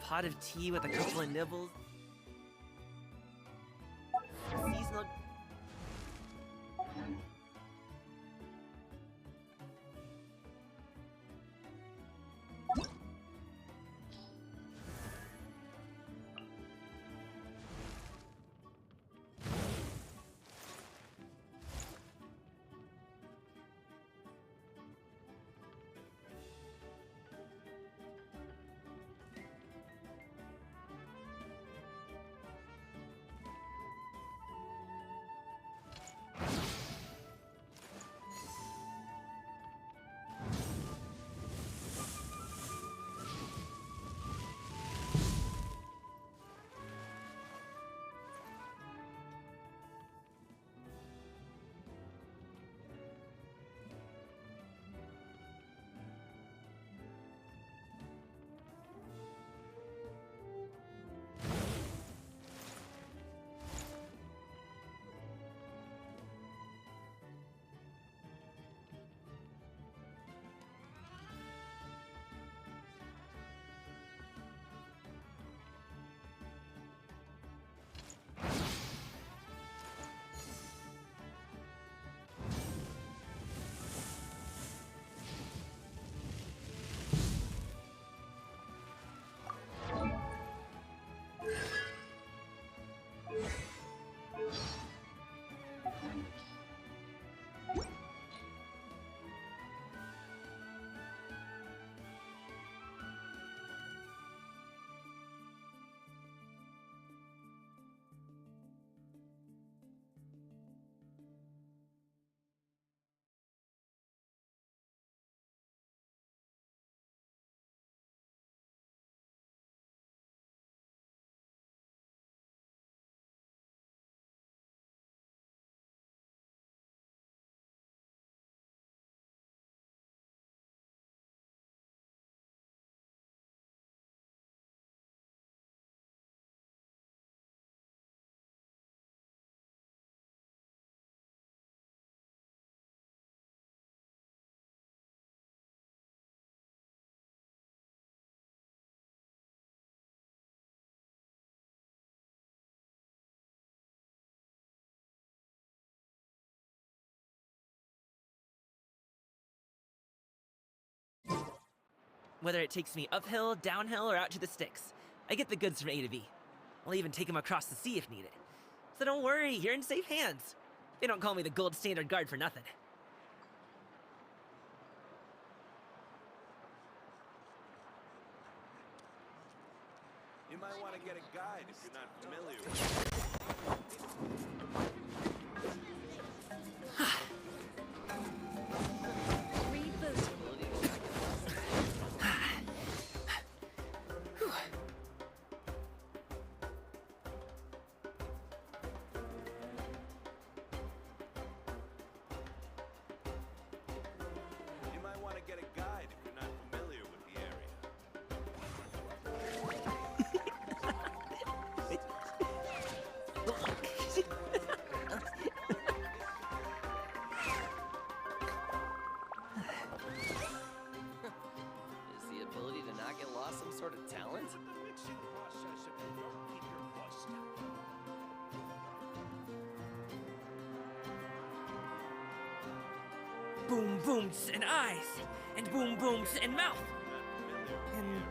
pot of tea with a couple of nibbles. Seasonal. Whether it takes me uphill, downhill, or out to the sticks, I get the goods from A to B. I'll even take them across the sea if needed. So don't worry, you're in safe hands. They don't call me the gold standard guard for nothing. You might want to get a guide if you're not familiar with it. You might want to get a guide if you're not familiar with the area. Is the ability to not get lost some sort of talent? Boom booms and eyes, and boom booms and mouth. And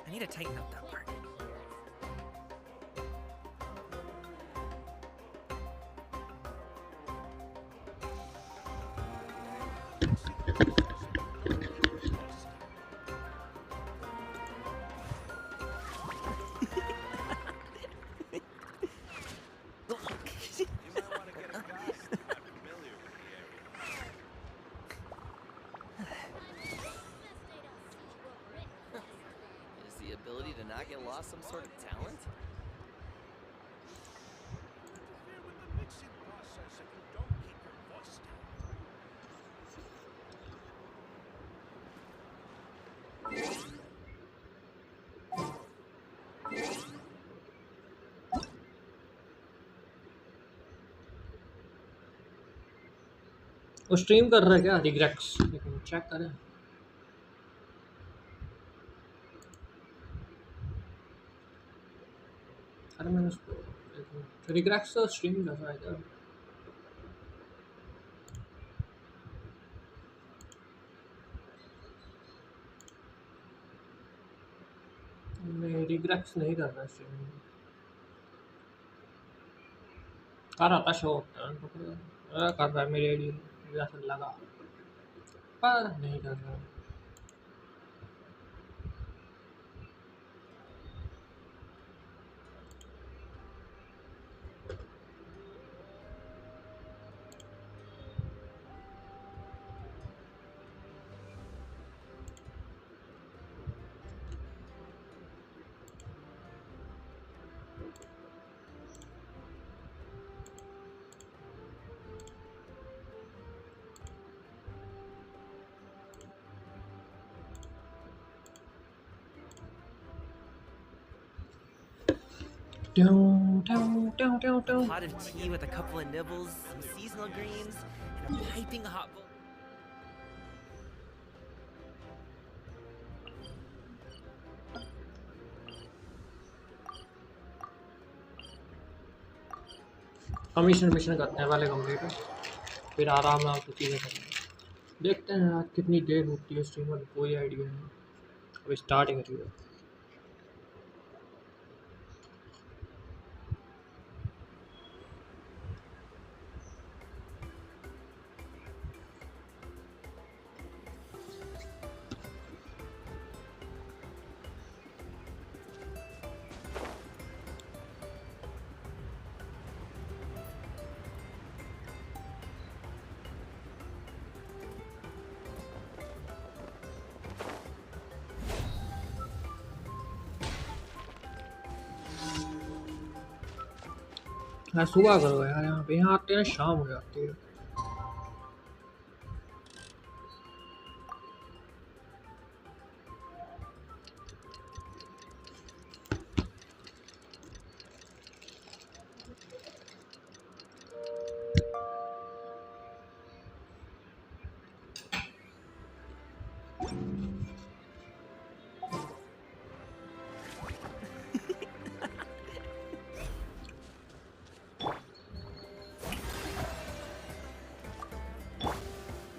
I need to tighten up that part. Is the ability to not get lost some sort of talent? वो stream कर रहा है क्या रिग्रेक्स? लेकिन check करें. अरे मैंने उसको रिग्रेक्स तो स्ट्रीम कर रहा है इधर। मैं रिग्रेक्स नहीं कर रहा स्ट्रीम कर रहा था शो कर रहा है मेरी आईडी ऐसा लगा पर नहीं कर रहा। Pot of tea with a couple of nibbles, some seasonal greens, and a piping hot bowl. Commission mission करते हैं पहले कंप्लीट फिर आराम आराम से चीज़ें करेंगे। देखते हैं आज कितनी देर होती है स्ट्रीम में कोई आइडिया नहीं। अभी स्टार्ट ही करिए। हाँ सुबह करो यार यहाँ आते हैं शाम हो जाती है।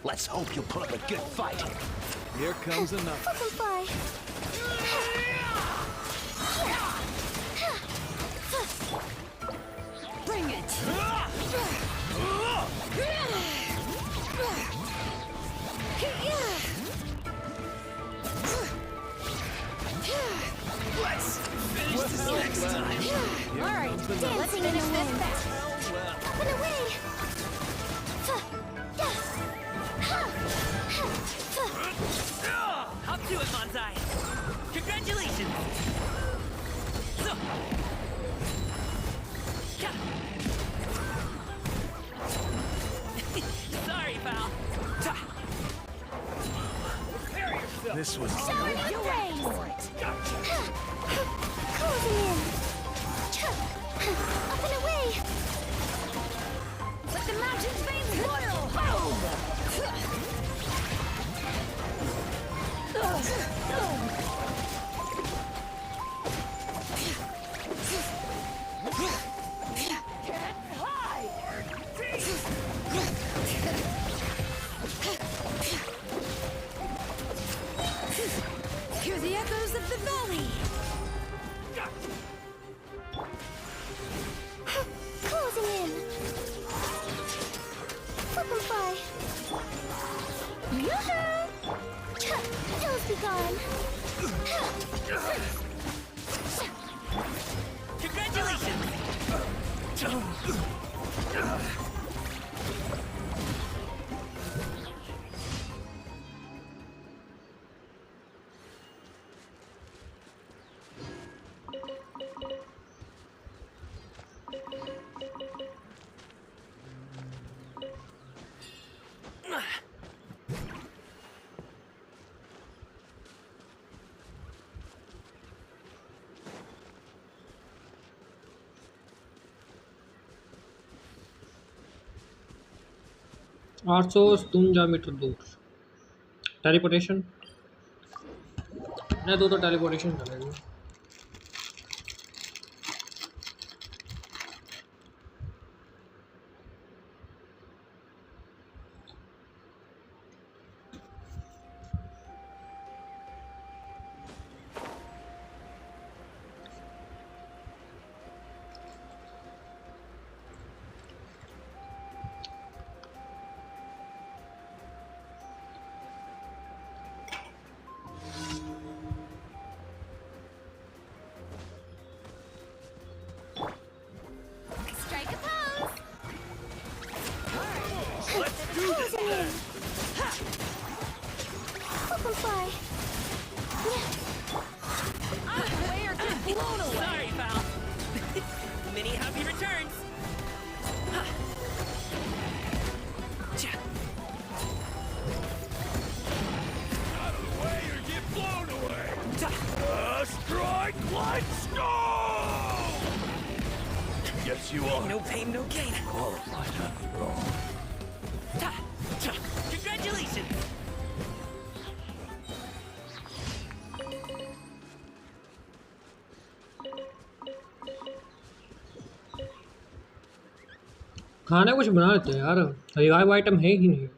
Let's hope you'll put up a good fight. Here comes another. Bring it! Let's finish this next time. Alright, let's finish this fast. Up and away! Hop to it, Manzai! Congratulations! So. Sorry, pal. This was Shine your rays! Closing in! Up and away! Let the mountain's veins boil! Hear the echoes of the valley! Closing in! Flip and fly! Yoo-hoo! Hills be gone! Congratulations! आठ सौ सतुंजा metre दूर teleportation नहीं दो तो teleportation चलेगी। Bang! Help him fly. Out of the way or get blown away! Sorry, pal. Many happy returns. Out of the way or get blown away. Strike like snow. Yes, you are. No pain, no gain. Qualified after all. Congratulations! खाना कुछ बना लेते हैं यार, revive item है ही नहीं।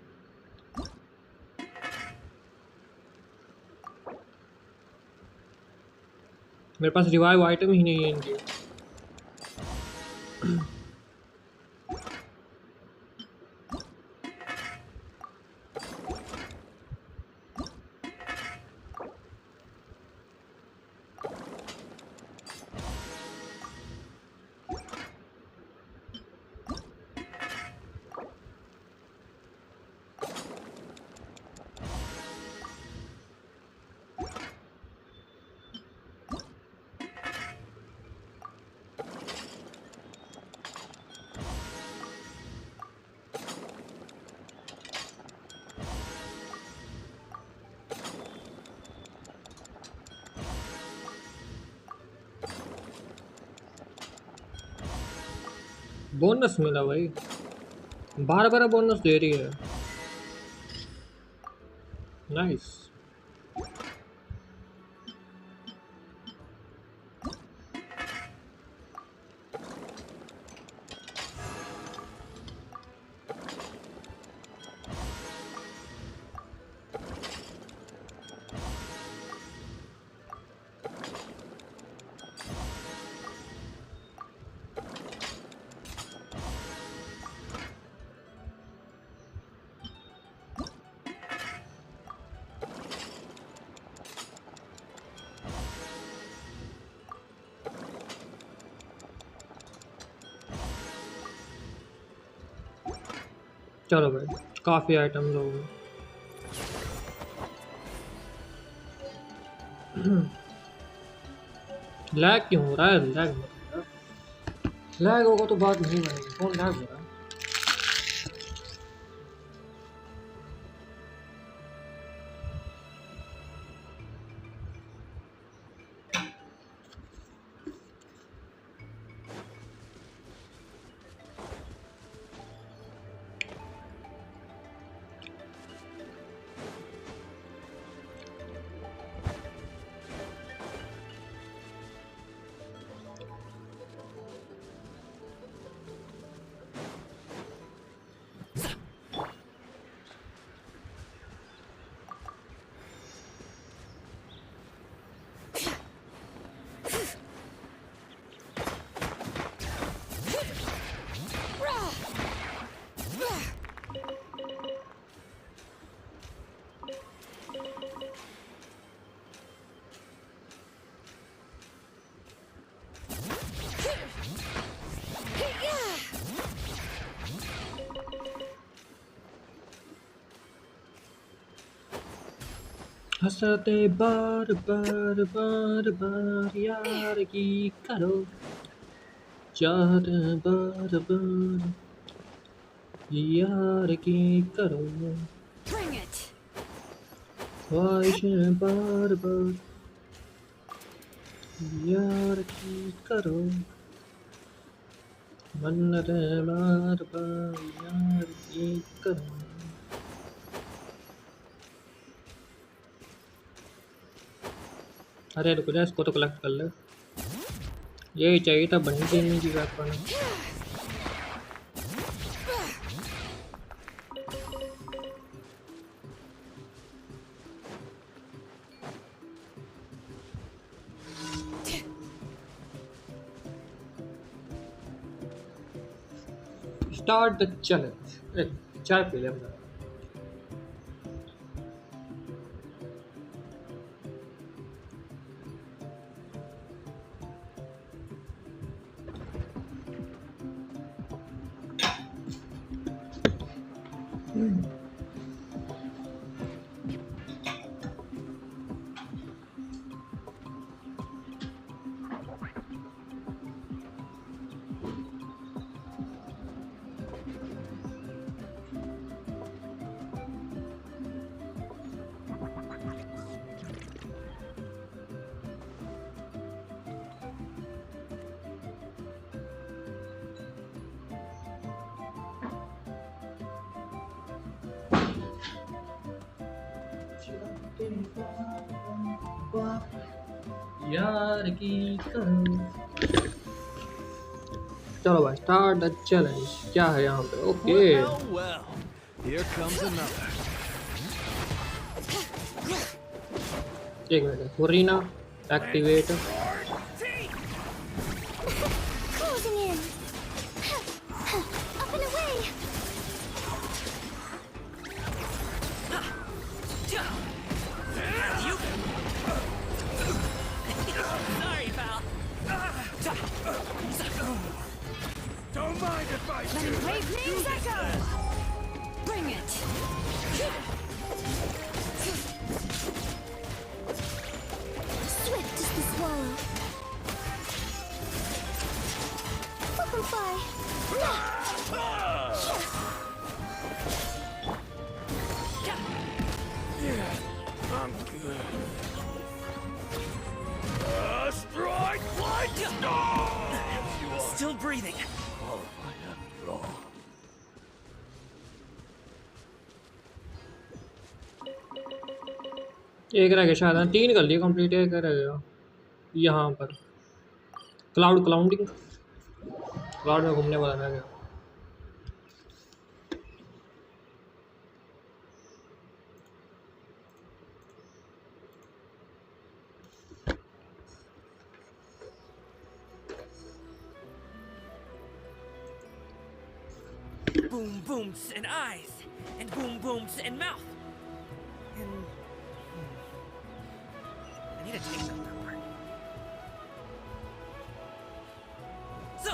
मेरे पास revive item ही नहीं है इनके। बोनस मिला भाई, 12 बोनस दे रही है। नाइस। चलो भाई, काफ़ी आइटम हो गए। लैग क्यों हो रहा है? लैग होगा तो बात नहीं बनेगी। फोन लैग हो रहा है। हंसते बार बार बार बार यार की करो, चाहते बार बार यार की करो, Bring it. ख्वाहिशें बार बार यार की करो, मन्नतें बार बार यार की करो। अरे रुक जा, इसको तो कलेक्ट कर ले। यही चाहिए था बनी गेमिंग की वेपन। Start the challenge. चाय पी ले हमने। यार की करो। चलो भाई स्टार्ट द चैलेंज। क्या है यहाँ पे? Okay Well. Here comes another. एक minute Furina activate. Closing in. Up and away. You. Sorry, pal. Don't mind if I Let him brave names echo. Bring it. Swift as the swallow. Flip and fly. Yeah, I'm good. Strike like stone! Still breathing. Qualified after all. एक रह गया शायद। 3 कर लिए complete. एक रह गया यहाँ पर क्लाउडिंग। क्लाउड में घूमने वाला रह गया। Boom booms and eyes, and boom booms and mouth, and I need to take that part. So.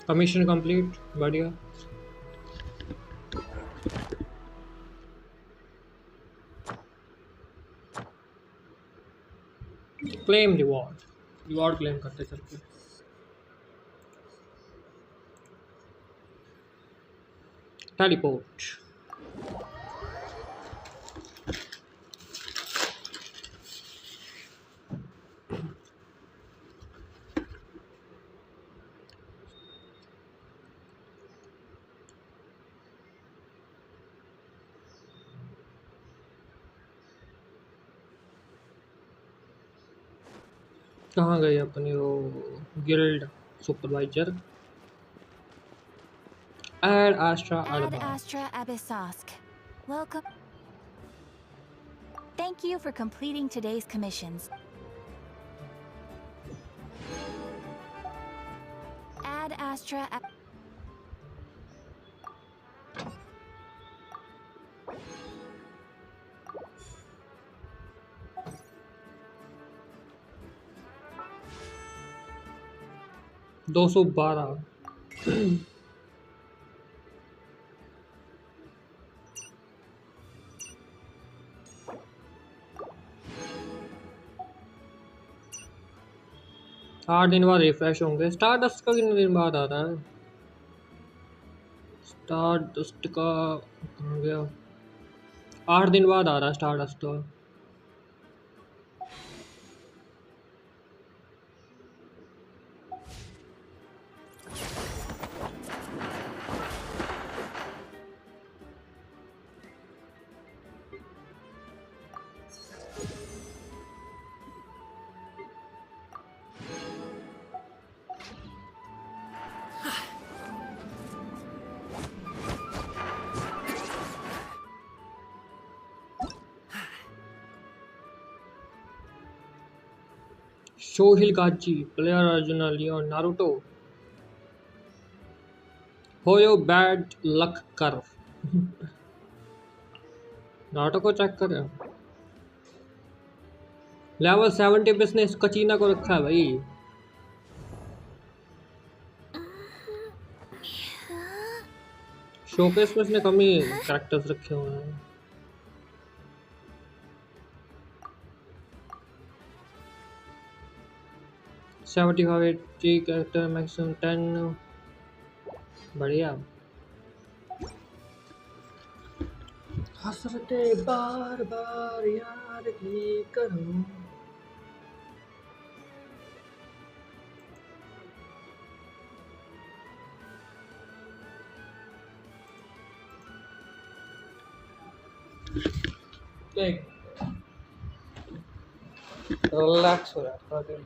Commission complete. बढ़िया। क्लेम रिवॉर्ड क्लेम करते चलते। टेलीपोर्ट। कहाँ गए अपनी वो guild supervisor? Ad Astra Ad Alba. Astra Abyssosk. Welcome. Thank you for completing today's commissions. Ad Astra. 212। 8 दिन बाद refresh होंगे। स्टार डस्ट का कितने दिन बाद आता है? स्टार डस्ट का कहाँ गया? 8 दिन बाद आ रहा है स्टार डस्ट का। Shohil Gachi, player originally on Naruto. होयो बैड लक कर। नाटो को चेक करें। लेवल 70 पे इसने इस कचीना को रखा है भाई। शोकेस में इसने कम ही कैरेक्टर्स रखे हुए हैं। Seventy five 80 character maximum 10। बढ़िया। हसरते बार बार याद ही करो। देख रिलैक्स हो रहा है।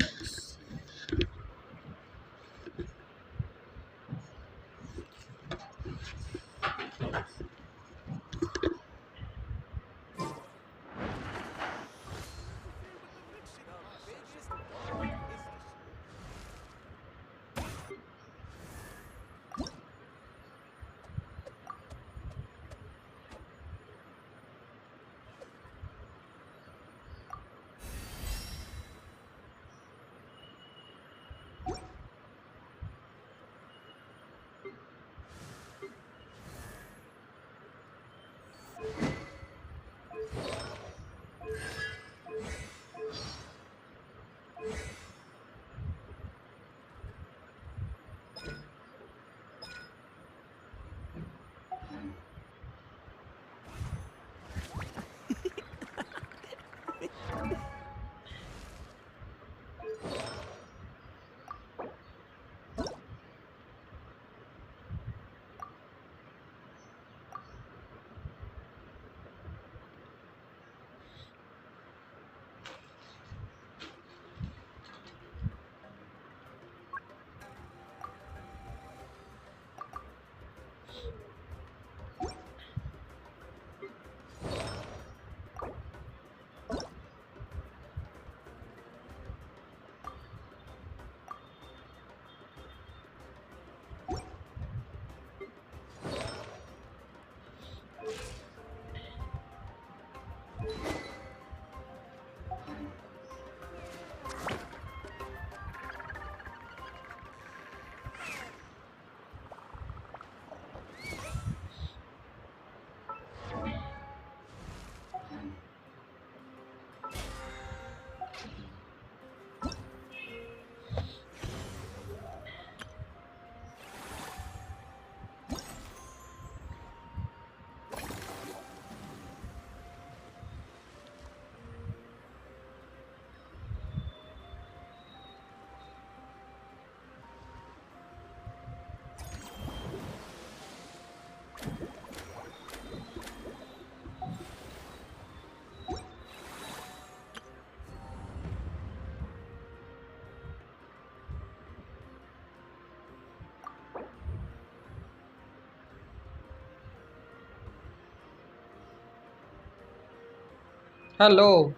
हेलो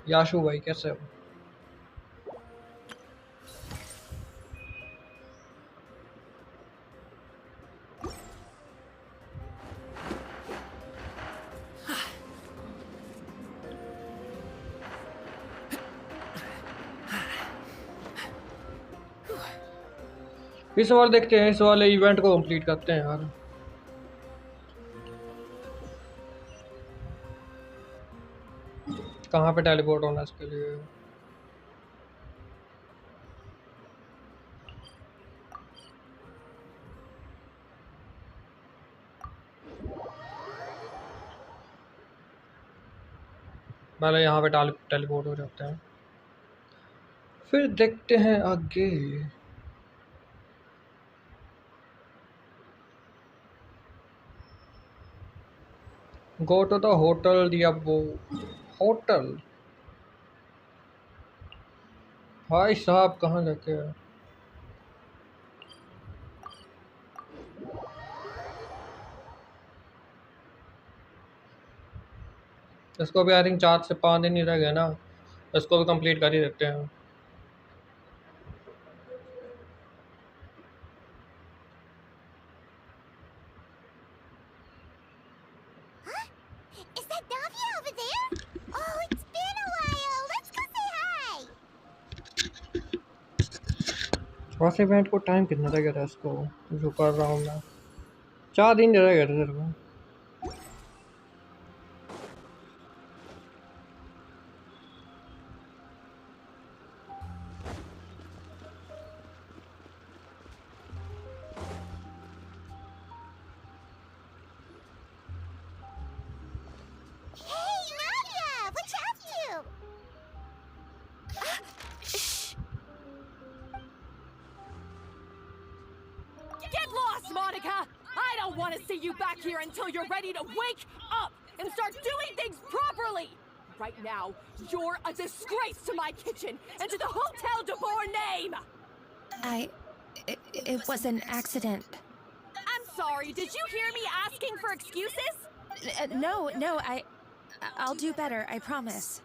याशु भाई, कैसे हो? इस बार देखते हैं, इस वाले इवेंट को कंप्लीट करते हैं यार। कहाँ पे टेलीपोर्ट होना है इसके लिए? पहले यहाँ पे टेलीपोर्ट हो जाते हैं, फिर देखते हैं आगे। गो टू द होटल दियाबो। होटल भाई साहब कहाँ जाके है? इसको भी आई थिंक 4 से 5 दिन ही रह गए ना, इसको भी कंप्लीट कर ही देते हैं। वैसे इवेंट को टाइम कितना रह गया था इसको जो कर रहा हूँ मैं 4 दिन रह गए थे तेरे को Hey, Nadia! What's up to? Get lost, Monica! I don't want to see you back here until you're ready to wake up and start doing things properly! Right now, you're a disgrace to my kitchen and to the Hotel de Boer name! It was an accident. I'm sorry, did you hear me asking for excuses? No, I'll do better, I promise.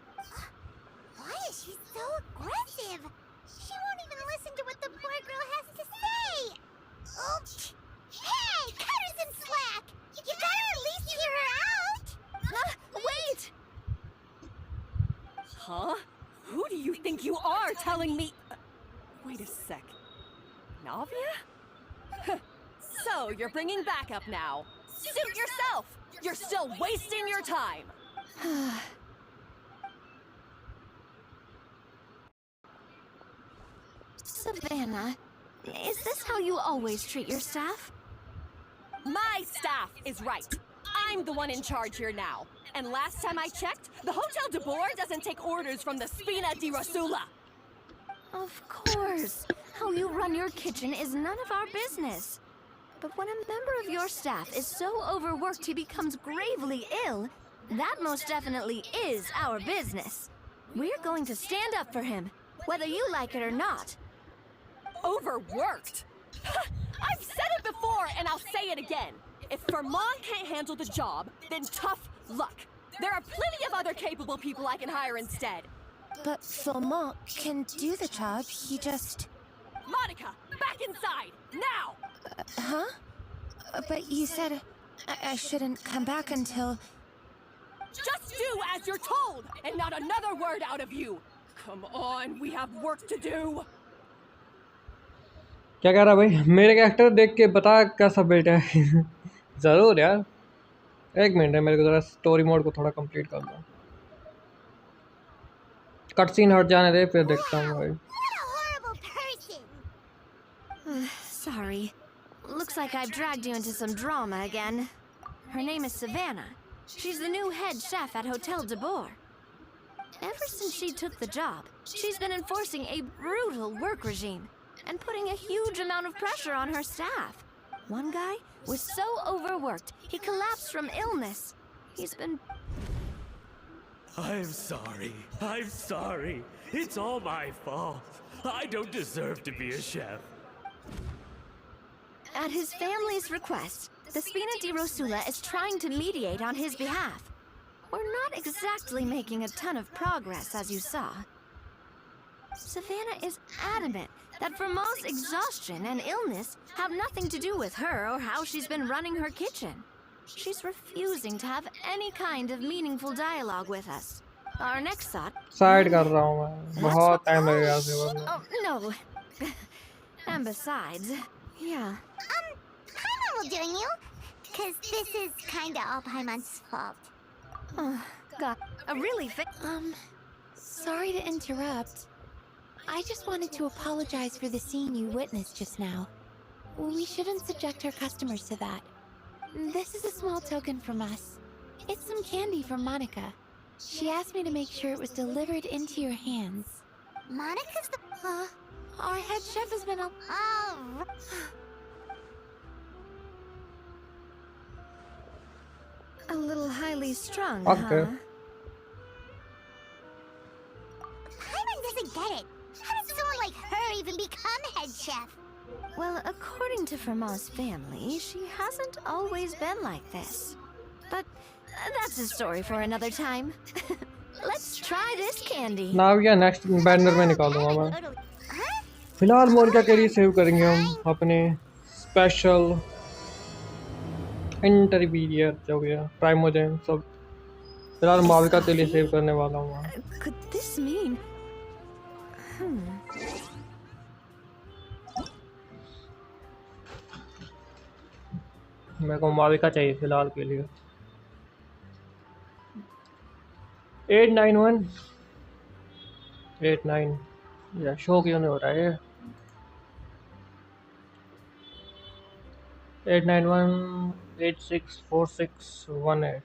Why is she so aggressive? She won't even listen to what the poor girl has to say. Oh, hey, cut her some slack. You gotta at least hear her out. Wait! Huh? Who do you think you are telling me? Wait a sec. Navia? So, you're bringing backup now. Suit yourself! You're still wasting your time! Savannah, is this how you always treat your staff? My staff is right. I'm the one in charge here now. And last time I checked, the Hotel de Boer doesn't take orders from the Spina di Rosula. Of course. How you run your kitchen is none of our business. But when a member of your staff is so overworked he becomes gravely ill, that most definitely is our business. We're going to stand up for him, whether you like it or not. Overworked? I've said it before and I'll say it again. If Vermont can't handle the job, then tough luck. There are plenty of other capable people I can hire instead. But Vermont can do the job, he just... Monica, back inside, now! Huh? But you said I shouldn't come back until... Just do as you're told, and not another word out of you. Come on, we have work to do. क्या कह रहा भाई मेरे character देख के बता कैसा built है ज़रूर यार एक मिनट है मेरे को ज़रा स्टोरी मोड को थोड़ा कंप्लीट कर दूँ कट सीन हट जाने दे फिर देखता हूँ भाई What a horrible person. Sorry. Looks like I've dragged you into some drama again. Her name is Savannah. She's the new head chef at Hotel de Boer. Ever since she took the job, she's been enforcing a brutal work regime and putting a huge amount of pressure on her staff. One guy was so overworked, he collapsed from illness. He's been... I'm sorry. I'm sorry. It's all my fault. I don't deserve to be a chef. At his family's request, the Spina di Rosula is trying to mediate on his behalf. We're not exactly making a ton of progress, as you saw. Savannah is adamant that Vermont's exhaustion and illness have nothing to do with her or how she's been running her kitchen. She's refusing to have any kind of meaningful dialogue with us. Our next thought... side कर रहा हूँ मैं बहुत time लगेगा से वरना Oh, no. And besides, yeah. Paimon will join you, because this is kinda all Paimon's fault. Oh, God. Really Sorry to interrupt. I just wanted to apologize for the scene you witnessed just now. We shouldn't subject our customers to that. This is a small token from us. It's some candy from Monica. She asked me to make sure it was delivered into your hands. Monica's the... Our head chef has been Oh, a little highly strung, Okay. huh? Paimon doesn't get it. How did someone like her even become head chef? Well, according to Vermont's family, she hasn't always been like this. But that's a story for another time. Let's try this candy. ना क्या next banner में निकाल दूंगा मैं फिलहाल मोनिका के लिए save करेंगे हम अपने स्पेशल इंटरमीडिएट हो गया प्राइमोजेन सब फिलहाल माविका के लिए सेव करने वाला हूँ मैं Could this mean... मेरे को माविका चाहिए फिलहाल के लिए। 891 89 या शो क्यों नहीं हो रहा है ये? 891864618।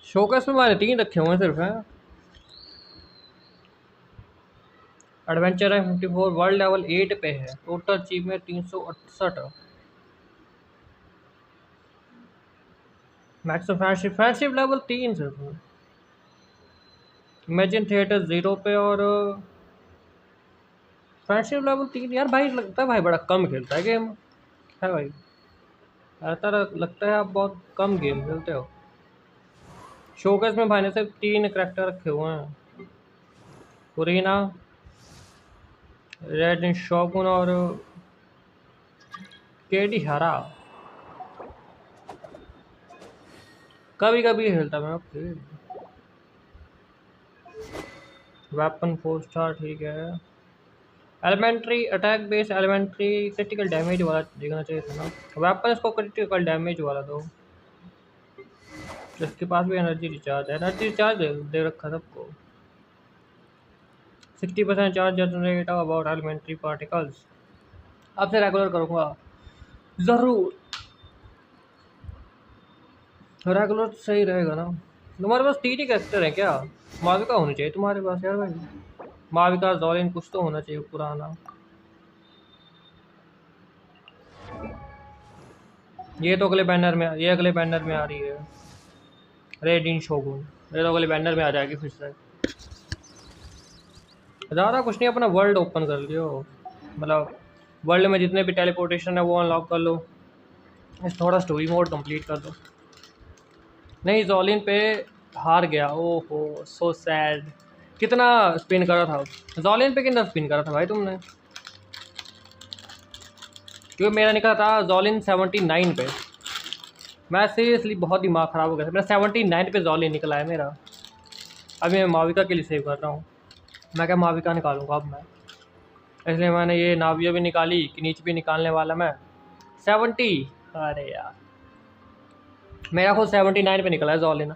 शोकेस में हमारे 3 रखे हुए हैं सिर्फ हैं। एडवेंचर है 54, वर्ल्ड लेवल 8 पे है, total achievement 368। Max friendship level 3 सिर्फ। इमेजिन थिएटर 0 पे और फ्रेंडशिप लेवल 3। यार भाई लगता है भाई बड़ा कम खेलता है गेम है भाई, ऐसा लगता है आप बहुत कम गेम खेलते हो। शोकेस में भाई ने सिर्फ 3 करेक्टर रखे हुए हैं, कुरीना, रेड इन शोगुन और केडी हरा। कभी कभी खेलता मैं। ओके, वेपन 4 स्टार ठीक है। Elementary attack base, elementary critical damage वाला देखना चाहिए था ना। वेपन इसको क्रिटिकल डैमेज वाला दो। इसके पास भी एनर्जी रिचार्ज है, एनर्जी रिचार्ज दे रखा सबको। 60% charge generate about elementary particles. अब से रेगुलर करूँगा ज़रूर, रेगुलर सही रहेगा ना। तुम्हारे पास 3 ही कैरेक्टर है क्या? माविका होनी चाहिए तुम्हारे पास यार भाई, माविका जोलिन कुछ तो होना चाहिए पुराना। ये तो अगले बैनर में, ये अगले बैनर में आ रही है, रेड इन शोगुन। ये तो अगले बैनर में आ जाएगी फिर से। ज़्यादा कुछ नहीं, अपना वर्ल्ड ओपन कर लियो, मतलब वर्ल्ड में जितने भी टेलीपोर्टेशन है वो अनलॉक कर लो, इस थोड़ा स्टोरी मोड कंप्लीट कर दो। नहीं जोलिन पे हार गया, ओहो सो सैड। कितना स्पिन करा था जोलिन पे? कितना स्पिन करा था भाई तुमने? क्योंकि मेरा निकला था जोलिन 79 पे। मैं सीरियसली बहुत दिमाग ख़राब हो गया था, मेरा 79 पे जोलिन निकला है मेरा। अभी मैं माविका के लिए सेव कर रहा हूँ, मैं क्या माविका निकालूंगा अब मैं, इसलिए मैंने ये नाविया भी निकाली कि नीचे भी निकालने वाला मैं 70। अरे यार मेरा खुद 79 पे निकला है जोलिन।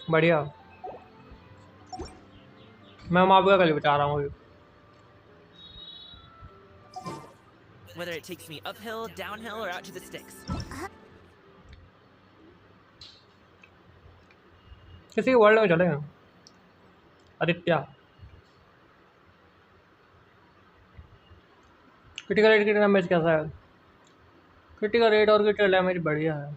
बढ़िया, मैं माविका के लिए बता रहा हूँ अभी। Whether it takes me uphill, downhill, or out to the sticks. किसी वर्ल्ड में चलेगा। Aditya critical rate critical damage कैसा है? क्रिटिकल रेट और क्रिटिकल डैमेज बढ़िया है,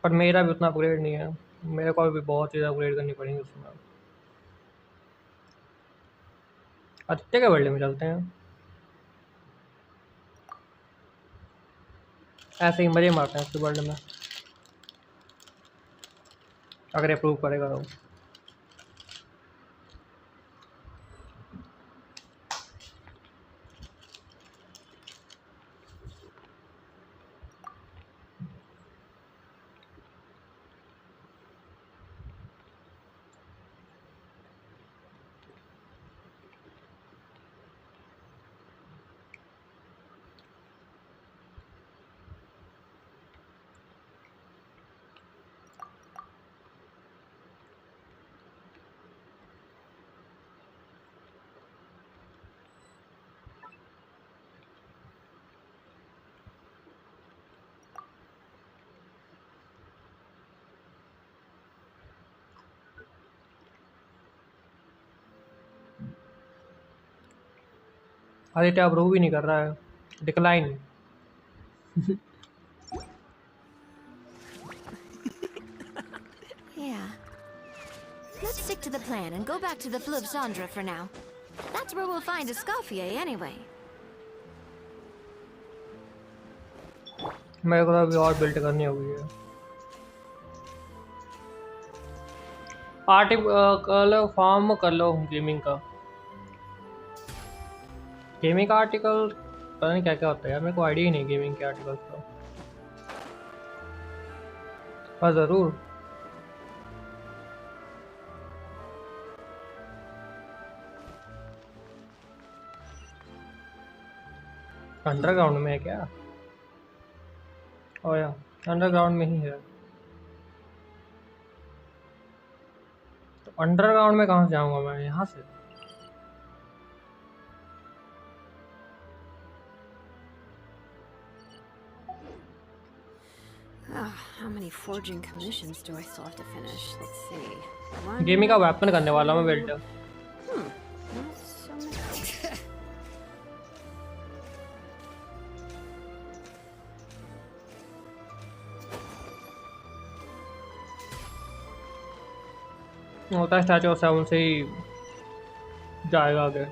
पर मेरा भी उतना अपग्रेड नहीं है, मेरे को भी बहुत चीज़ अपग्रेड करनी पड़ेंगी उसमें। आदित्य के वर्ल्ड में चलते हैं, ऐसे ही मजे मारते हैं उसके वर्ल्ड में, अगर अप्रूव करेगा तो। आदित्य अप्रूव भी नहीं कर रहा है, decline. Yeah. Let's stick to the plan and go back to the Fleuve Cendres for now. That's where we'll find Escoffier anyway. मेरे को अभी और बिल्ड करनी होगी है। पार्टी कर लो, फार्म कर लो गेमिंग का। गेमिंग का आर्टिकल पता नहीं क्या क्या होता है यार, मेरे को आइडिया ही नहीं गेमिंग के आर्टिकल्स का। हाँ ज़रूर। अंडरग्राउंड में है क्या? ओ या अंडरग्राउंड में ही है। तो अंडरग्राउंड में कहाँ से जाऊँगा मैं? यहाँ से? How many forging commissions do I still have to finish? Let's see. One. Gaming का वेपन करने वाला मैं बेल्ट। Not so many. होता है स्टैचू ऑफ 7 से ही जाएगा आगे।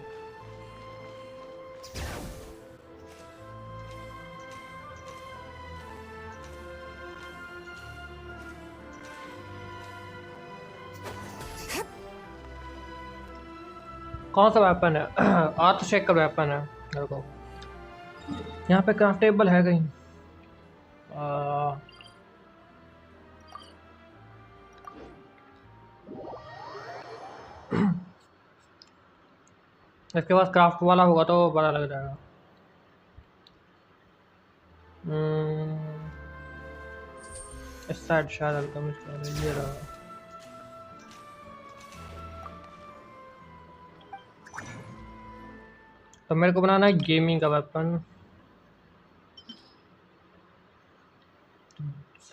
कौन सा वेपन है? आर्थ शेक का वेपन है मेरे को। यहाँ पे क्राफ्टेबल है कहीं? इसके पास क्राफ्ट वाला होगा तो पता लग जाएगा। इस साइड शायद हल्का ये रहा। तो मेरे को बनाना है गेमिंग का वेपन।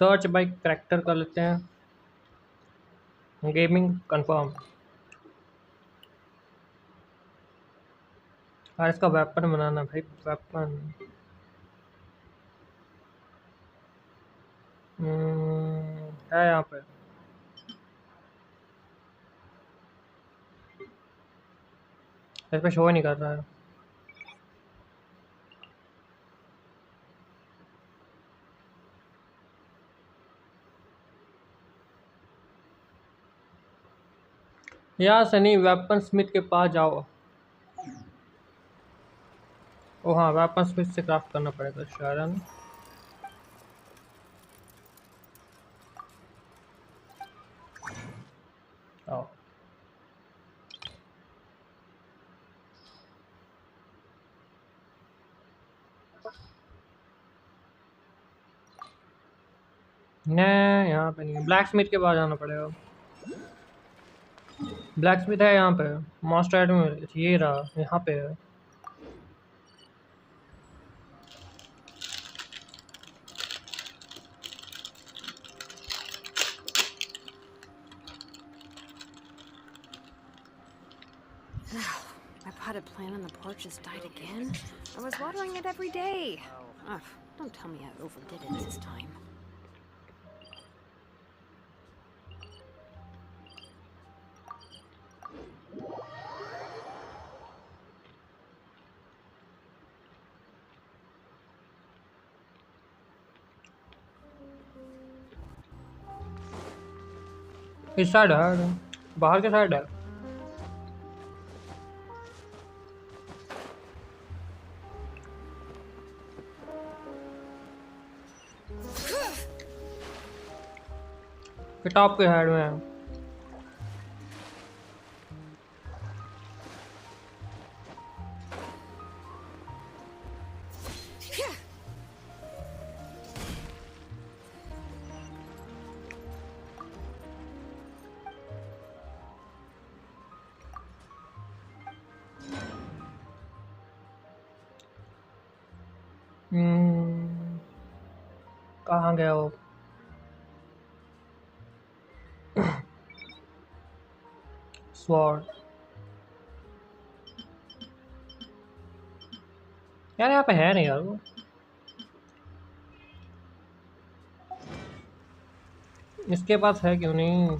सर्च बाय कैरेक्टर कर लेते हैं। Gaming confirm. और इसका वेपन बनाना भाई, वेपन है यहाँ पे। इस पे शो ही नहीं कर रहा है। यहाँ सनी वेपन स्मिथ के पास जाओ। ओ हाँ, वेपन स्मिथ से क्राफ्ट करना पड़ेगा शायद। आओ। नहीं, यहाँ पे नहीं है। ब्लैक स्मिथ के पास जाना पड़ेगा। ब्लैक स्मिथ है यहाँ पे, मास्टर में ये रहा, यहाँ पे है। My potted plant on the porch has died again. I was watering it every day. Ugh, don't tell me I overdid it this time. इस साइड है, बाहर के साइड है। टॉप के साइड में है। कहाँ गया वो? स्वॉर्ड यार, यहाँ पे है नहीं यार वो। इसके पास है क्यों नहीं?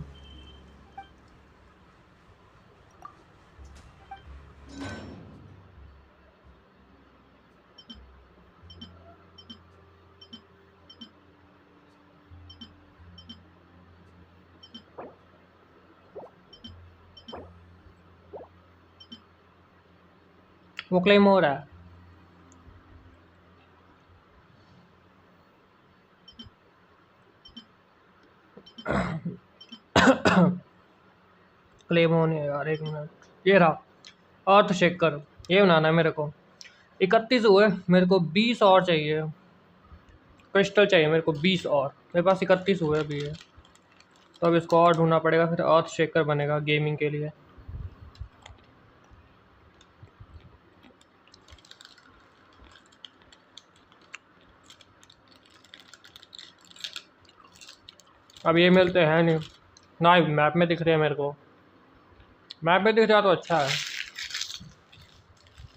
वो क्लेम हो रहा है। क्लेम होने यार, 1 मिनट। ये रहा अर्थ शेकर, ये बनाना है मेरे को। 31 हुए, मेरे को 20 और चाहिए। क्रिस्टल चाहिए मेरे को 20 और, मेरे पास 31 हुए अभी है। तो अब इसको और ढूंढना पड़ेगा, फिर अर्थ शेकर बनेगा गेमिंग के लिए। अब ये मिलते हैं नहीं ना, मैप में दिख रहे हैं मेरे को। मैप में दिख रहा तो अच्छा है,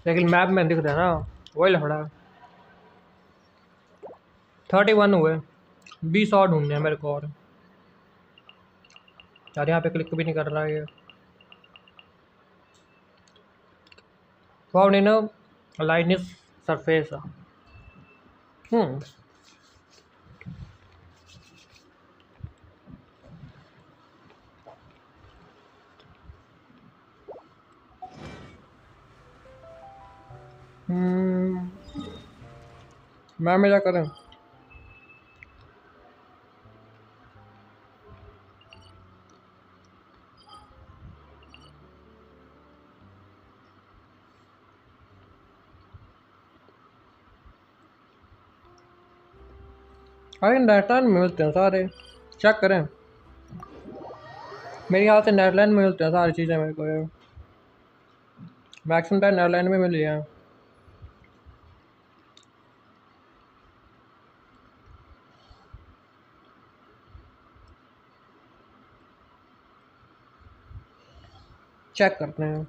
लेकिन मैप में दिख रहा है ना, वही लफड़ा है। 31 हुए, 20 और ढूंढने हैं मेरे को। और यार यहाँ पे क्लिक भी नहीं कर रहा है ये। Found in lines surface. Ma'am में क्या करें? अरे नेटलाइन में मिलते हैं सारे, चेक करें। मेरे ख्याल से नेटलाइन में मिलते हैं सारी चीज़ें मेरे को। ये मैक्सिमम टाइम नेटलाइन में मिल रही हैं। चेक करते हैं।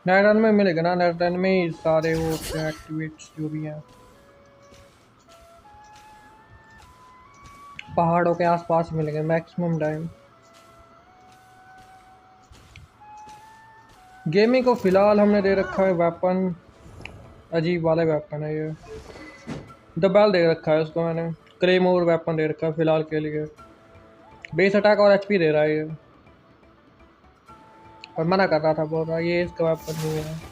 नेटलाइन में मिलेगा ना, नेटलाइन में ही सारे वो एक्टिवेट्स जो भी हैं पहाड़ों के आसपास मिलेंगे मैक्सिमम टाइम। गेमिंग को फिलहाल हमने दे रखा है वेपन, अजीब वाला वेपन है ये। दबैल दे रखा है उसको मैंने, क्लेमोर वेपन दे रखा है फिलहाल के लिए। बेस अटैक और एचपी दे रहा है ये, और मना कर रहा था, बोल रहा ये इसका वेपन नहीं है।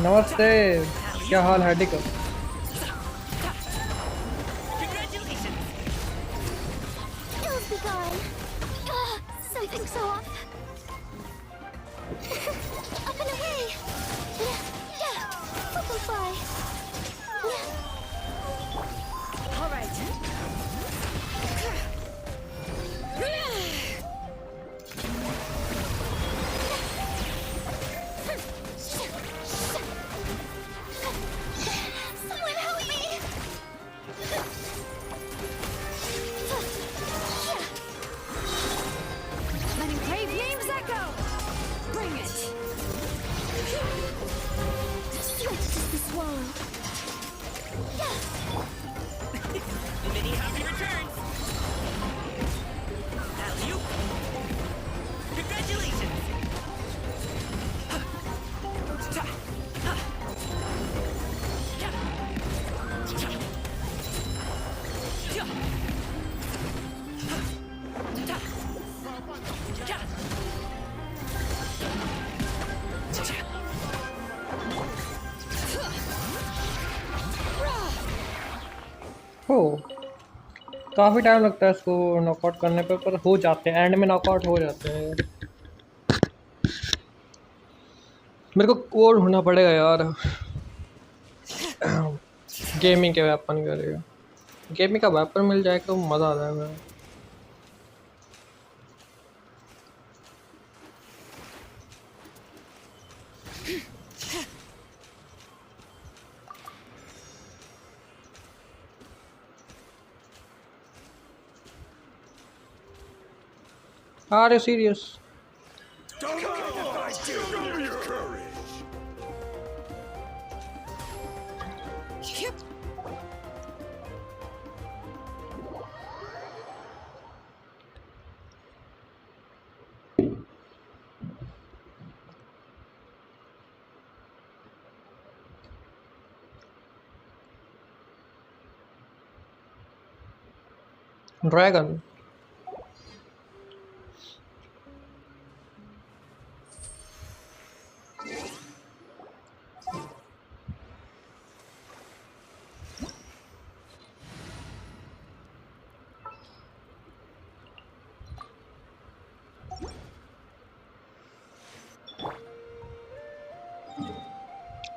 नमस्ते, क्या हाल है Dick? Something's off. Up and away. Butterfly. All right. Someone help me. Letting brave names echo. Bring it. Swift as the swallow. Many happy returns. Alley-oop. Congratulations. हो काफ़ी टाइम लगता है इसको नॉकआउट करने पर हो जाते हैं, एंड में नॉकआउट हो जाते हैं। मेरे को कोड होना पड़ेगा यार गेमिंग के वेपन के लिए। गेमिंग का वेपन मिल जाए तो मज़ा आ जाएगा। Are you serious? Don't mind if I do. Show your courage. Dragon.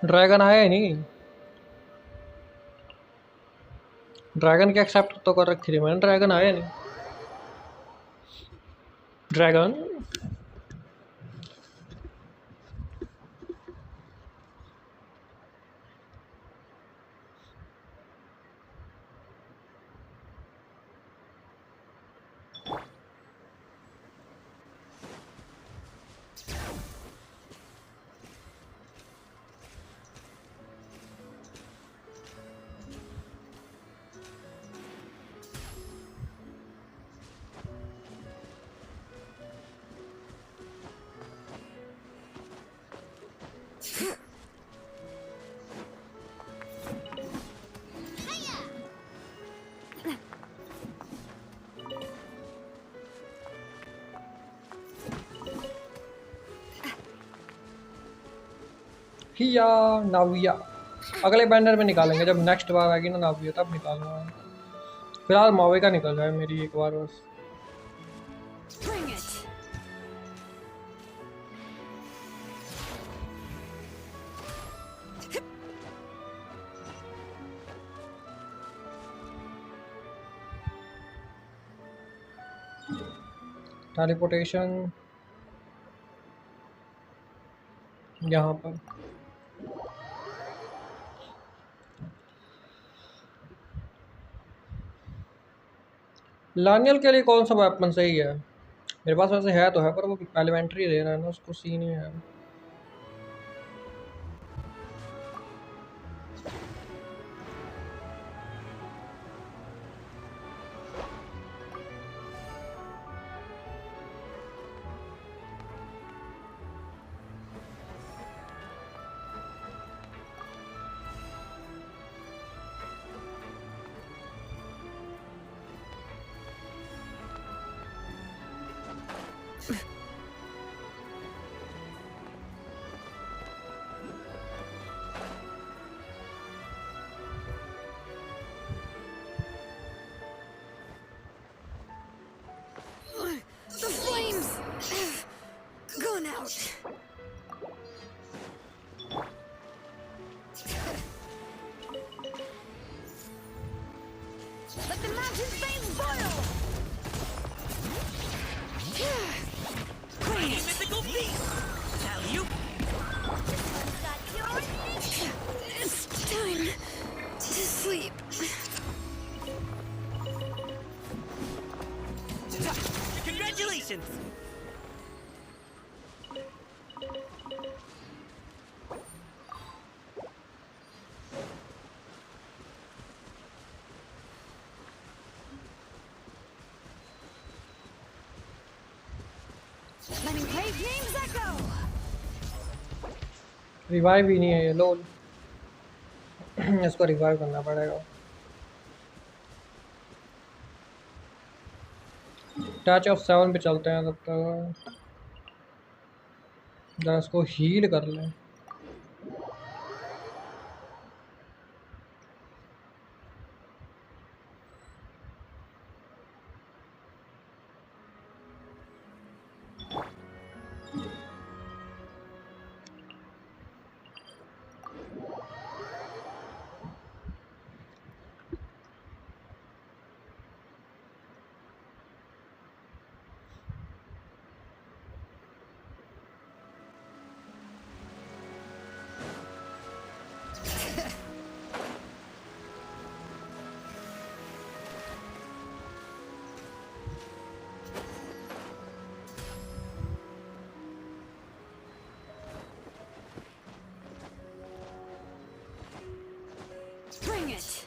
Dragon आया ही नहीं। ड्रैगन के एक्सेप्ट तो कर रखी थी मैंने, ड्रैगन आया नहीं। ड्रैगन हिया नाविया अगले बैनर में निकालेंगे, जब नेक्स्ट बार आएगी ना नाविया तब निकालूंगा। फिलहाल माविका निकल जाए मेरी एक बार बस। टेलीपोर्टेशन यहाँ पर। लानियल के लिए कौन सा वेपन सही है? मेरे पास वैसे है तो है, पर वो एलिमेंट्री दे रहा है ना, उसको सीन ही है। The flames gone out. Let the mountain flames boil. Mighty mythical beast! Tell you? It's time to sleep. Congratulations! Letting brave names echo. Revive ही नहीं है ये, लोल। इसको रिवाइव करना पड़ेगा। टच ऑफ 7 पे चलते हैं तब तक। जरा इसको हील कर लें। it.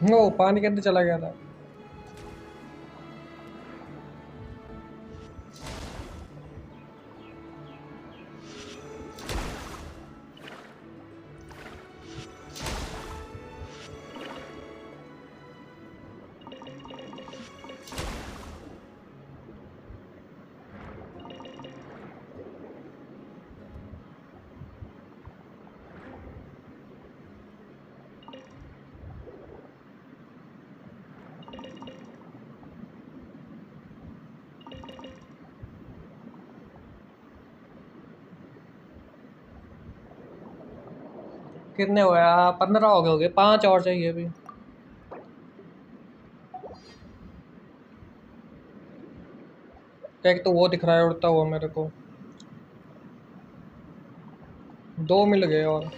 वो पानी के अंदर चला गया था। कितने हुए? 15 हो गए, 5 और चाहिए अभी। एक तो वो दिख रहा है उड़ता हुआ मेरे को। 2 मिल गए और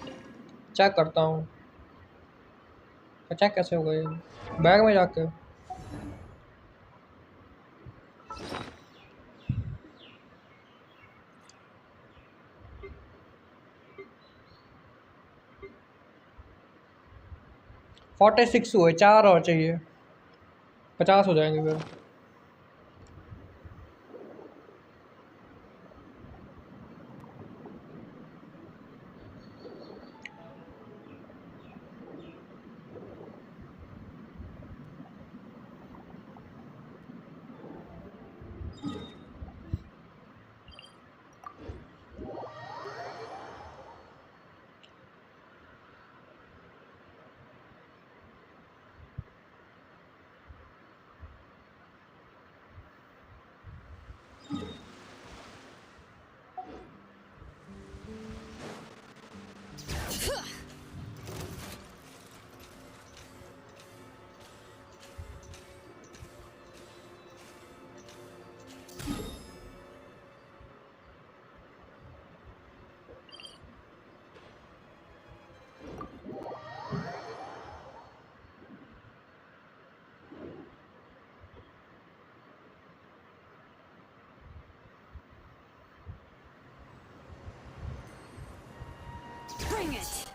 चेक करता हूँ। चेक कैसे हो गए? बैग में जाके। फोर्टी 46 हुए, 4 और चाहिए, 50 हो जाएंगे फिर। Bring it.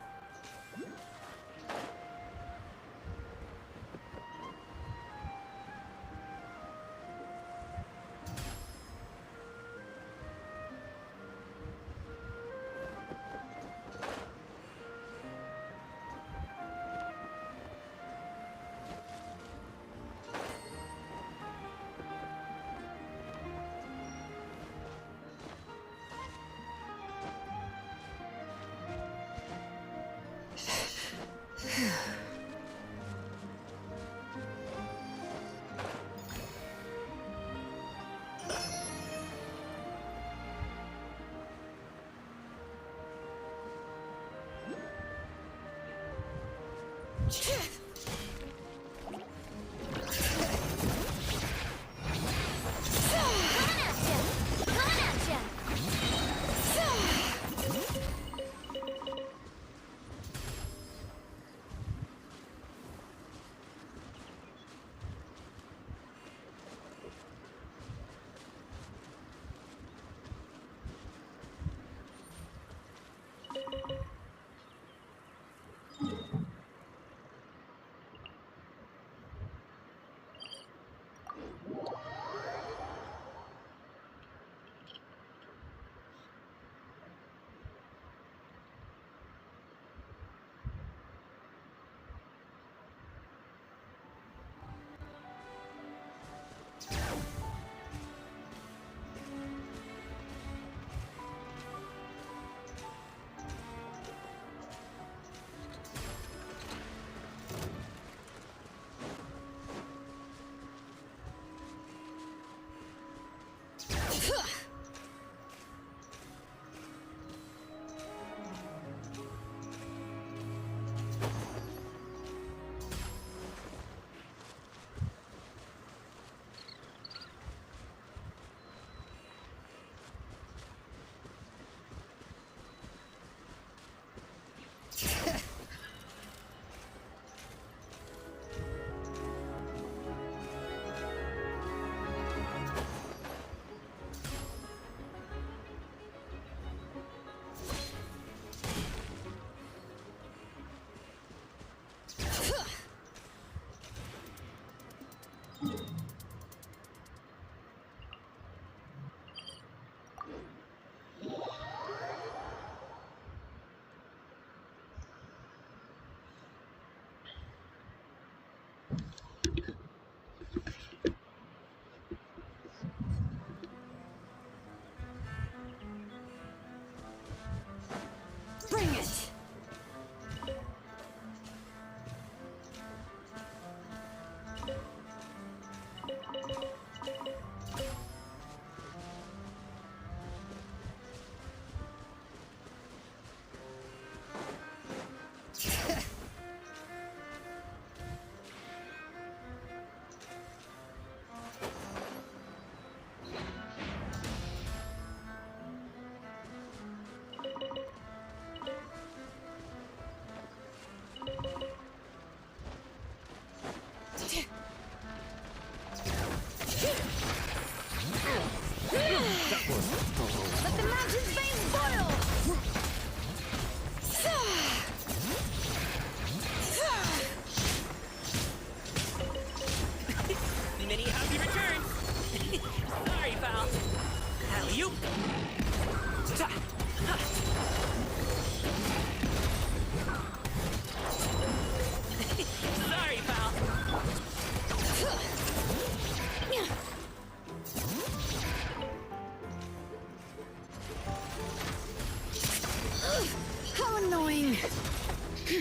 Hear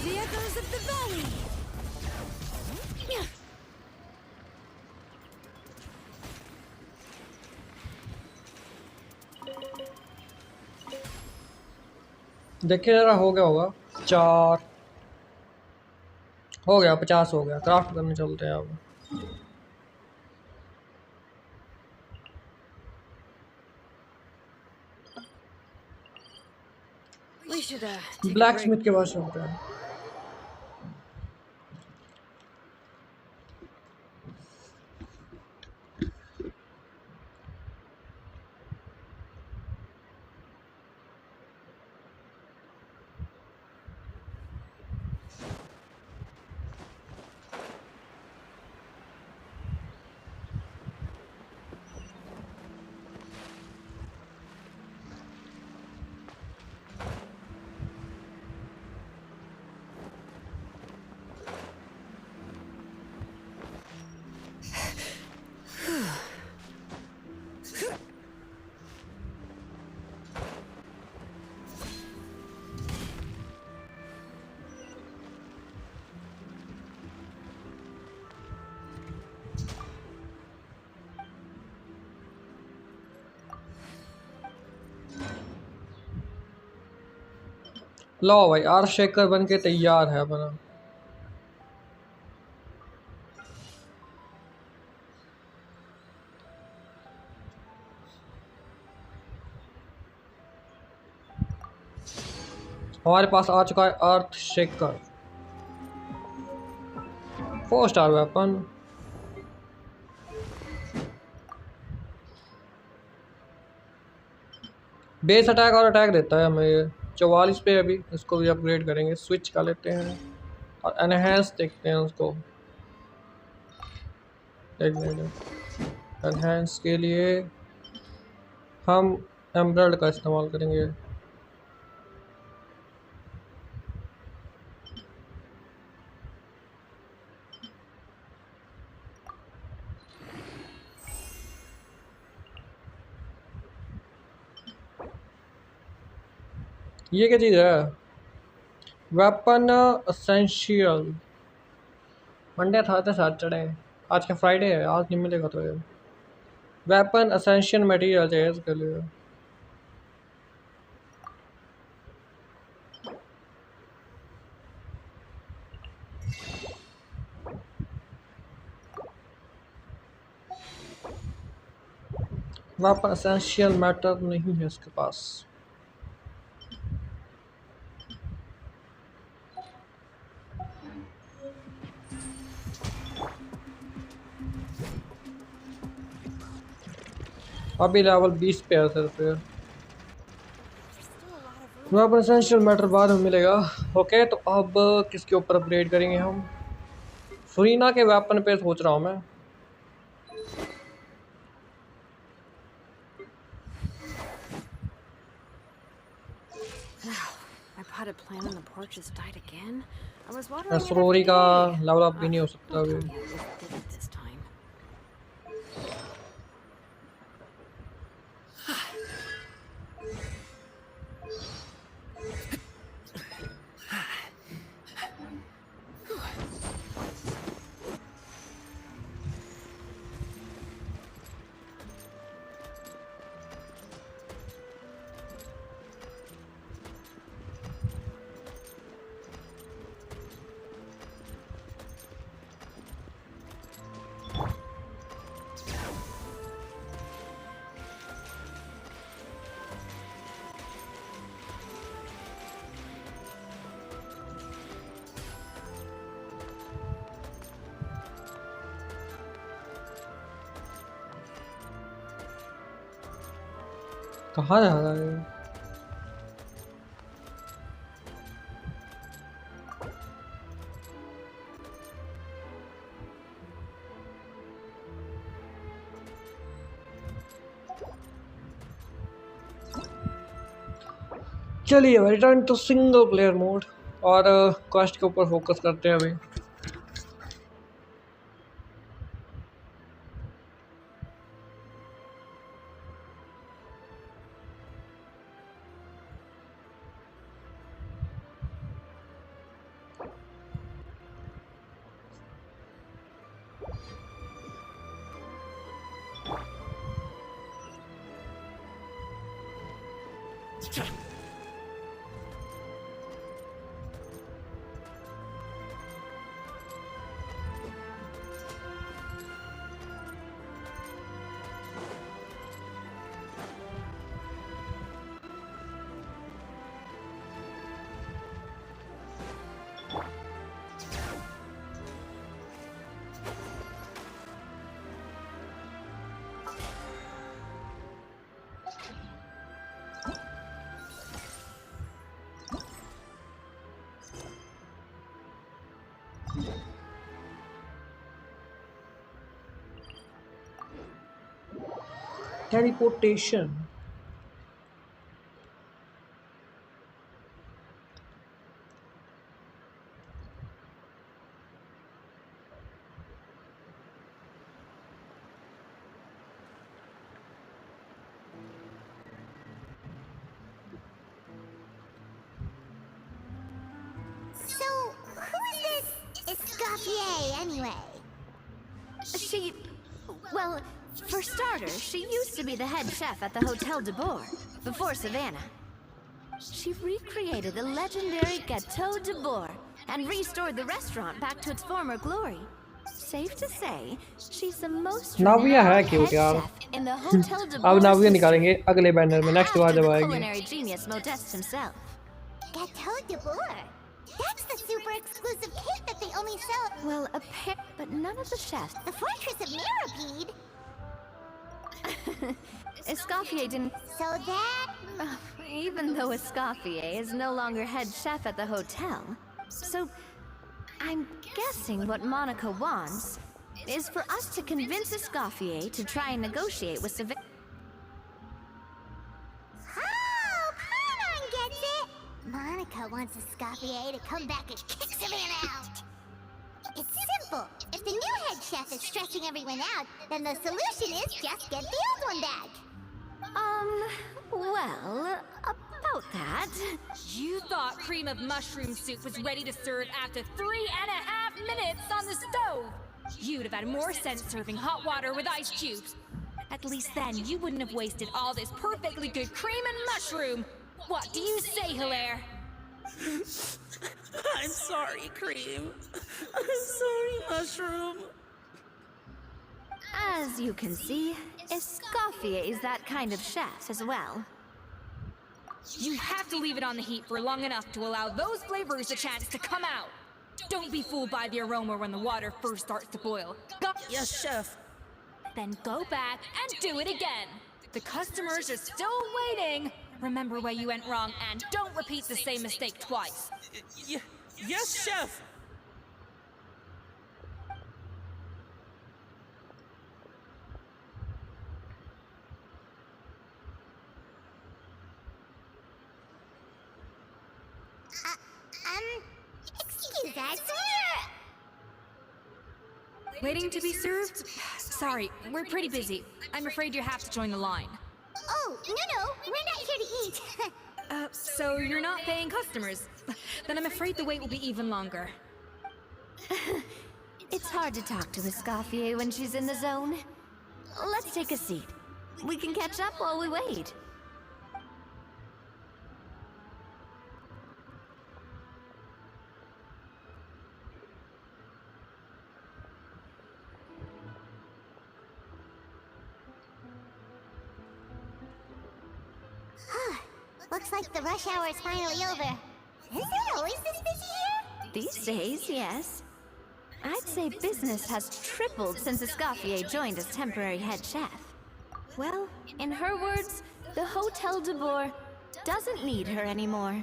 the echoes of the valley. देखिए जरा हो गया होगा 4 हो गया 50 हो गया। क्राफ्ट करने चलते हैं अब। We should take a black break. Smith के पास चलते हैं। लो भाई आर शेकर बन के तैयार है अपना। हमारे पास आ चुका है earth shaker 4 star weapon. Base attack और अटैक देता है हमें 44 पे। अभी इसको भी अपग्रेड करेंगे, स्विच कर लेते हैं और एनहेंस देखते हैं उसको। एक मिनट, एनहेंस के लिए हम एमराल्ड का इस्तेमाल करेंगे। ये क्या चीज़ है? वेपन असेंशियल मंडे था सैटरडे, आज का फ्राइडे है, आज नहीं मिलेगा। तो ये वेपन असेंशियल मटेरियल चाहिए इसके लिए। वेपन असेंशियल मैटर नहीं है इसके पास। अभी लेवल 20 पे है सिर्फ। वेपन एसेंशियल मैटर बाद में मिलेगा। ओके तो अब किसके ऊपर अपग्रेड करेंगे हम? फरीना के वेपन पे सोच रहा हूँ मैं। My potted plant on the porch has died again. I was watering it every सरोरी का day. लेवल अप भी नहीं हो सकता Don't अभी। tell me I wasted it this time. कहाँ जा रहा है? चलिए return to single player mode और क्वेस्ट के ऊपर फोकस करते हैं अभी। Teleportation. So, who's this Escoffier anyway? Well, for starters, she used to be the head chef at the Hotel de Boer, before Savannah. She recreated the legendary Gâteau de Boer and restored the restaurant back to its former glory. Safe to say, she's the most नाविया है renowned क्यों head यार chef in the Hotel de अब Boer's नाविया history, निकालेंगे अगले banner में next बार after जब the आएगी culinary genius Modeste himself. Gâteau de Boer. That's the super exclusive cake that they only sell. Well, but none of the chefs. The Fortress of Mirrorpeed. Escoffier didn't. So that. Even though Escoffier is no longer head chef at the hotel, so I'm guessing what Monica wants is for us to convince Escoffier to try and negotiate with Savannah. Oh, Paimon gets it. Monica wants Escoffier to come back and kick Savannah out. It's simple. If the new head chef is stressing everyone out, then the solution is just get the old one back. Well, about that. You thought cream of mushroom soup was ready to serve after 3.5 minutes on the stove. You'd have had more sense serving hot water with ice cubes. At least then you wouldn't have wasted all this perfectly good cream and mushroom. What do you say, Hilaire? I'm sorry, Cream. I'm sorry, Mushroom. As you can see, Escoffier is that kind of chef as well. You have to leave it on the heat for long enough to allow those flavors a chance to come out. Don't be fooled by the aroma when the water first starts to boil. Yes, Chef. Then go back and do it again. The customers are still waiting. Remember where you went wrong and don't repeat the same mistake twice. Yes, Chef. Excuse us, Waiting to be served? Sorry, we're pretty busy. I'm afraid you have to join the line. Oh, no, we're not here to eat. So you're not paying customers? Then I'm afraid the wait will be even longer. It's hard to talk to Escoffier when she's in the zone. Let's take a seat. We can catch up while we wait. Looks like the rush hour is finally over. Is it always this busy here? These days, yes. I'd say business has tripled since Escoffier joined as temporary head chef. Well, in her words, the Hotel de Boer doesn't need her anymore.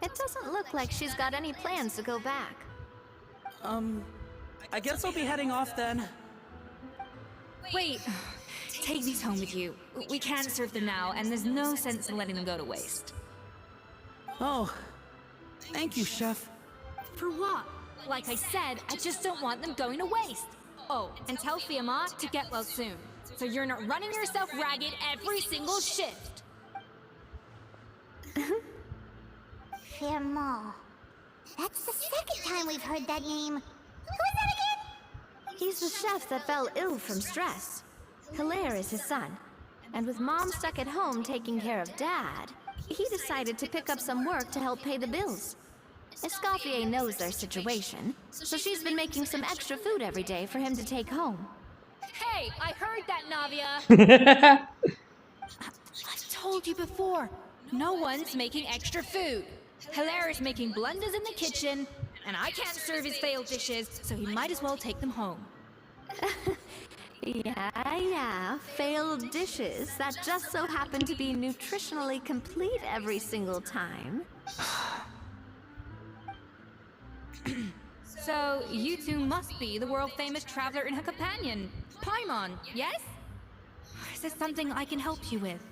It doesn't look like she's got any plans to go back. I guess I'll be heading off then. Wait, take these home with you. We can't serve them now, and there's no sense in letting them go to waste. Oh, thank you, Chef. For what? Like I said, I just don't want them going to waste. Oh, and tell Fiamma to get well soon, so you're not running yourself ragged every single shift. Fiamma. That's the second time we've heard that name. Who is that again? He's the chef that fell ill from stress. Hilaire is his son. And with Mom stuck at home taking care of Dad, he decided to pick up some work to help pay the bills. Escoffier knows their situation, so she's been making some extra food every day for him to take home. Hey, I heard that, Navia. I've told you before, no one's making extra food. Hilaire's making blunders in the kitchen, and I can't serve his failed dishes, so he might as well take them home. Yeah, failed dishes that just so happen to be nutritionally complete every single time. So, you two must be the world-famous traveler and her companion, Paimon, yes? Is there something I can help you with?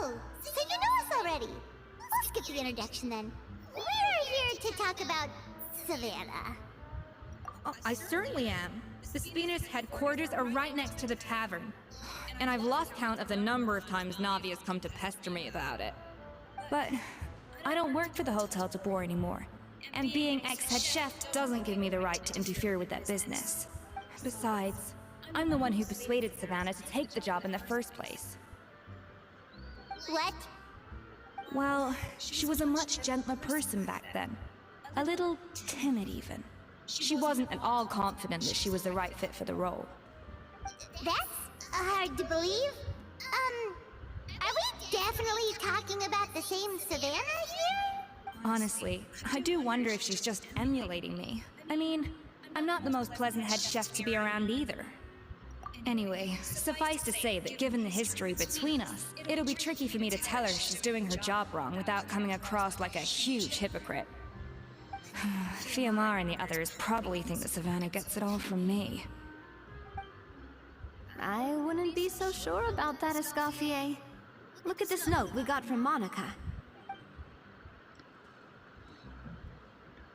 Oh, so you know us already. We'll skip the introduction then. We're here to talk about Savannah. Oh, I certainly am. The Spinner's headquarters are right next to the tavern. And I've lost count of the number of times Navi has come to pester me about it. But I don't work for the Hotel de Boer anymore. And being ex-head chef doesn't give me the right to interfere with that business. Besides, I'm the one who persuaded Savannah to take the job in the first place. What? Well, she was a much gentler person back then. A little timid even. She wasn't at all confident that she was the right fit for the role. That's hard to believe. Are we definitely talking about the same Savannah here? Honestly, I do wonder if she's just emulating me. I mean, I'm not the most pleasant head chef to be around either. Anyway, suffice to say that given the history between us, it'll be tricky for me to tell her she's doing her job wrong without coming across like a huge hypocrite. Fiamar and the others probably think that Savannah gets it all from me. I wouldn't be so sure about that, Escoffier. Look at this note we got from Monica.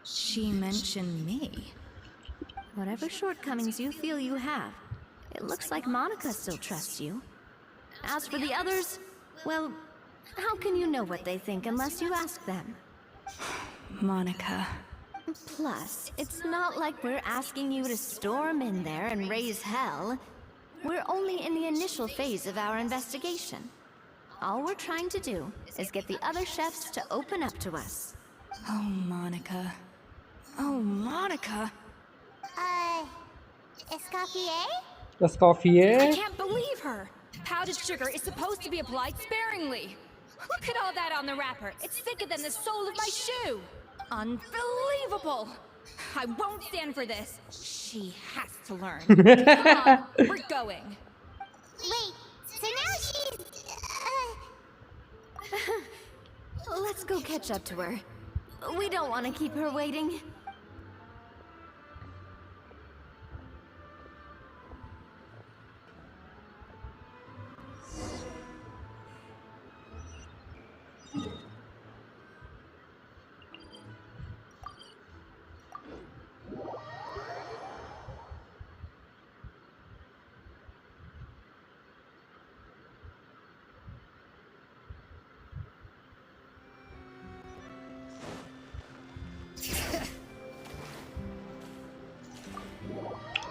She mentioned me. Whatever shortcomings you feel you have, it looks like Monica still trusts you. As for the others, well, how can you know what they think unless you ask them? Monica. Plus, it's not like we're asking you to storm in there and raise hell. We're only in the initial phase of our investigation. All we're trying to do is get the other chefs to open up to us. Oh, Monica. Oh, Monica! Escoffier? The Escoffier? I can't believe her! Powdered sugar is supposed to be applied sparingly. Look at all that on the wrapper. It's thicker than the sole of my shoe. Unbelievable! I won't stand for this. She has to learn. Come on, we're going. Wait, so now she's... Let's go catch up to her. We don't want to keep her waiting.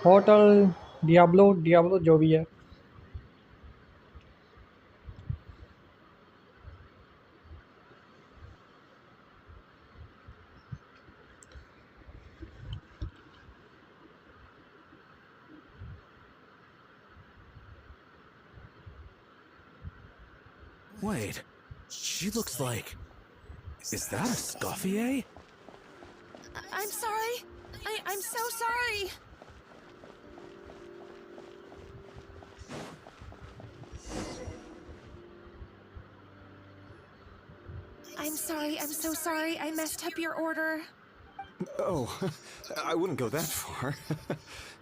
Hotel Diablo जो भी है. Wait, she looks like... Is that a Escoffier? I'm sorry. I'm so sorry. I'm so sorry. I messed up your order. Oh, I wouldn't go that far.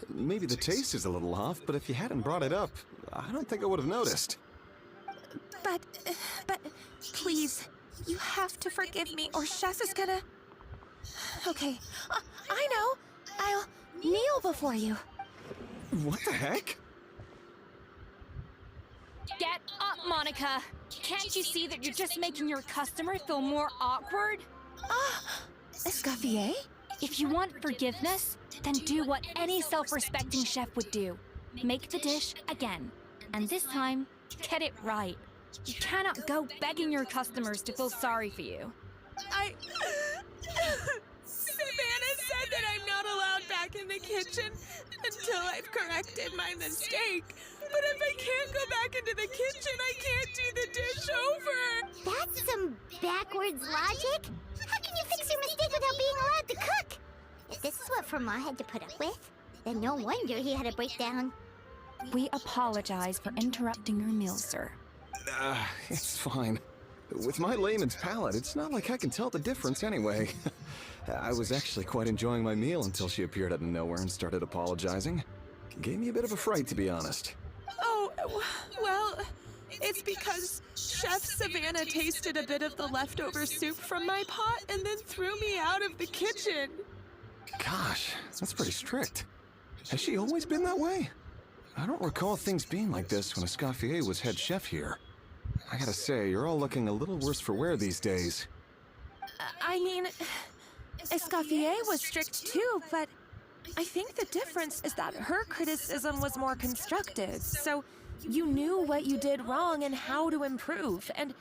Maybe the taste is a little off, but if you hadn't brought it up, I don't think I would have noticed. But, please, you have to forgive me or Chef is gonna... Okay, I know. I'll kneel before you. What the heck? Get up, Monica! Can't you see that you're just making your customer feel more awkward? Escoffier? If you want forgiveness, then do what any self-respecting chef would do. Make the dish again. And this time, get it right. You cannot go begging your customers to feel sorry for you. Savannah said that I'm not allowed back in the kitchen until I've corrected my mistake. But if I can't go back into the kitchen, I can't do the dish over. That's some backwards logic. How can you fix your mistake without being allowed to cook? If this is what Format had to put up with, then no wonder he had a breakdown. We apologize for interrupting your meal, sir. It's fine. With my layman's palate, it's not like I can tell the difference anyway. I was actually quite enjoying my meal until she appeared out of nowhere and started apologizing. Gave me a bit of a fright, to be honest. Oh, well, it's because Chef Savannah tasted a bit of the leftover soup from my pot and then threw me out of the kitchen. Gosh, that's pretty strict. Has she always been that way? I don't recall things being like this when Escoffier was head chef here. I gotta say, you're all looking a little worse for wear these days. I mean, Escoffier was strict too, but I think the difference is that her criticism was more constructive, so you knew what you did wrong and how to improve, and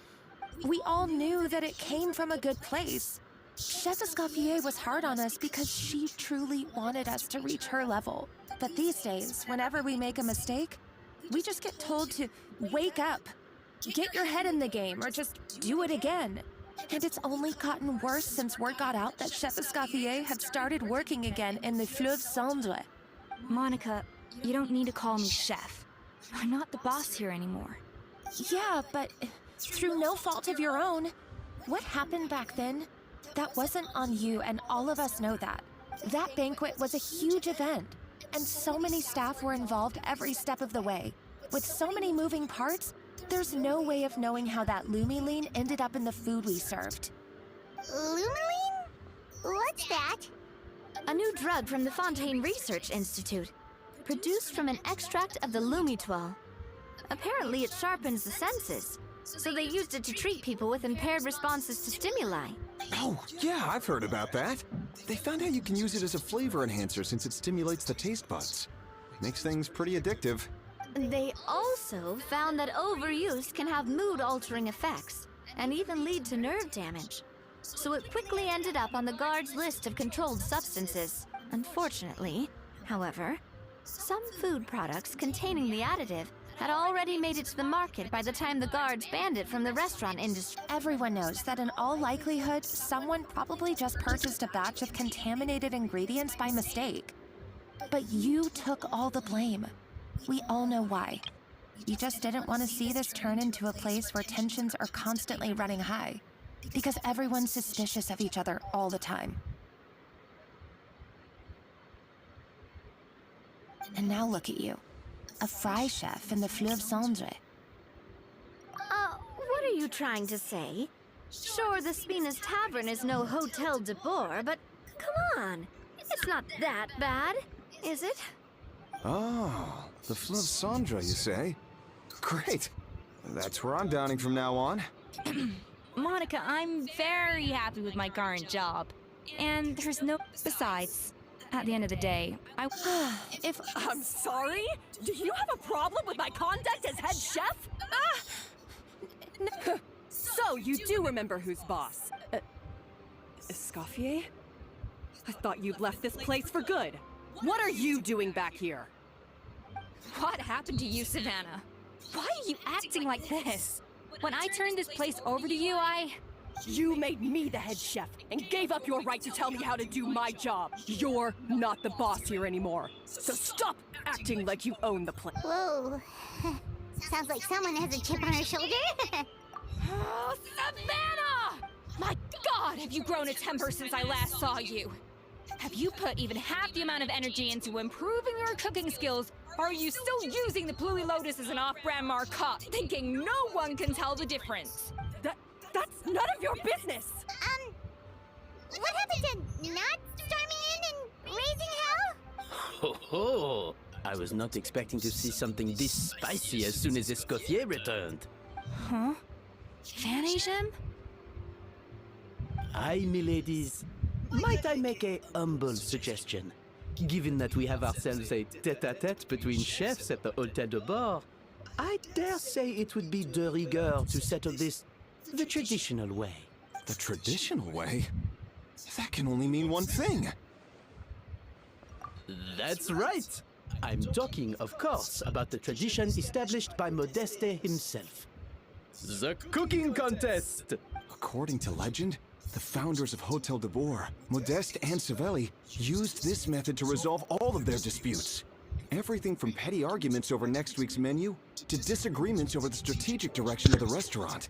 we all knew that it came from a good place. Chef Escoffier was hard on us because she truly wanted us to reach her level. But these days, whenever we make a mistake, we just get told to wake up, get your head in the game, or just do it again. And it's only gotten worse since word got out that Chef Escoffier had started working again in the Fleuve Cendre. Monica, you don't need to call me chef. I'm not the boss here anymore. Yeah, but through no fault of your own, what happened back then, that wasn't on you, and all of us know that. That banquet was a huge event, and so many staff were involved every step of the way. With so many moving parts, there's no way of knowing how that Lumiline ended up in the food we served. Lumiline? What's that? A new drug from the Fontaine Research Institute, produced from an extract of the Lumitoile. Apparently it sharpens the senses, so they used it to treat people with impaired responses to stimuli. Oh, yeah, I've heard about that. They found out you can use it as a flavor enhancer since it stimulates the taste buds. Makes things pretty addictive. They also found that overuse can have mood-altering effects, and even lead to nerve damage. So it quickly ended up on the guards' list of controlled substances. Unfortunately, however, some food products containing the additive had already made it to the market by the time the guards banned it from the restaurant industry. Everyone knows that in all likelihood, someone probably just purchased a batch of contaminated ingredients by mistake. But you took all the blame. We all know why. You just didn't want to see this turn into a place where tensions are constantly running high, because everyone's suspicious of each other all the time. And now look at you. A fry chef in the Fleuve Cendre. What are you trying to say? Sure, the Spina's Tavern is no Hotel de Boer, but come on. It's not that bad, is it? Oh, the Fleuve Cendre, you say? Great. That's where I'm dining from now on. Monica, I'm very happy with my current job. And there's no... Besides, at the end of the day, If I'm sorry? Do you have a problem with my conduct as head chef? So, you do remember who's boss? Escoffier? I thought you'd left this place for good. What are you doing back here? what happened to you, Savannah? Why are you acting like this? When I turned this place over to you, You made me the head chef and gave up your right to tell me how to do my job. You're not the boss here anymore. So stop acting like you own the place. Whoa. Sounds like someone has a chip on her shoulder. Oh, Savannah! My God, have you grown a temper since I last saw you? Have you put even half the amount of energy into improving your cooking skills, or are you still using the Pluie Lotus as an off-brand markup, thinking no one can tell the difference? That's none of your business! What happened to not storming in and raising hell? Ho ho! I was not expecting to see something this spicy as soon as Escoffier returned. Huh? Fan Asian? Aye, miladies. Might I make a humble suggestion? Given that we have ourselves a tête-à-tête between chefs at the Hôtel de Bord, I dare say it would be de rigueur to settle this the traditional way. The traditional way? That can only mean one thing. That's right. I'm talking, of course, about the tradition established by Modeste himself. The cooking contest! According to legend, the founders of Hotel de Boer, Modeste and Savelli, used this method to resolve all of their disputes. Everything from petty arguments over next week's menu to disagreements over the strategic direction of the restaurant.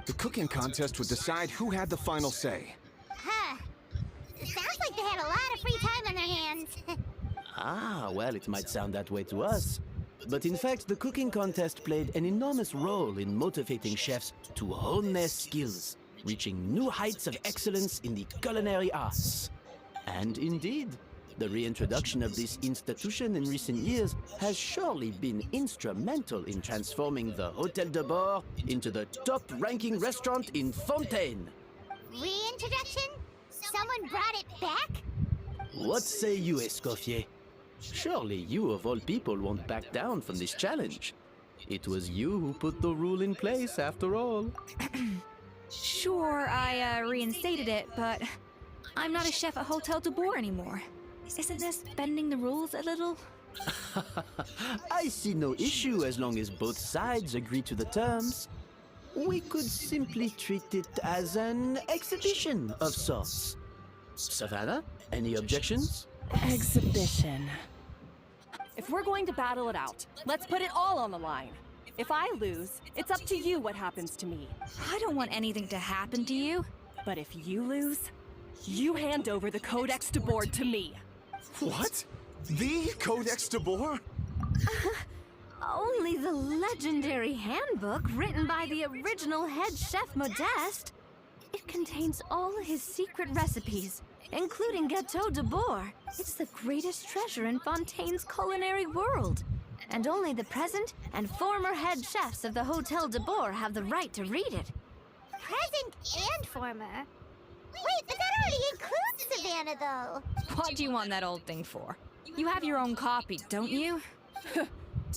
The cooking contest would decide who had the final say. Huh. Sounds like they had a lot of free time on their hands. Ah, well, it might sound that way to us. But in fact, the cooking contest played an enormous role in motivating chefs to hone their skills, reaching new heights of excellence in the culinary arts. And indeed, the reintroduction of this institution in recent years has surely been instrumental in transforming the Hotel de Boer into the top-ranking restaurant in Fontaine. Reintroduction? Someone brought it back? What say you, Escoffier? Surely you of all people won't back down from this challenge. It was you who put the rule in place, after all. Sure, I reinstated it, but I'm not a chef at Hotel de Boer anymore. Isn't this bending the rules a little? I see no issue as long as both sides agree to the terms. We could simply treat it as an exhibition of sorts. Savannah, any objections? Exhibition. If we're going to battle it out, let's put it all on the line. If I lose, it's up to you what happens to me. I don't want anything to happen to you. But if you lose, you hand over the Codex de Boer to me. What? The Codex de Boer? Only the legendary handbook written by the original head chef Modeste. It contains all his secret recipes, including Gâteau de Boer. It's the greatest treasure in Fontaine's culinary world. And only the present and former head chefs of the Hotel de Boer have the right to read it. Present and former? Wait, but that already includes Savannah, though. What do you want that old thing for? You have your own copy, don't you?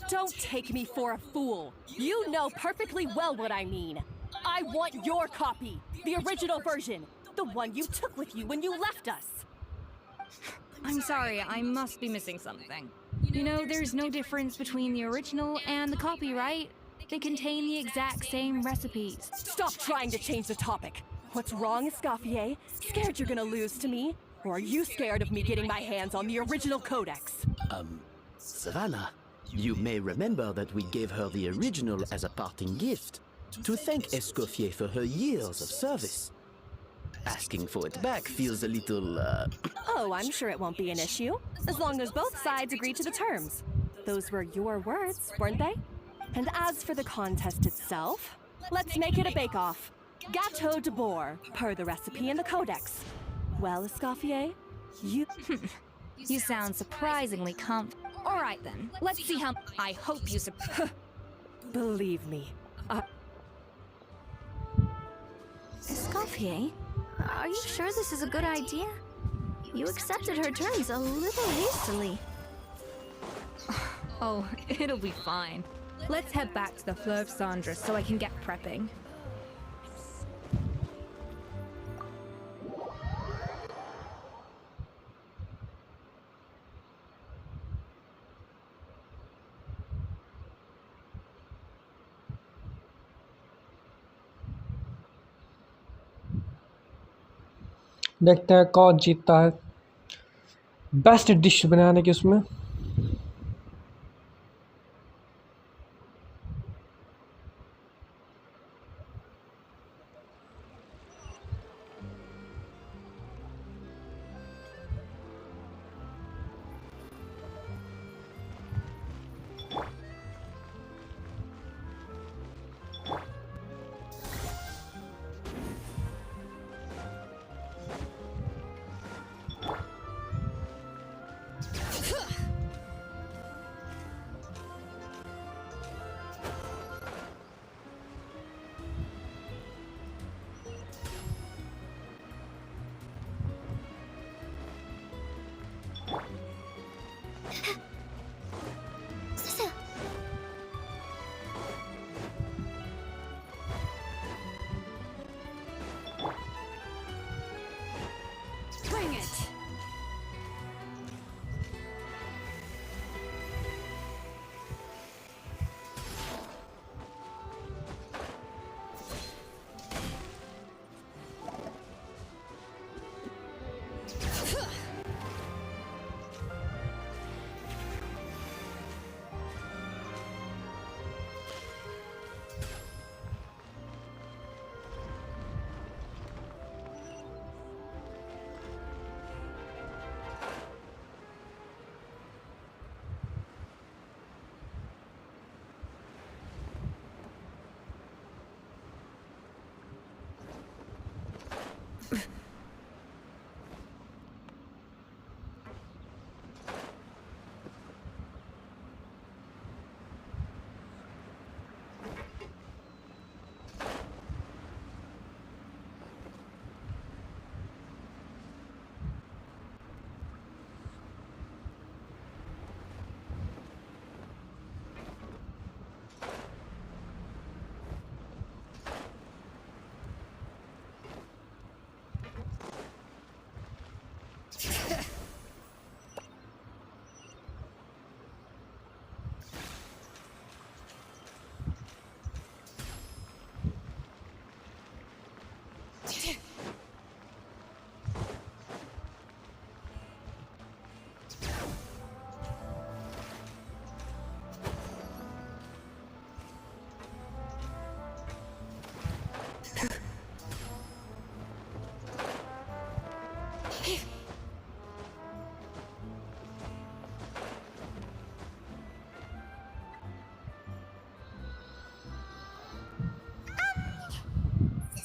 Don't take me for a fool. You know perfectly well what I mean. I want your copy, the original version, the one you took with you when you left us. I'm sorry, I must be missing something. You know, there's no difference between the original and the copy, right? They contain the exact same recipes. Stop trying to change the topic. What's wrong, Escoffier? Scared you're gonna lose to me? Or are you scared of me getting my hands on the original codex? Savannah, you may remember that we gave her the original as a parting gift, to thank Escoffier for her years of service. Asking for it back feels a little, Oh, I'm sure it won't be an issue, as long as both sides agree to the terms. Those were your words, weren't they? And as for the contest itself, let's make it a bake-off. Gâteau de Boer, per the recipe in the codex. Well, Escoffier, you... You sound surprisingly All right then, let's see how... I hope you Believe me, Escoffier, are you sure this is a good idea? You accepted her terms a little hastily. Oh, it'll be fine. Let's head back to the Fleuve Cendres so I can get prepping. देखते हैं कौन जीतता है best dish बनाने की उसमें।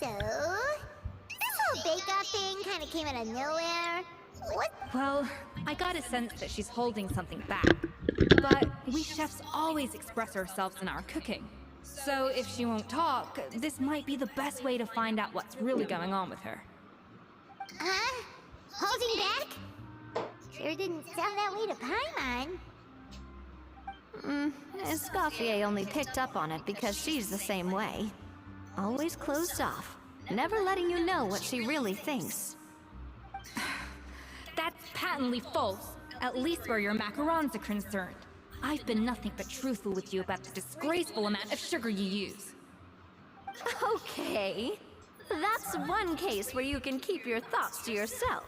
So, this whole bake-off thing kind of came out of nowhere. What? Well, I got a sense that she's holding something back. But we chefs always express ourselves in our cooking. So if she won't talk, this might be the best way to find out what's really going on with her. Huh? Holding back? Sure didn't sound that way to Paimon. Escoffier only picked up on it because she's the same way. Always closed off, never letting you know what she really thinks. That's patently false, at least where your macarons are concerned. I've been nothing but truthful with you about the disgraceful amount of sugar you use. Okay, that's one case where you can keep your thoughts to yourself.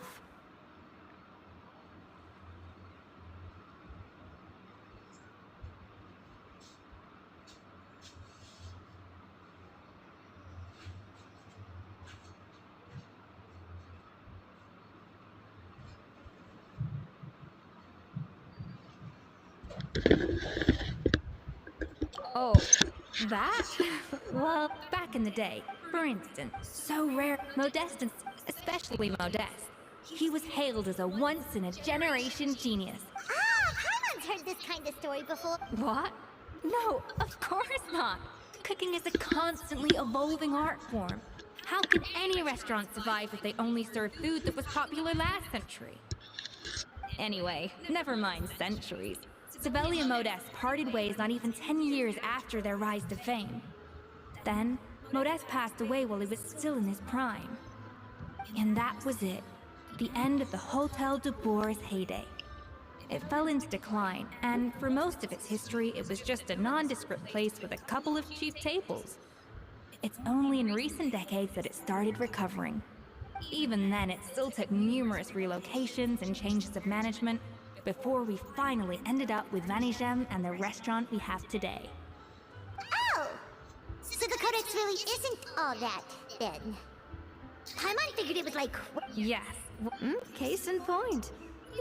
Oh, that? Well, back in the day, for instance, so rare, Modeste, especially Modeste, he was hailed as a once-in-a-generation genius. Ah, Paimon's heard this kind of story before. What? No, of course not. Cooking is a constantly evolving art form. How can any restaurant survive if they only serve food that was popular last century? Anyway, never mind centuries. Savelli and Modeste parted ways not even 10 years after their rise to fame. Then, Modeste passed away while he was still in his prime. And that was it. The end of the Hotel de Boer's heyday. It fell into decline, and for most of its history, it was just a nondescript place with a couple of cheap tables. It's only in recent decades that it started recovering. Even then, it still took numerous relocations and changes of management before we finally ended up with Vanigem and the restaurant we have today. Oh! So the codex really isn't all that, then. Paimon figured it was like... Yes. Case in point.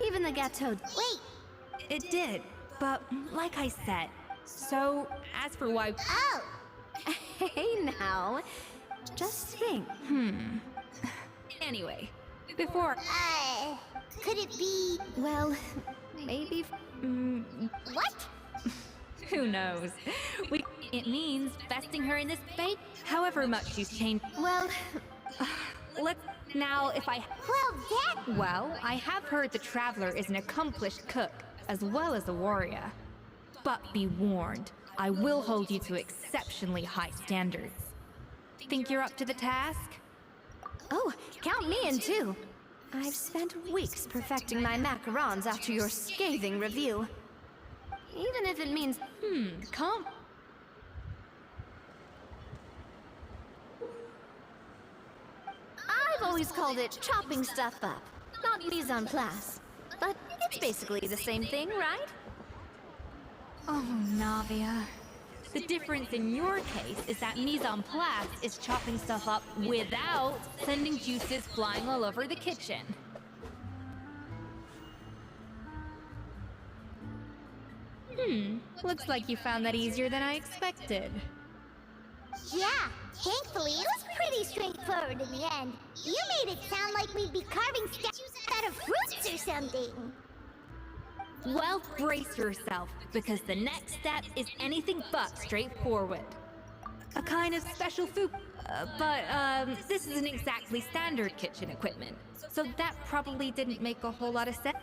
Even the Gâteau... Wait! It did, but like I said, so as for why... Oh! Hey now, just think. Anyway, before... Could it be... Well, maybe... What? Who knows? It means vesting her in this bake, however much she's changed. Well... Let's... Now, if I... Well, that... Well, I have heard the Traveler is an accomplished cook, as well as a warrior. But be warned, I will hold you to exceptionally high standards. Think you're up to the task? Oh, count me in too. I've spent weeks perfecting my macarons after your scathing review. Even if it means... Come. I've always called it chopping stuff up, not mise en place. But it's basically the same thing, right? Oh, Navia. The difference in your case is that mise en place is chopping stuff up without sending juices flying all over the kitchen. Looks like you found that easier than I expected. Yeah, Thankfully, it was pretty straightforward in the end. You made it sound like we'd be carving statues out of fruits or something. Well, brace yourself, because the next step is anything but straightforward. A kind of special food, but this isn't exactly standard kitchen equipment, so that probably didn't make a whole lot of sense.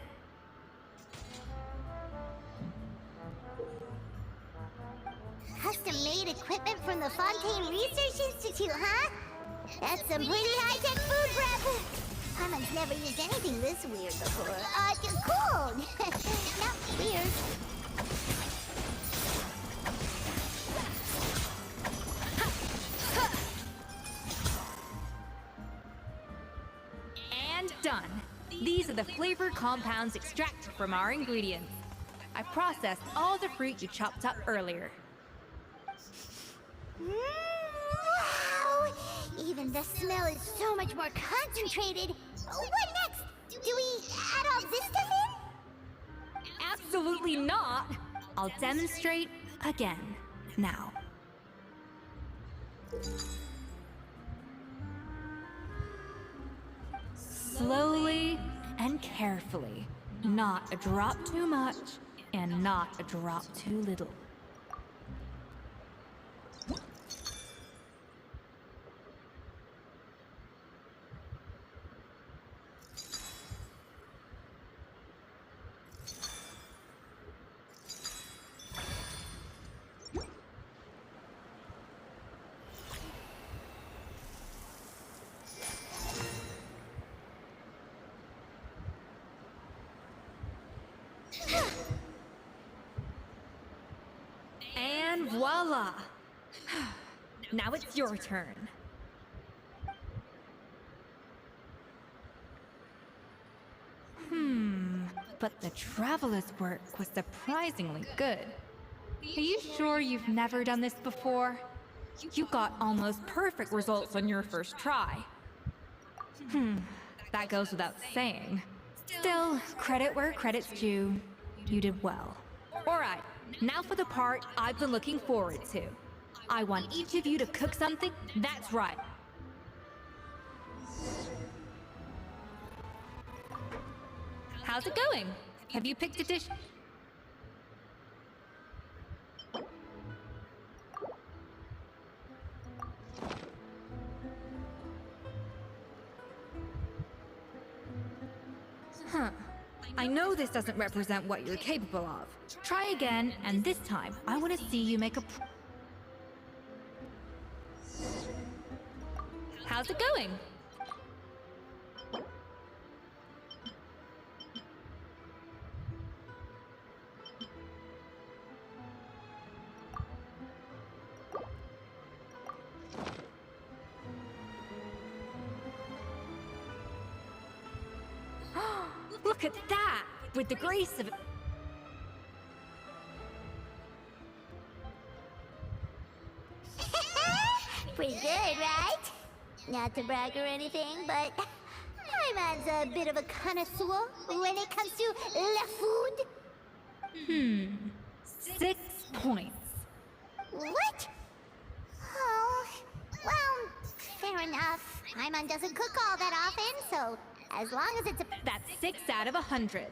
Custom-made equipment from the Fontaine Research Institute, huh? That's some pretty high-tech food prep. Paimon's never used anything this weird before. Cool! Not weird. And done. These are the flavor compounds extracted from our ingredients. I processed all the fruit you chopped up earlier. Wow! Even the smell is so much more concentrated. What next? Do we add all this stuff in? Absolutely not! I'll demonstrate again. Now. Slowly and carefully. Not a drop too much, and not a drop too little. And voila! Now it's your turn. But the Traveler's work was surprisingly good. Are you sure you've never done this before? You got almost perfect results on your first try. That goes without saying. Still, credit where credit's due. You did well. Alright, now for the part I've been looking forward to. I want each of you to cook something that's right. How's it going? Have you picked a dish? I know this doesn't represent what you're capable of. Try again, and this time, I want to see you make a... How's it going? Look at that! With the grace of... Pretty good, right? Not to brag or anything, but Paimon's a bit of a connoisseur when it comes to la food. 6 points. What? Oh, well, fair enough. Paimon doesn't cook all that often, so as long as it's a... That's 6 out of 100.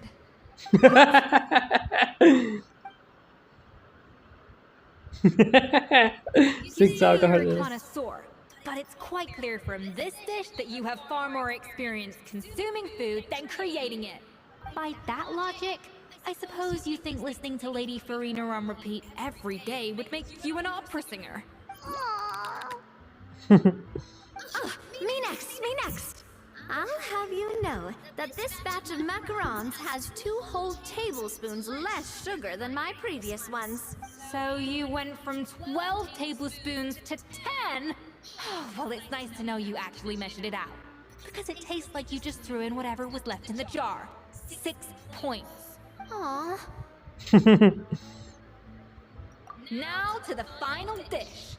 6 out of You're a 100. connoisseur, but it's quite clear from this dish that you have far more experience consuming food than creating it. By that logic, I suppose you think listening to Lady Farina on repeat every day would make you an opera singer. Me next, me next. I'll have you know that this batch of macarons has 2 whole tablespoons less sugar than my previous ones. So you went from 12 tablespoons to 10? Well, it's nice to know you actually measured it out. Because it tastes like you just threw in whatever was left in the jar. 6 points. Aww. Now to the final dish.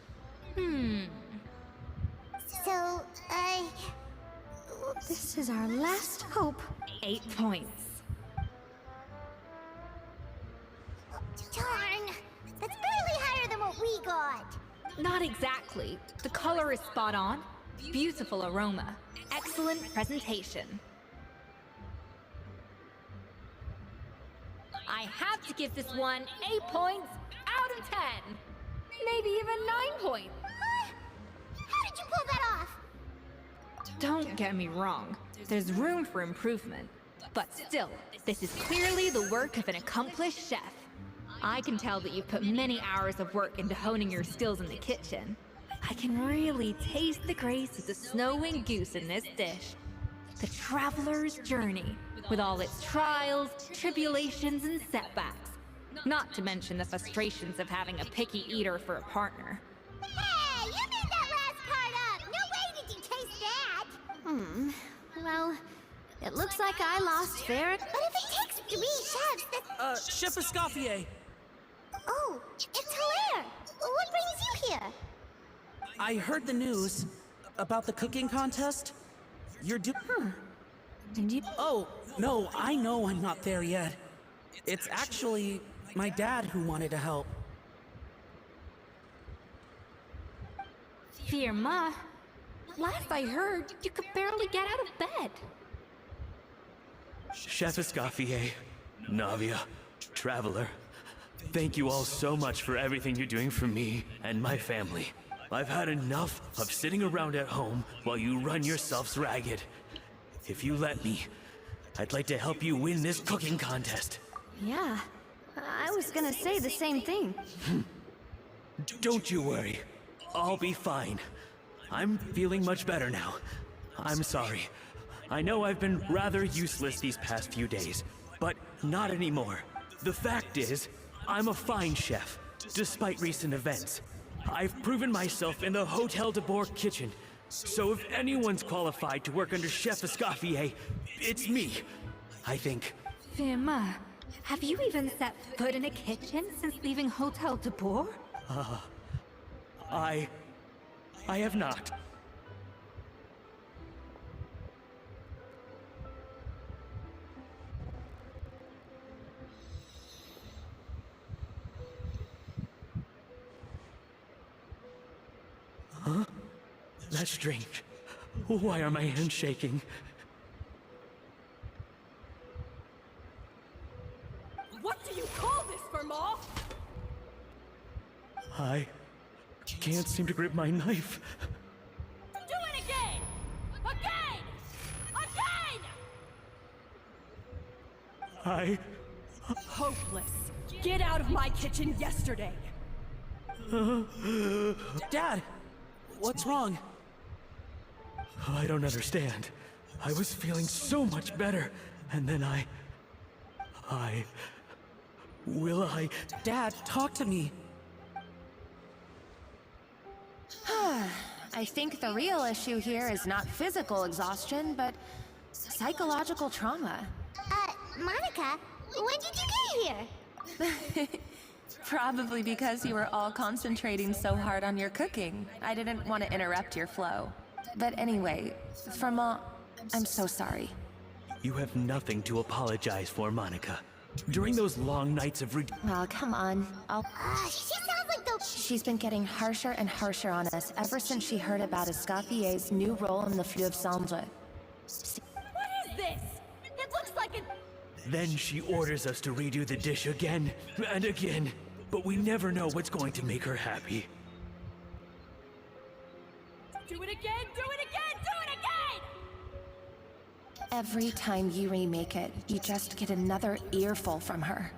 So, This is our last hope. 8 points. darn. That's barely higher than what we got. Not exactly. The color color is spot on, beautiful aroma, excellent presentation. I have to give this one 8 points out of 10. Maybe even 9 points. How did you pull that off? Don't get me wrong, there's room for improvement. But still, this is clearly the work of an accomplished chef. I can tell that you've put many hours of work into honing your skills in the kitchen. I can really taste the grace of the snow-winged goose in this dish. The traveler's journey, with all its trials, tribulations, and setbacks. Not to mention the frustrations of having a picky eater for a partner. Hey, you made that last part up! No way did you taste that! Well, it looks like I lost fair. But if it takes 3 chefs, that's... Chef Escoffier. Oh, it's Hilaire! What brings you here? I heard the news about the cooking contest. You're And you... Oh, no, I know I'm not there yet. It's actually my dad who wanted to help. Firma, last I heard, you could barely get out of bed. Chef Escoffier, Navia, Traveler, thank you all so much for everything you're doing for me and my family. I've had enough of sitting around at home while you run yourselves ragged. If you let me, I'd like to help you win this cooking contest. Yeah, I was gonna say the same thing. Don't you worry. I'll be fine. I'm feeling much better now. I'm sorry. I know I've been rather useless these past few days, but not anymore. The fact is, I'm a fine chef, despite recent events. I've proven myself in the Hotel de Bourg kitchen, so if anyone's qualified to work under Chef Escoffier, it's me, I think. Firma, have you even set foot in a kitchen since leaving Hotel de Bourg? I have not. Huh? That's strange. Why are my hands shaking? What do you call this, Firma? I can't seem to grip my knife. Do it again! Again! Again! Hopeless. Get out of my kitchen yesterday. Dad, what's wrong? I don't understand. I was feeling so much better, and then Dad, talk to me. I think the real issue here is not physical exhaustion, but psychological trauma. Monica, when did you get here? Probably because you were all concentrating so hard on your cooking. I didn't want to interrupt your flow. But anyway, Firma, I'm so sorry. You have nothing to apologize for, Monica. During those long nights of Oh, come on. She sounds like the... She's been getting harsher and harsher on us ever since she heard about Escoffier's new role in the Fleuve Cendre. What is this? It looks like Then she orders us to redo the dish again and again, but we never know what's going to make her happy. Do it again! Do it again! Do it again! Every time you remake it, you just get another earful from her.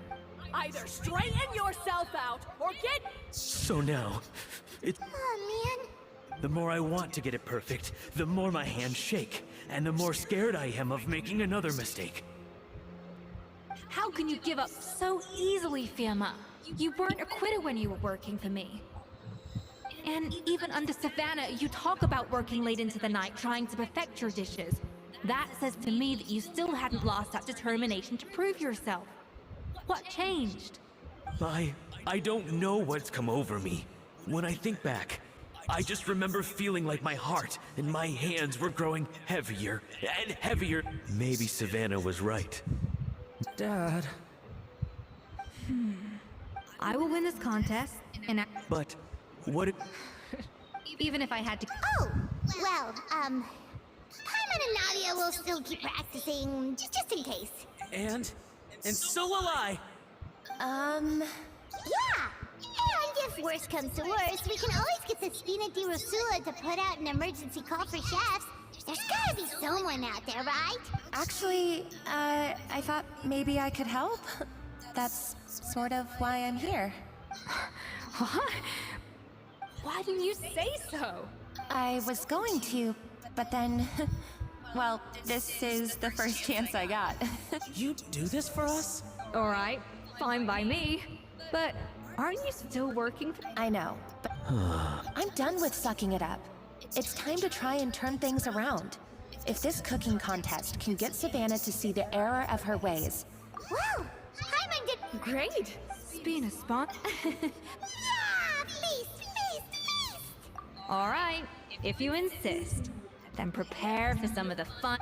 Either straighten yourself out, or get... So now, Oh, man. the more I want to get it perfect, the more my hands shake, and the more scared I am of making another mistake. How can you give up so easily, Firma? You weren't a quitter when you were working for me. And even under Savannah, you talk about working late into the night trying to perfect your dishes. That says to me that you still hadn't lost that determination to prove yourself. What changed? I don't know what's come over me. When I think back, I just remember feeling like my heart and my hands were growing heavier and heavier. Maybe Savannah was right. Dad. I will win this contest, and But what if... even if I had to. Oh, well, Paimon and Nadia will still keep practicing, just in case. And so will I. Yeah! And if worse comes to worse, we can always get the Spina di Rosula to put out an emergency call for chefs. There's gotta be someone out there, right? Actually, I thought maybe I could help. That's sort of why I'm here. What? Why didn't you say so? I was going to, but then... Well, this is the first chance I got. You do this for us? Alright, fine by me. But aren't you still working for— I know, but I'm done with sucking it up. It's time to try and turn things around. If this cooking contest can get Savannah to see the error of her ways. Wow! Paimon did Great! Spina spawn. Yeah! Feast! Alright, if you insist, then prepare for some of the fun.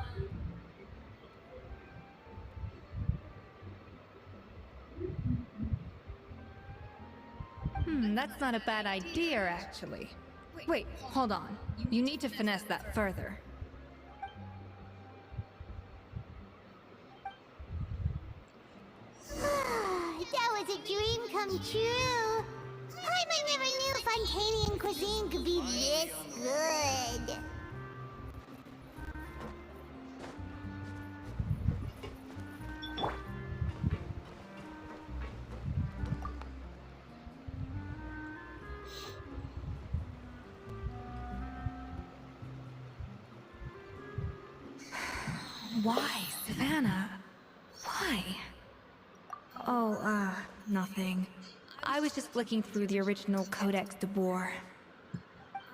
That's not a bad idea, actually. Wait, hold on. You need to finesse that further. That was a dream come true. Paimon never knew Fontanian cuisine could be this good. Why, Savannah? Why? Oh, nothing. I was just flicking through the original Codex de Boer.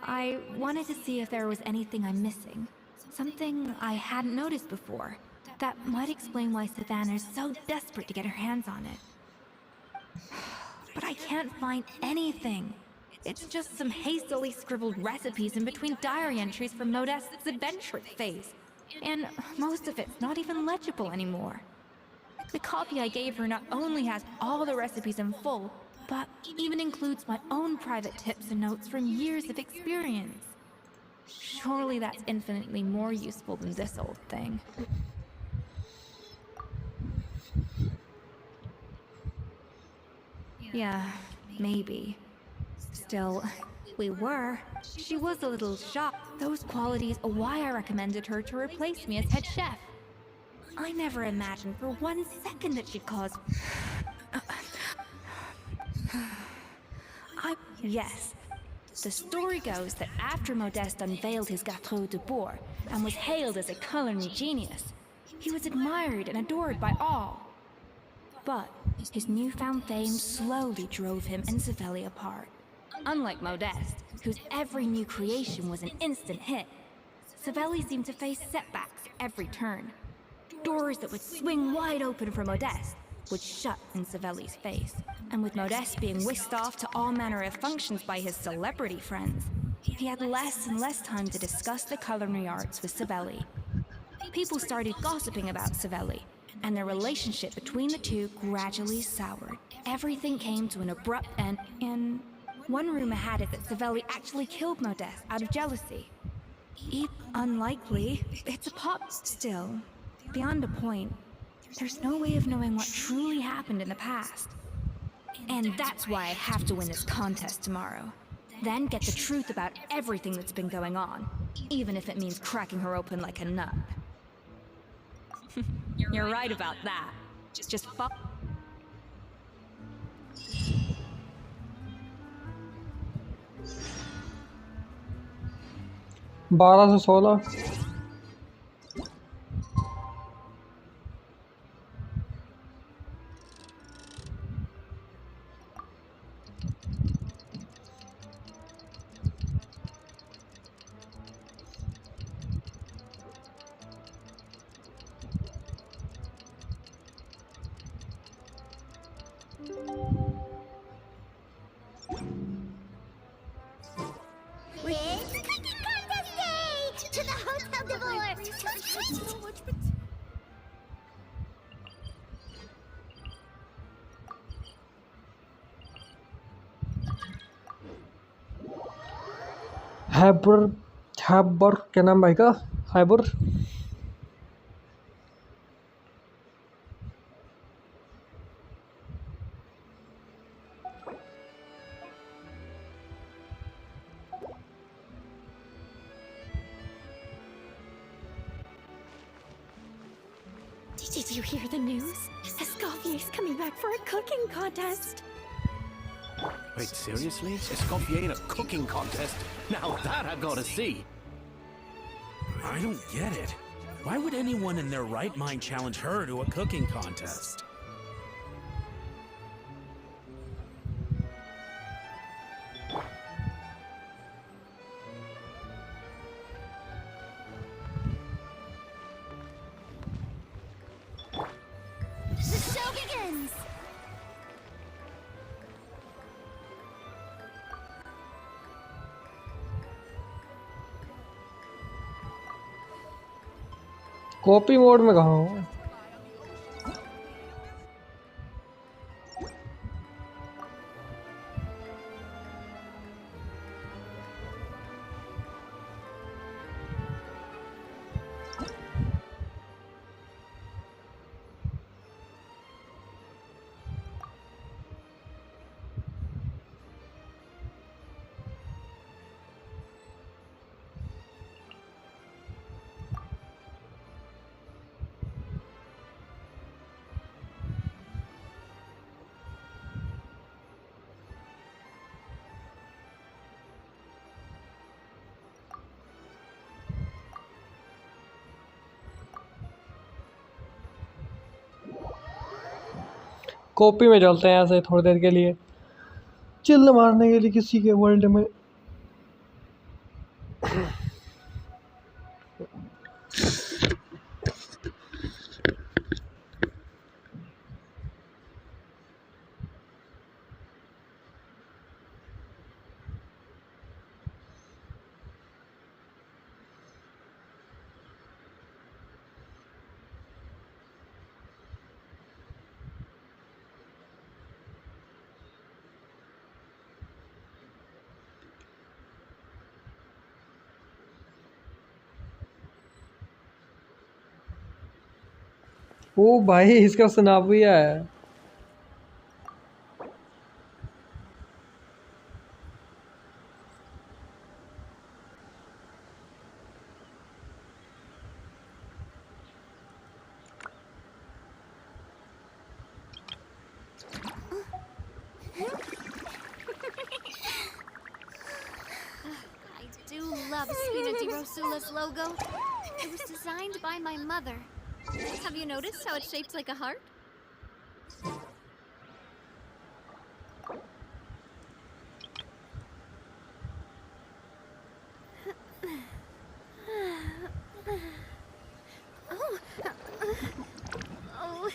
I wanted to see if there was anything I'm missing. Something I hadn't noticed before. That might explain why Savannah's so desperate to get her hands on it. But I can't find anything. It's just some hastily scribbled recipes in between diary entries from Modeste's adventure phase. And most of it's not even legible anymore. The copy I gave her not only has all the recipes in full, but even includes my own private tips and notes from years of experience. Surely that's infinitely more useful than this old thing. Yeah, maybe. Still, she was a little shocked. Those qualities are why I recommended her to replace me as head chef. I never imagined for 1 second that she'd cause... Yes. The story goes that after Modeste unveiled his Gâteau de Boer and was hailed as a culinary genius, he was admired and adored by all. But his newfound fame slowly drove him and Savelli apart. Unlike Modeste, whose every new creation was an instant hit, Savelli seemed to face setbacks every turn. Doors that would swing wide open for Modeste would shut in Savelli's face. And with Modeste being whisked off to all manner of functions by his celebrity friends, he had less and less time to discuss the culinary arts with Savelli. People started gossiping about Savelli, and their relationship between the two gradually soured. Everything came to an abrupt end, and one rumor had it that Savelli actually killed Modeste out of jealousy. Unlikely, it's a pop still. Beyond a point, there's no way of knowing what truly happened in the past. And that's why I have to win this contest tomorrow. Then get the truth about everything that's been going on, even if it means cracking her open like a nut. You're right about that. Just fuck. बारह से 16 It's cooking contest day! To the Hotel de Boer! So much Haber Haber क्या नाम भाई का? Haber Did you hear the news? Escoffier's coming back for a cooking contest. Wait, seriously? Escoffier in a cooking contest? Now that I've got to see. I don't get it. Why would anyone in their right mind challenge her to a cooking contest? The show begins! Copy mode में कहाँ हूँ? Copy में चलते हैं ऐसे थोड़ी देर के लिए, चिल्ल मारने के लिए किसी के वर्ल्ड में। ओ भाई इसका स्नैप भी है। I do love Spina di Rosula's logo. It was designed by my mother. Have you noticed how it's shaped like a heart? Oh. Oh.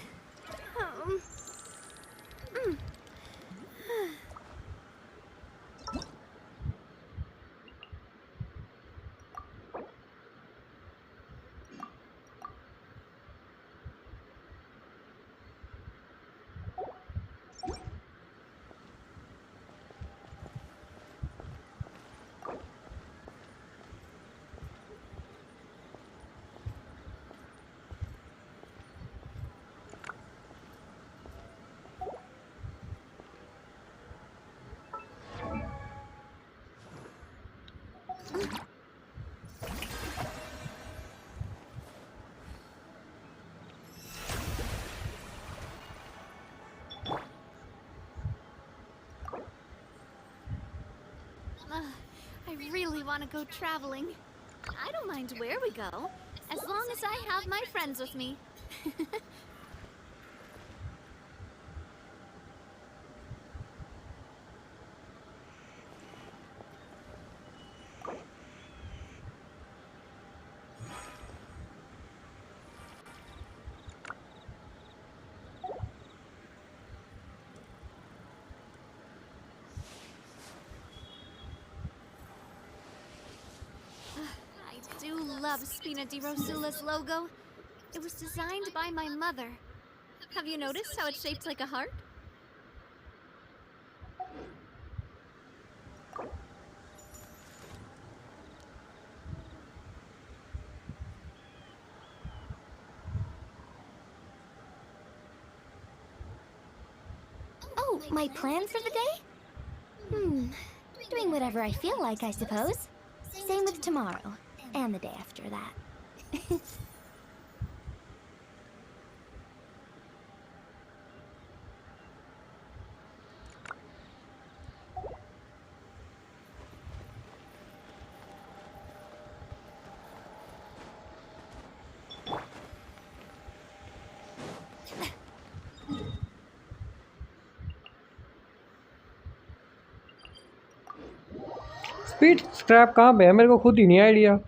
I really want to go traveling. I don't mind where we go, as long as I have my friends with me. I do love Spina di Rosula's logo. It was designed by my mother. Have you noticed how it's shaped like a heart? Oh, my plans for the day? Doing whatever I feel like, I suppose. Same with tomorrow, and the day after that. Speed scrap कहाँ पे है? मेरे को खुद ही नहीं idea.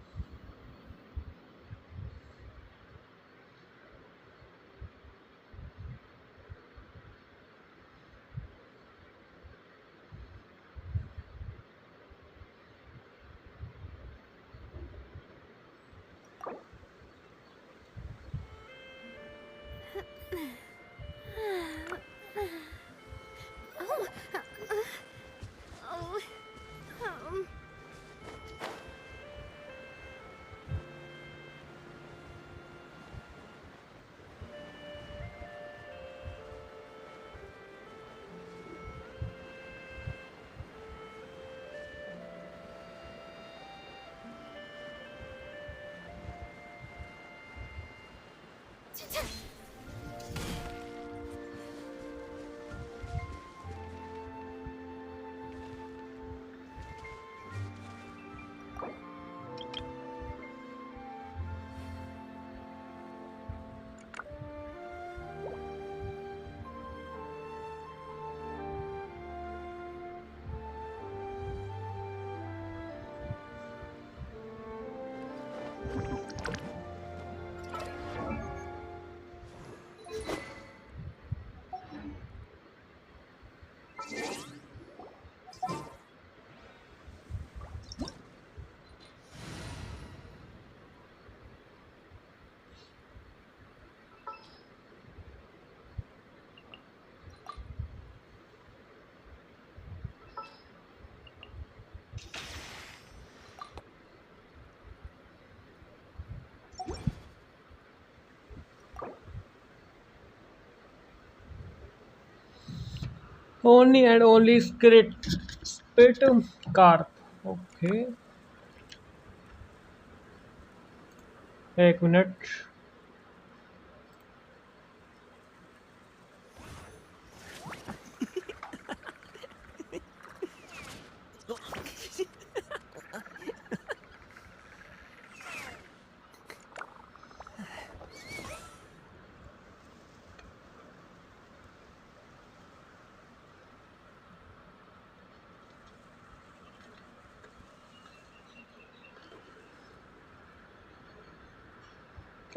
Only and only spit card. Okay. एक minute.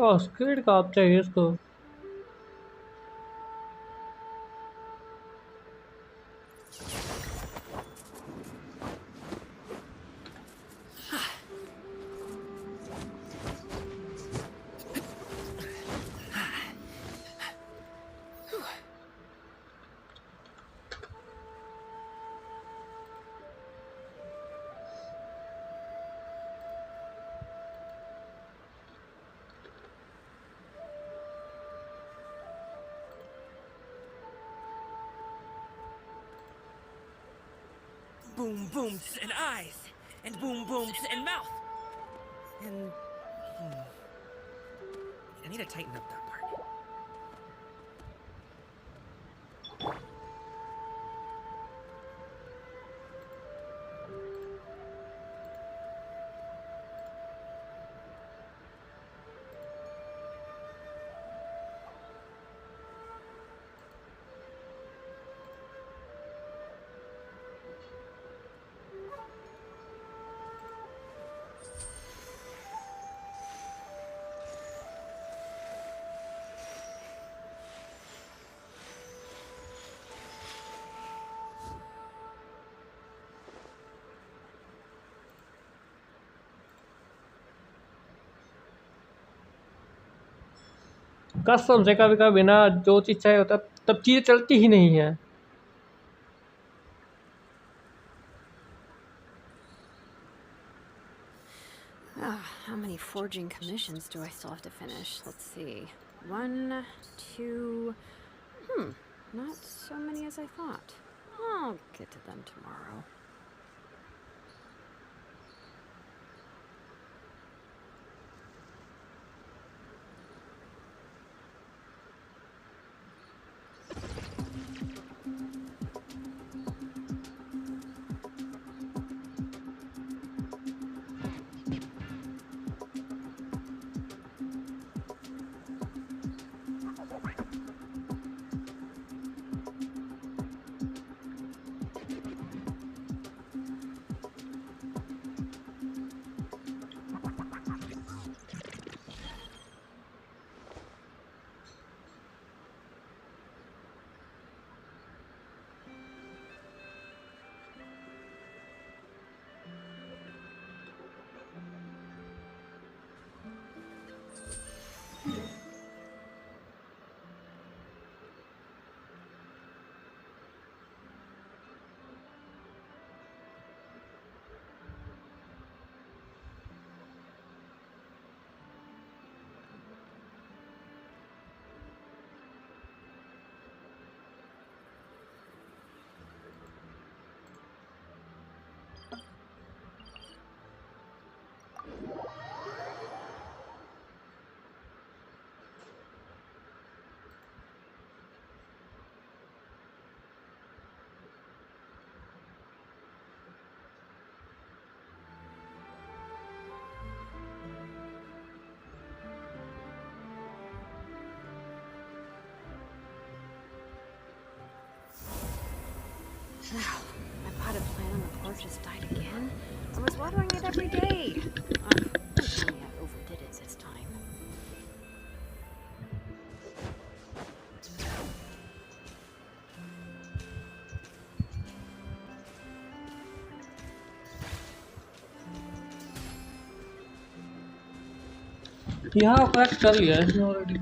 स्क्रिड का आप चाहिए इसको। Boom booms and eyes, and boom booms and mouth. And I need to tighten up that part. कसम से कभी कभी ना जो चीज़ चाहिए होता तब चीज़ें चलती ही नहीं है। How many forging commissions do I still have to finish? Let's see. 1, 2... Not so many as I thought. I'll get to them tomorrow. My potted plant on the porch has died again. I was watering it every day. Don't tell me I overdid it this time. यहाँ collect कर लिया है इसने already.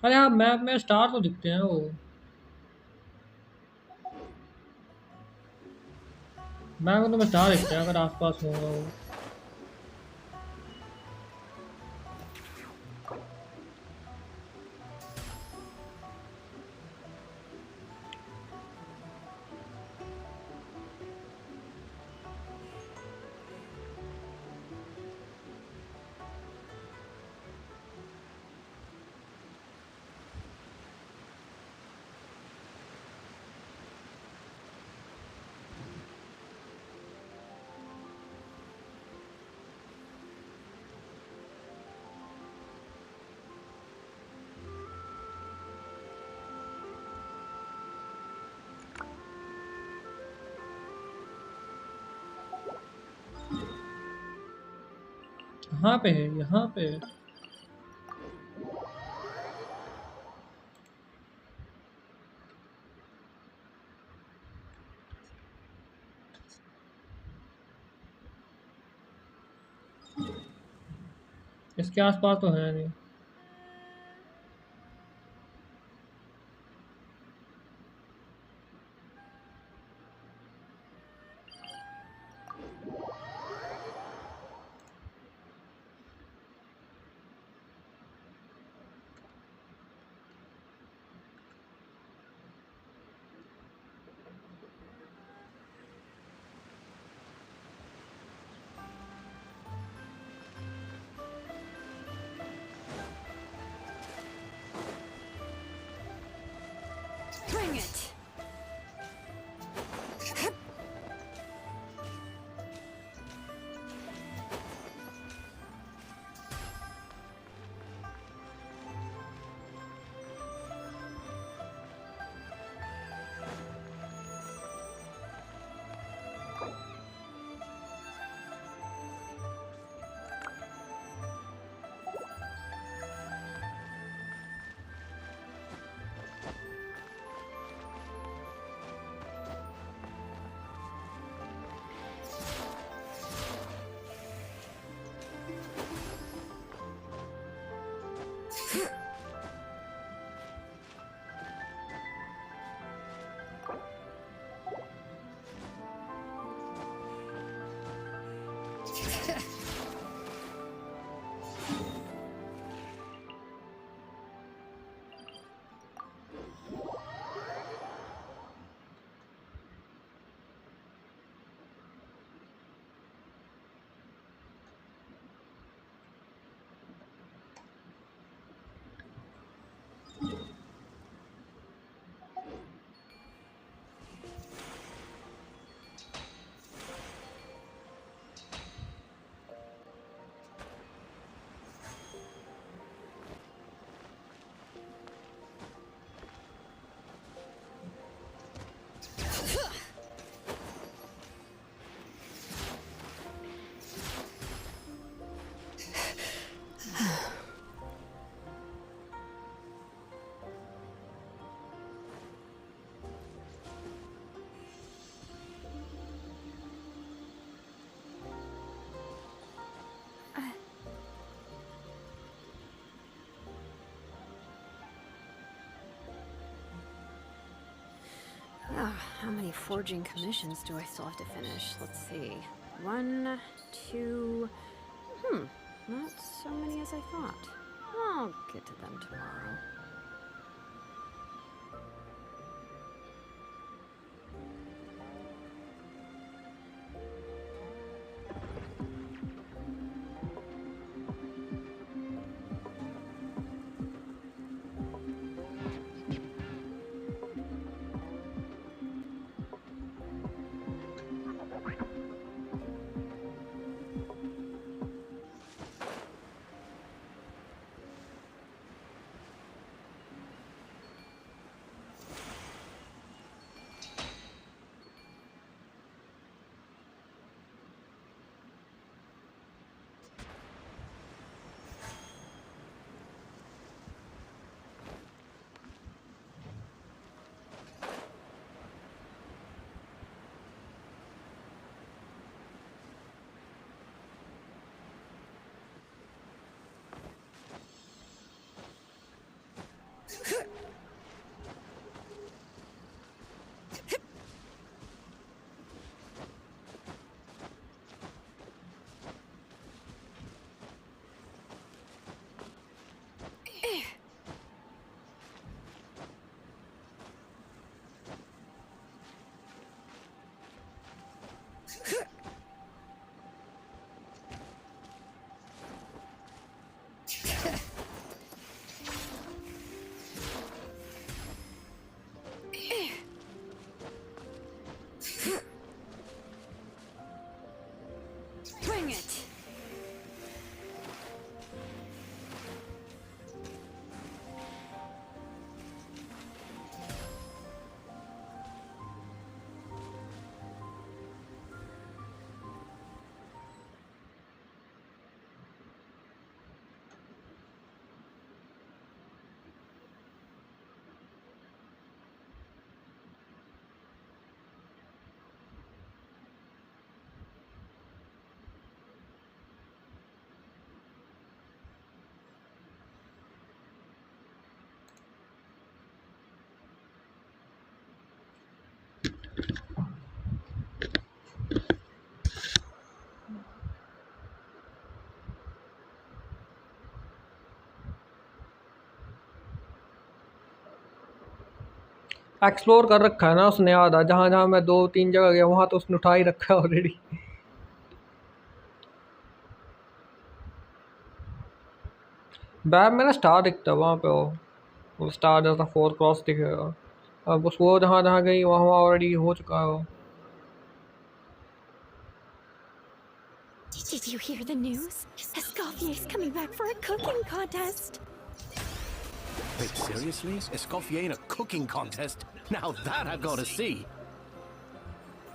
अरे हाँ map में star तो दिखते हैं वो। मैप में तो स्टार दिखते हैं अगर आसपास होगा वो। कहाँ पे है? यहाँ पे है। इसके आसपास तो है नहीं। Bring it! How many forging commissions do I still have to finish? Let's see. 1, 2... not so many as I thought. I'll get to them tomorrow. Bring it! Explore कर रखा है ना उसने आधा, जहाँ जहाँ मैं 2-3 जगह गया वहाँ तो उसने उठा ही रखा है ऑलरेडी। बैब में ना स्टार दिखता है वहाँ पे, वो स्टार जैसा 4 क्रॉस दिखेगा। अब उस वो जहाँ जहाँ गई वहाँ वहाँ ऑलरेडी हो चुका है वो। Did you hear the news? Escoffier's coming back for a cooking contest. Wait, seriously? Escoffier in a cooking contest? Now that I've got to see.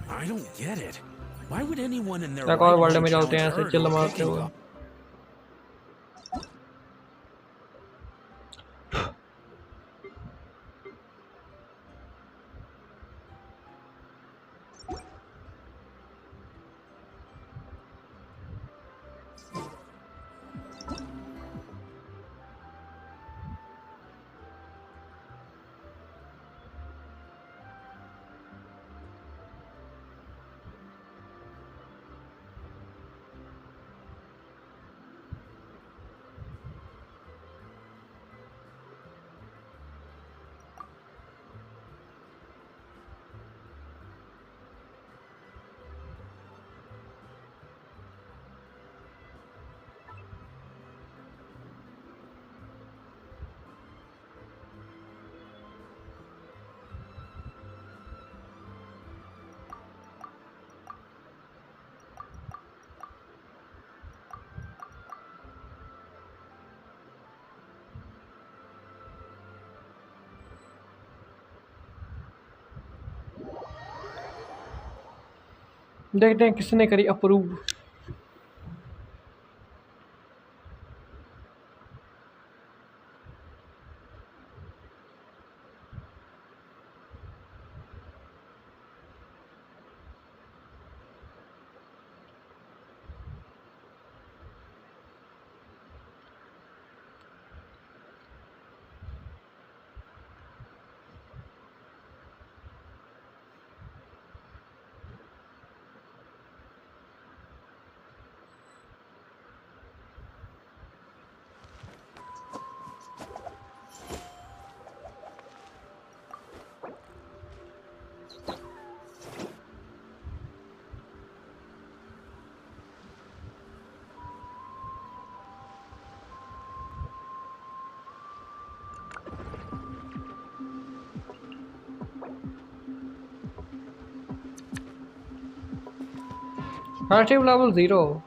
I don't get it. Why would anyone in their एक और right world mind में चलते challenge हैं ऐसे her chill to a मारते cooking हुए। contest? देखते हैं किसने करी approve. Hardship level 0.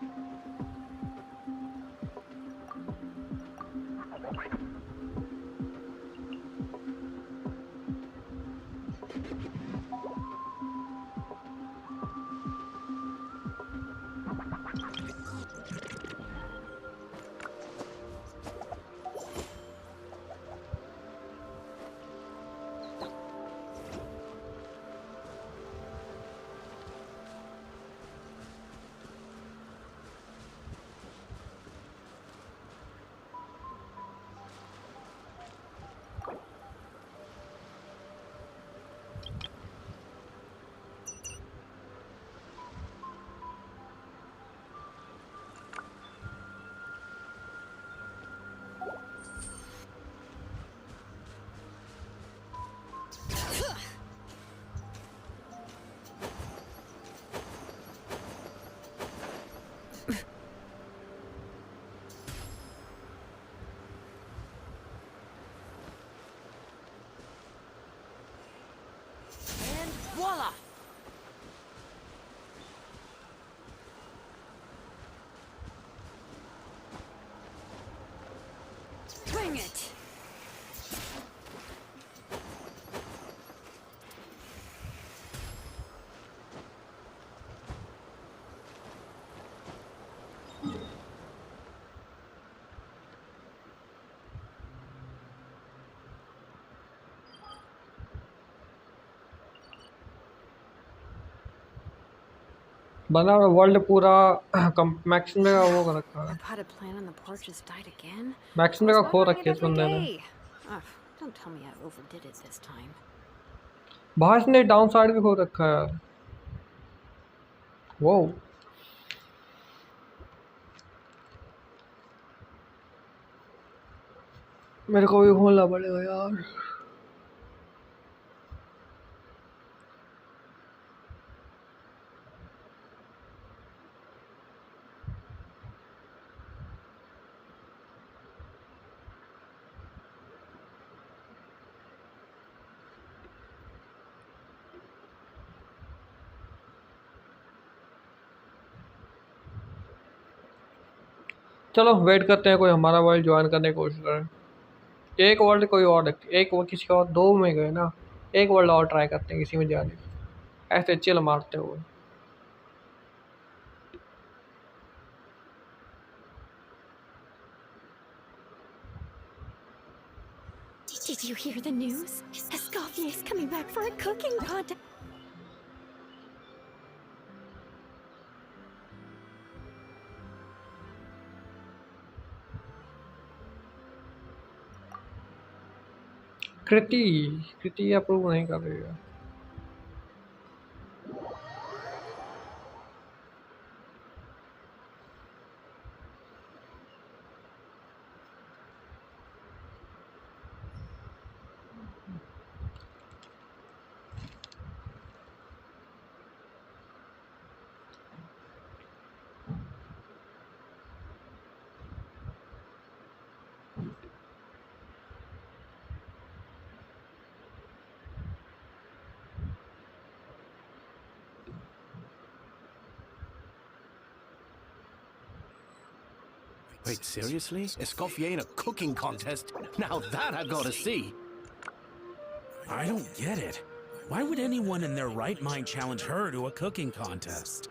Voila! Bring it! बना वर्ल्ड पूरा मैक्सिमम का वो कर रखा है। Potted plant on the porch has died again. Maximum का खो रखे इस बंदे ने। Ugh, don't tell me I overdid it this time. बाहर से डाउन साइड भी खो रखा है। वो मेरे को भी खोलना पड़ेगा यार। चलो वेट करते हैं कोई हमारा वर्ल्ड ज्वाइन करने की कोशिश करे। एक वर्ल्ड कोई और एक वो किसी और दो में गए ना, एक वर्ल्ड और ट्राई करते हैं किसी में जाने की। ऐसे चिल मारते हुए। Did you hear the news? Escoffier's coming back for a cooking contest. Kriti approve नहीं कर रही है। Wait, seriously? Escoffier in a cooking contest? Now that I've got to see. I don't get it. Why would anyone in their right mind challenge her to a cooking contest?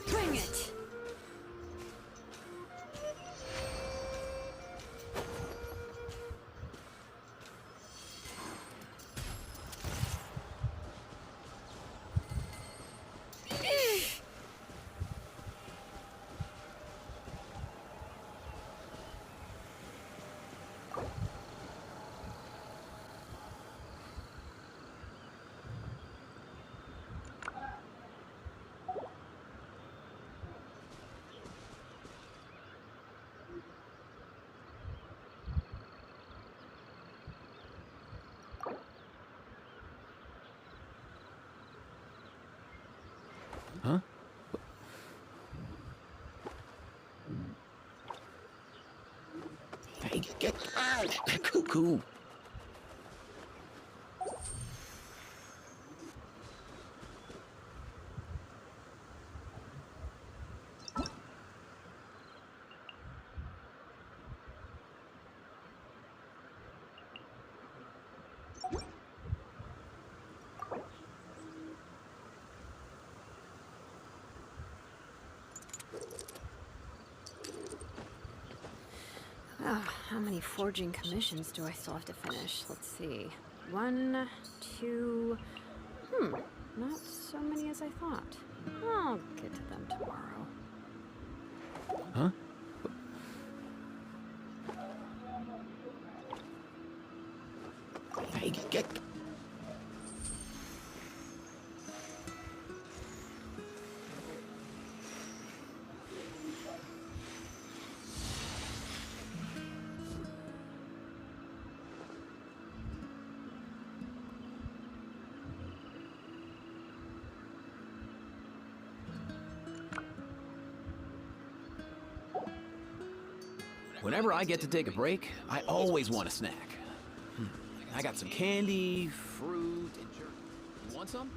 Bring it! Huh? Hey, get out! Cuckoo! How many forging commissions do I still have to finish? Let's see. 1, 2... not so many as I thought. I'll get to them tomorrow. Huh? Hey, get... Whenever I get to take a break, I always want a snack. I got some candy, fruit, and jerky. You want some?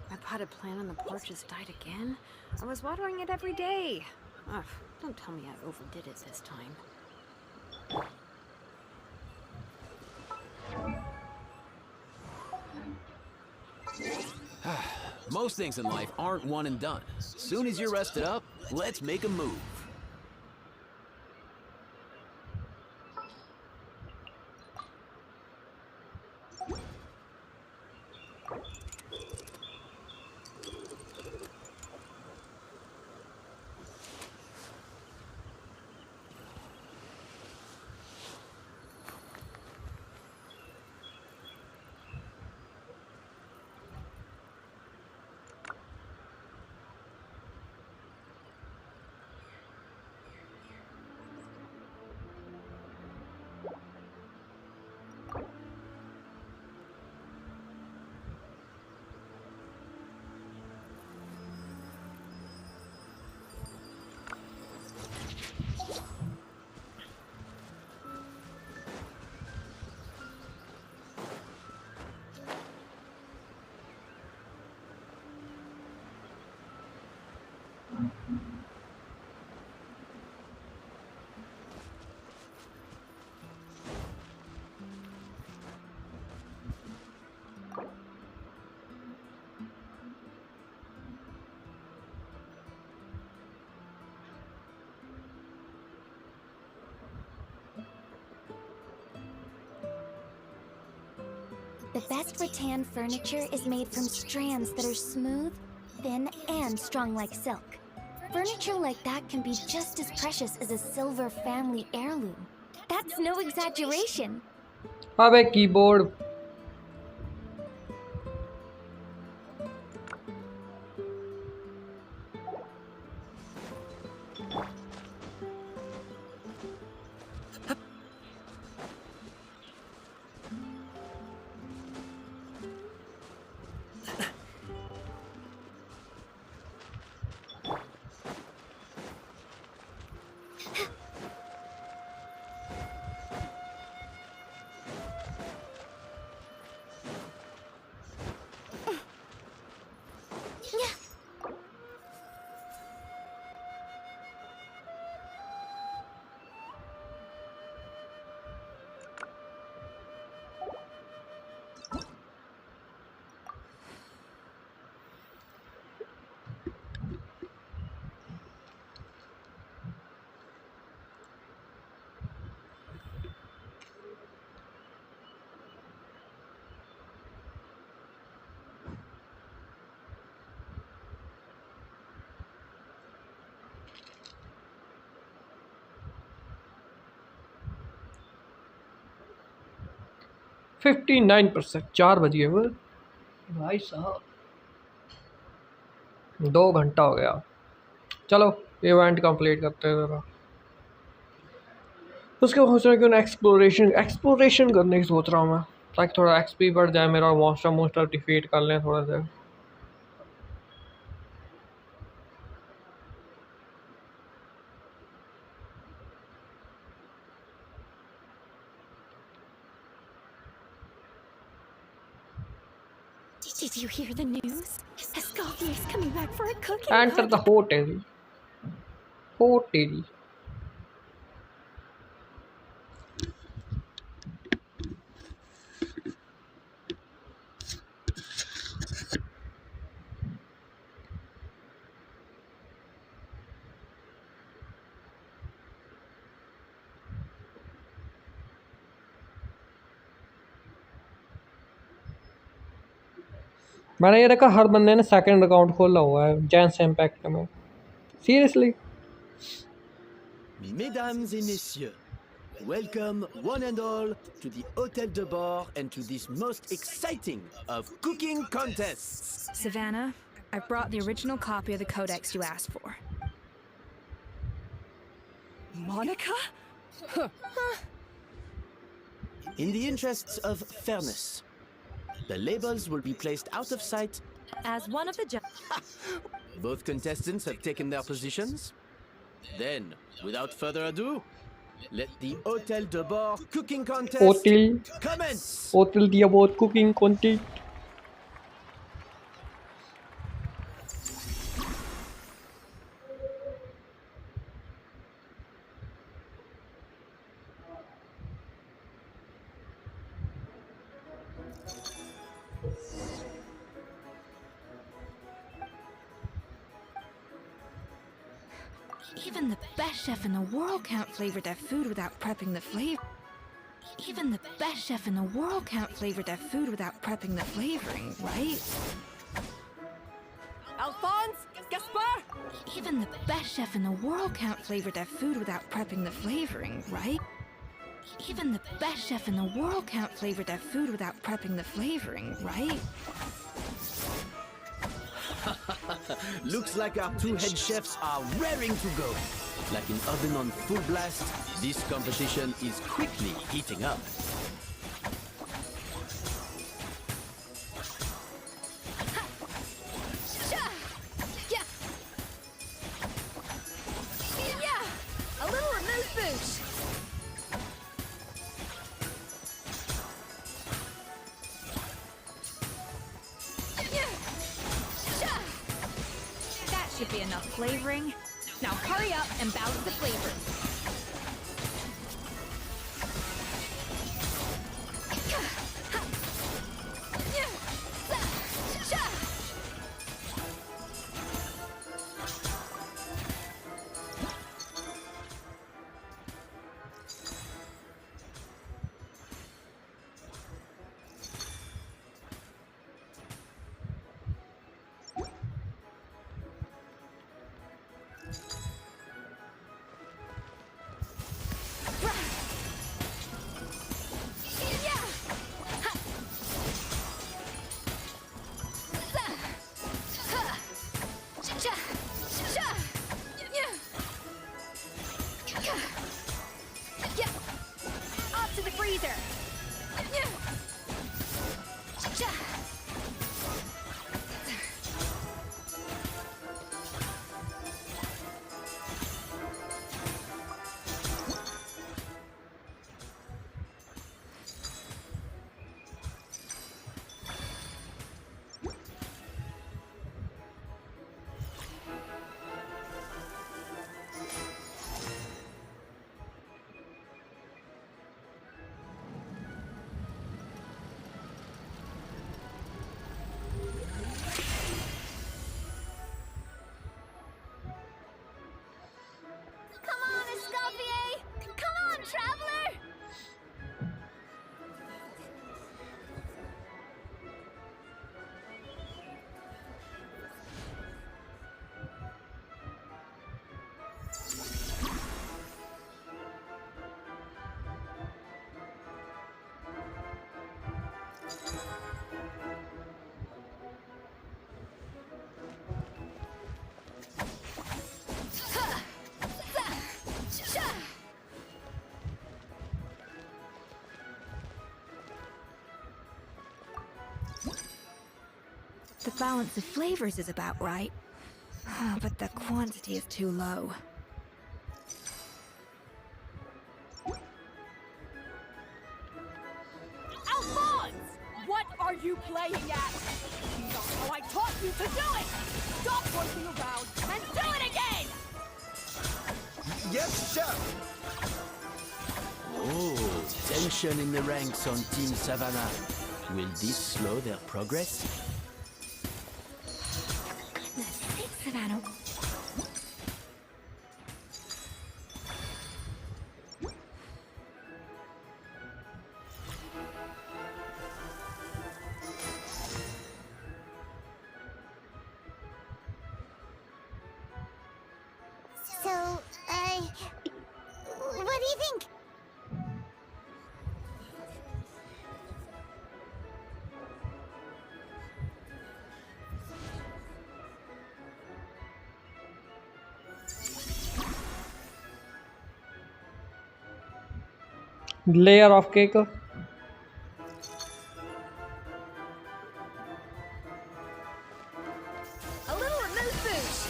My potted plant on the porch has died again? I was watering it every day. Ugh, don't tell me I overdid it this time. Most things in life aren't one and done. As soon as you're rested up, let's make a move. The best rattan furniture is made from strands that are smooth, thin, and strong like silk. Furniture like that can be just as precious as a silver family heirloom. That's no exaggeration. अबे keyboard %59 4 बज गए वो भाई साहब 2 घंटा हो गया चलो इवेंट कंप्लीट करते हैं ज़रा उसके बाद सोच रहा हूँ एक्सप्लोरेशन करने की सोच रहा हूँ मैं ताकि थोड़ा एक्सपी बढ़ जाए मेरा मॉन्स्टर डिफीट कर लें थोड़ा सा Did you hear the news? Escoffier's coming back for a cooking Enter the hotel. मैंने ये देखा हर बंदे ने सेकंड अकाउंट खोला हुआ है जेंस इम्पैक्ट में seriously Mesdames et messieurs, welcome one and all to the Hotel de Bord and to this most exciting of cooking contests. Savannah, I've brought the original copy of the codex you asked for. Monica? In the interests of fairness, the labels will be placed out of sight. As one of the Both contestants have taken their positions. Then, without further ado, let the Hotel de Bord cooking contest commence! Hotel de Bord cooking contest. Even the best chef in the world can't flavor their food without prepping the flavor. Even the best chef in the world can't flavor their food without prepping the flavoring, right? Alphonse? Gaspar? Even the best chef in the world can't flavor their food without prepping the flavoring, right? Even the best chef in the world can't flavor their food without prepping the flavoring, right? Looks like our two head chefs are raring to go. Like an oven on full blast, this competition is quickly heating up. A little amuse-bouche. That should be enough flavoring. Now hurry up and balance the flavors. freezer! Come on, Escoffier! Come on, traveler! The balance of flavors is about right, but the quantity is too low. Alphonse! What are you playing at? Not how I taught you to do it! Stop working around and do it again! Yes, chef! Oh, tension in the ranks on Team Savannah. Will this slow their progress? Savannah. So, what do you think? Layer of cake. A little amuse-bouche!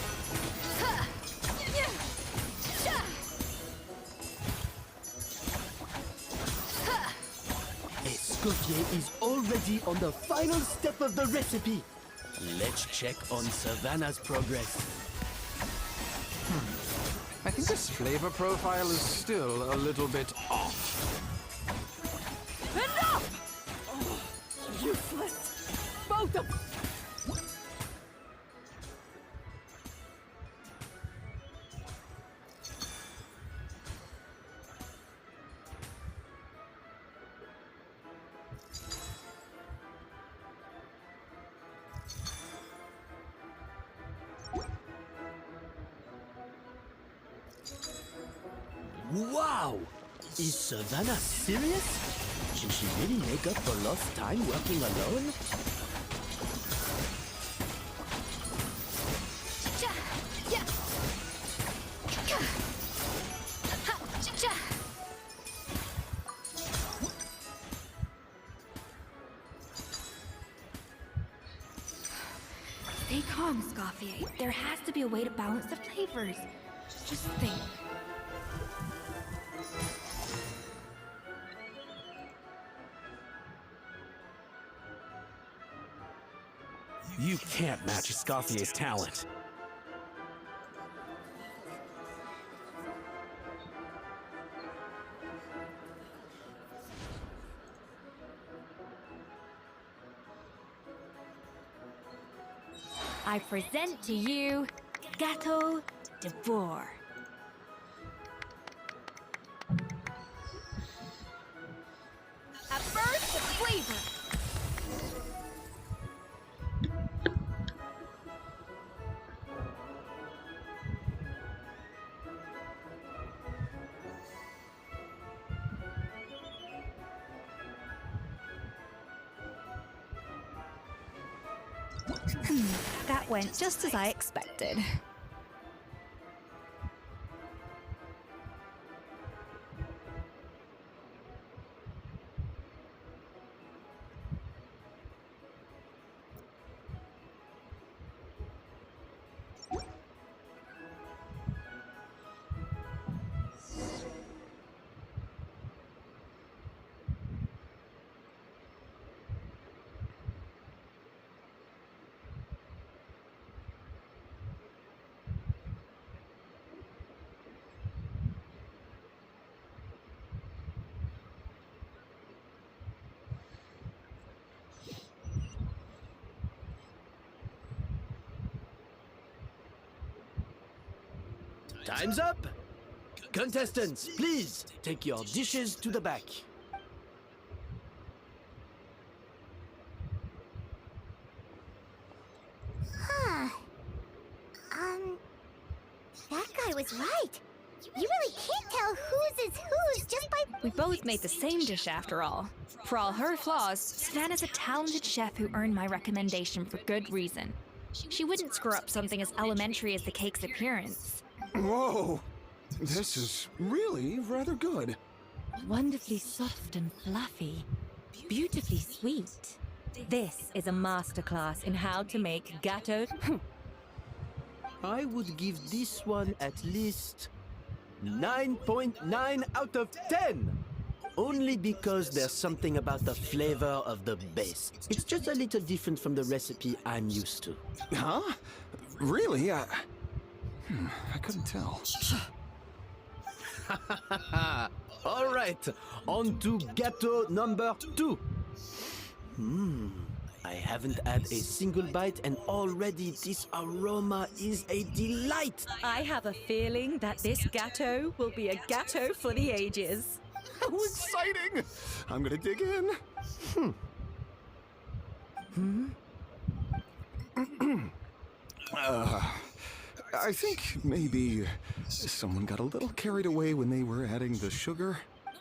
Escoffier is already on the final step of the recipe. Let's check on Savannah's progress. I think this flavor profile is still a little bit off. Enough! Oh, useless! Both of Wow! Is Savannah serious? Can she really make up for lost time working alone? Stay calm, Escoffier. There has to be a way to balance the flavors. Just think. You can't match Escoffier's talent. I present to you Gâteau de Bourg. a burst of flavor! That went just as I expected. Time's up! Contestants, please take your dishes to the back. Huh. That guy was right. You really can't tell whose is whose just by... We both made the same dish after all. For all her flaws, Savannah's a talented chef who earned my recommendation for good reason. She wouldn't screw up something as elementary as the cake's appearance. Whoa! This is really rather good. Wonderfully soft and fluffy. Beautifully sweet. This is a masterclass in how to make gâteau. I would give this one at least 9.9 out of 10. Only because there's something about the flavor of the base. It's just a little different from the recipe I'm used to. Huh? Really? I couldn't tell. All right, on to gâteau number 2. I haven't had a single bite and already this aroma is a delight. I have a feeling that this gâteau will be a gâteau for the ages. How exciting! I'm gonna dig in. I think maybe someone got a little carried away when they were adding the sugar.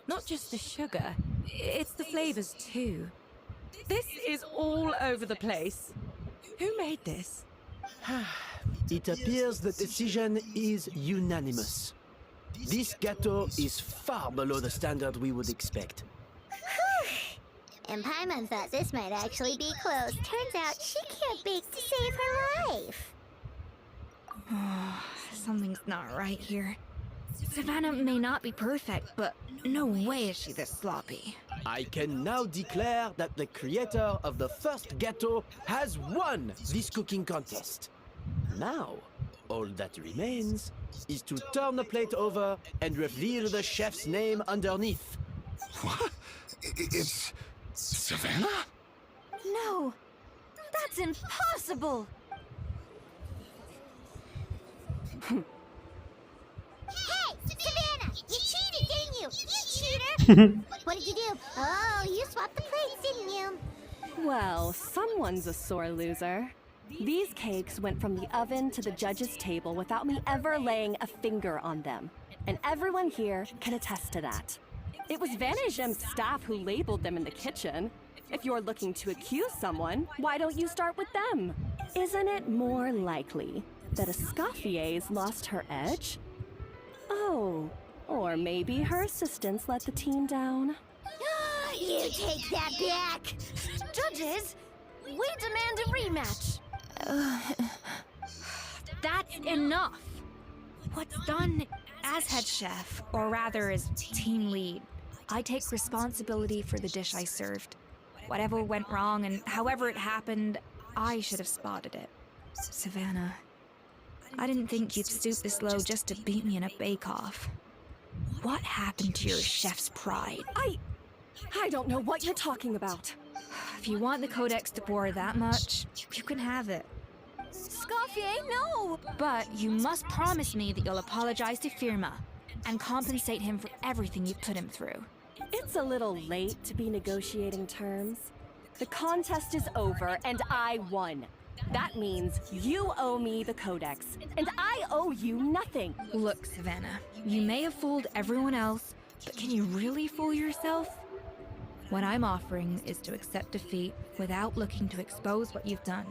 Not just the sugar, it's the flavors too. This is all over the place. Who made this? It appears the decision is unanimous. This gâteau is far below the standard we would expect. And Paimon thought this might actually be close. Turns out she can't bake to save her life. Something's not right here. Savannah may not be perfect, but no way is she this sloppy. I can now declare that the creator of the first gâteau has won this cooking contest. Now, all that remains is to turn the plate over and reveal the chef's name underneath. What? It's Savannah? No, that's impossible. Hey, Savannah! You cheated, didn't you? You cheater! What did you do? Oh, you swapped the plates, didn't you? Well, someone's a sore loser. These cakes went from the oven to the judge's table without me ever laying a finger on them. And everyone here can attest to that. It was Vanishem's staff who labeled them in the kitchen. If you're looking to accuse someone, why don't you start with them? Isn't it more likely that Escoffier's lost her edge? Oh, or maybe her assistants let the team down. You take that back! Judges, we demand a rematch. That's enough! What's done as head chef, or rather as team lead, I take responsibility for the dish I served. Whatever went wrong and however it happened, I should have spotted it. Savannah, I didn't think you'd stoop this low just to beat me in a bake-off. What happened to your chef's pride? I don't know what you're talking about. If you want the Codex de Boer that much, you can have it. Scoffier, no! But you must promise me that you'll apologize to Firma and compensate him for everything you put him through. It's a little late to be negotiating terms. The contest is over and I won. That means you owe me the Codex, and I owe you nothing. Look, Savannah, you may have fooled everyone else, but can you really fool yourself? What I'm offering is to accept defeat without looking to expose what you've done.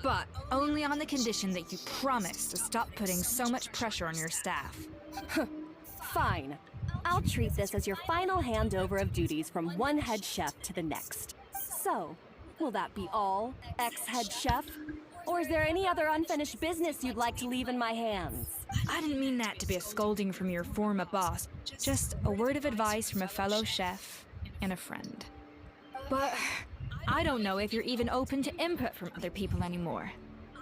But only on the condition that you promise to stop putting so much pressure on your staff. Fine. I'll treat this as your final handover of duties from one head chef to the next. So, will that be all, ex-head chef? Or is there any other unfinished business you'd like to leave in my hands? I didn't mean that to be a scolding from your former boss, just a word of advice from a fellow chef and a friend. But I don't know if you're even open to input from other people anymore.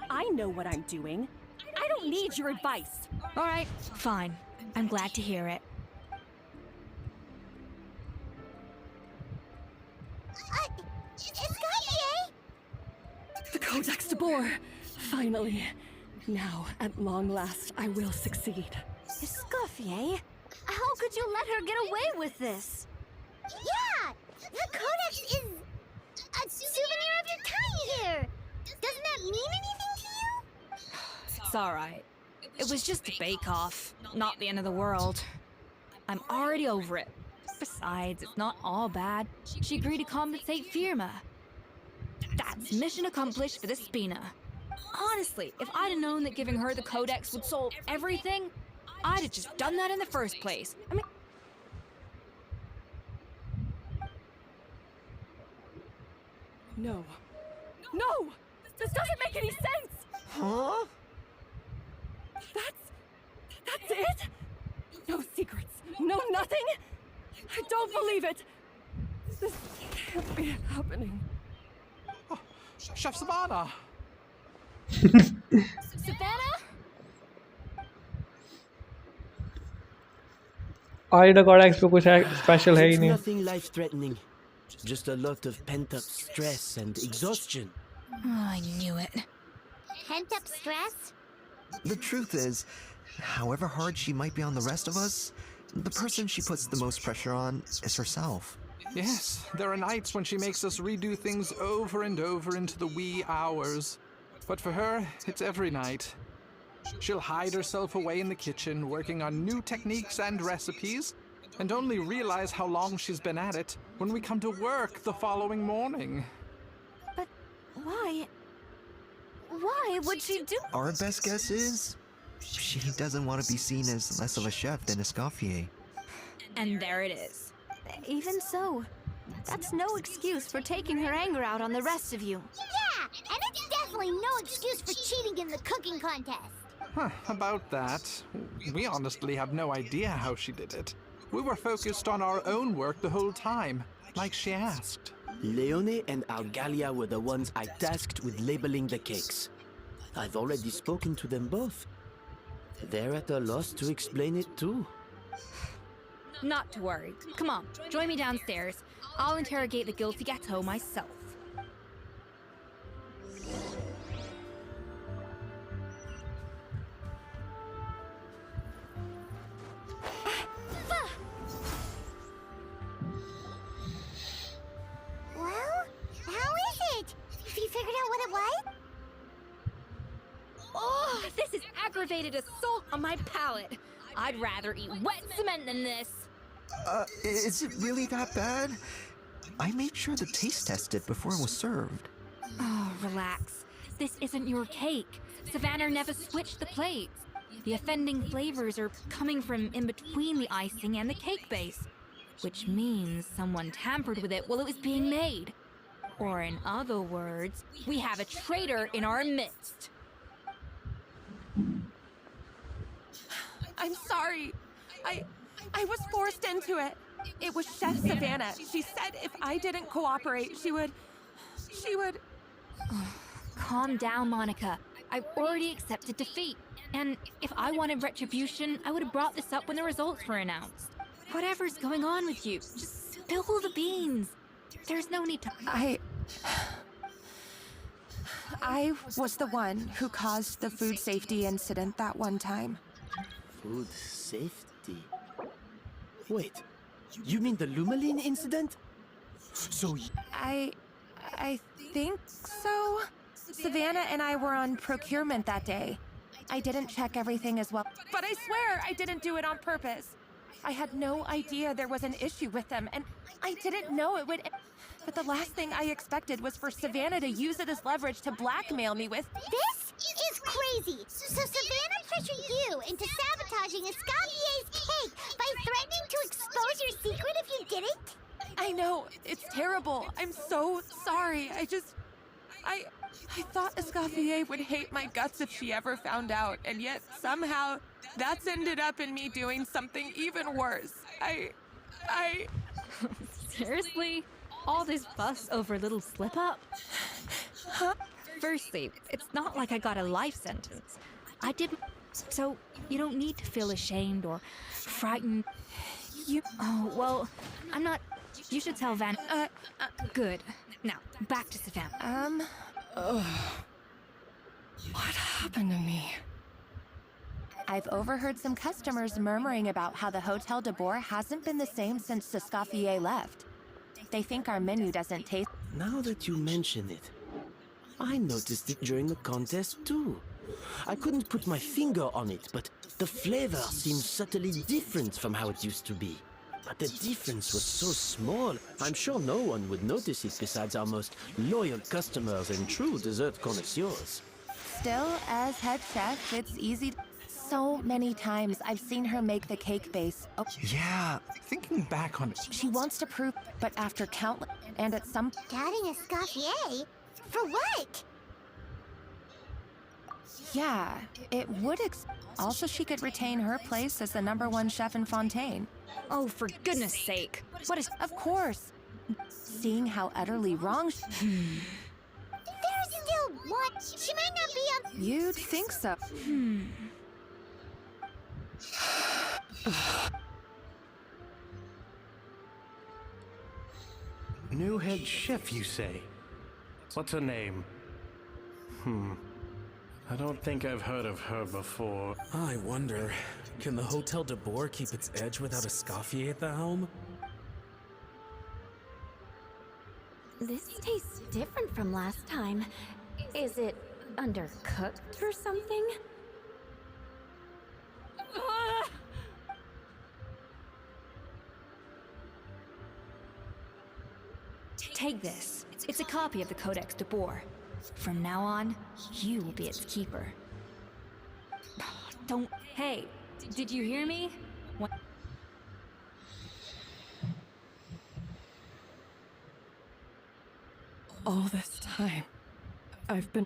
I know what I'm doing. I don't need your advice. All right, fine. I'm glad to hear it. Escoffier! The Codex de Boer! Finally. Now, at long last, I will succeed. Escoffier? How could you let her get away with this? Yeah! The Codex is a souvenir of your time here! Doesn't that mean anything to you? It's alright. It was just a bake-off, not the end of the world. I'm already over it. Besides, it's not all bad. She agreed to compensate Firma. That's mission accomplished for the Spina. Honestly, if I'd have known that giving her the Codex would solve everything, I'd have just done that in the first place. I mean... No. No! This doesn't make any sense! Huh? That's it? No secrets, no nothing? I don't believe it! This can't be happening. Oh, Chef Savannah! Savannah? आईडा codex पे कुछ special है ही It's नहीं. nothing life-threatening. Just a lot of pent-up stress and exhaustion. Oh, I knew it. Pent-up stress? The truth is, however hard she might be on the rest of us, the person she puts the most pressure on is herself. Yes, there are nights when she makes us redo things over and over into the wee hours. But for her, it's every night. She'll hide herself away in the kitchen, working on new techniques and recipes, and only realize how long she's been at it when we come to work the following morning. But why? Why would she do? Our best guess is, she doesn't want to be seen as less of a chef than Escoffier. And there it is. Even so, that's no excuse for taking her anger out on the rest of you. Yeah, and it's definitely no excuse for cheating in the cooking contest. Huh, about that, we honestly have no idea how she did it. We were focused on our own work the whole time, like she asked. Leone and Argalia were the ones I tasked with labeling the cakes. I've already spoken to them both. They're at a loss to explain it too. Not to worry. Come on, join me downstairs. I'll interrogate the guilty ghetto myself. Well, how is it? Have you figured out what it was? Oh, this is aggravated assault on my palate. I'd rather eat wet cement than this. Is it really that bad? I made sure to taste test it before it was served. Oh, relax. This isn't your cake. Savannah never switched the plates. The offending flavors are coming from in between the icing and the cake base, which means someone tampered with it while it was being made. Or in other words, we have a traitor in our midst. I'm sorry. I was forced into it. It was Chef Savannah. She said if I didn't cooperate, she would... Calm down, Monica. I've already accepted defeat. And if I wanted retribution, I would have brought this up when the results were announced. Whatever's going on with you, just spill the beans. There's no need to... I was the one who caused the food safety incident that one time. Food safety? Wait, you mean the Lumaline incident? So I think so. Savannah and I were on procurement that day. I didn't check everything as well, but I swear I didn't do it on purpose. I had no idea there was an issue with them, and I didn't know it would... But the last thing I expected was for Savannah to use it as leverage to blackmail me with... This is crazy! So Savannah pressured you into sabotaging Escoffier's cake by threatening to expose your secret if you didn't? I know, it's terrible. I'm so sorry. I thought Escoffier would hate my guts if she ever found out, and yet somehow that's ended up in me doing something even worse. Seriously? All this fuss over a little slip-up? Huh? Firstly, it's not like I got a life sentence. I didn't... So, you don't need to feel ashamed or frightened. Oh, well, I'm not... You should tell Van... Good. Now, back to Savannah. What happened to me? I've overheard some customers murmuring about how the Hotel de Boer hasn't been the same since Escoffier left. They think our menu doesn't taste. Now that you mention it, I noticed it during the contest too. I couldn't put my finger on it, but the flavor seems subtly different from how it used to be. But the difference was so small, I'm sure no one would notice it besides our most loyal customers and true dessert connoisseurs. Still, as head chef, it's easy. So many times I've seen her make the cake base. Oh, Yeah, thinking back on it. she wants to prove, but after countless and at some Getting Escoffier? For what? yeah, it would. Also, she could retain her place as the #1 chef in Fontaine. Oh, for goodness sake! What is? Of course. Seeing how utterly wrong. There's still one. She might not be on. You'd think so. New head chef, you say? What's her name? I don't think I've heard of her before. I wonder, can the Hotel de Boer keep its edge without Escoffier at the helm? This tastes different from last time. Is it undercooked or something? Take this. It's a copy of the Codex de Boer. From now on, you will be its keeper. Don't. Hey, did you hear me? What? All this time, I've been.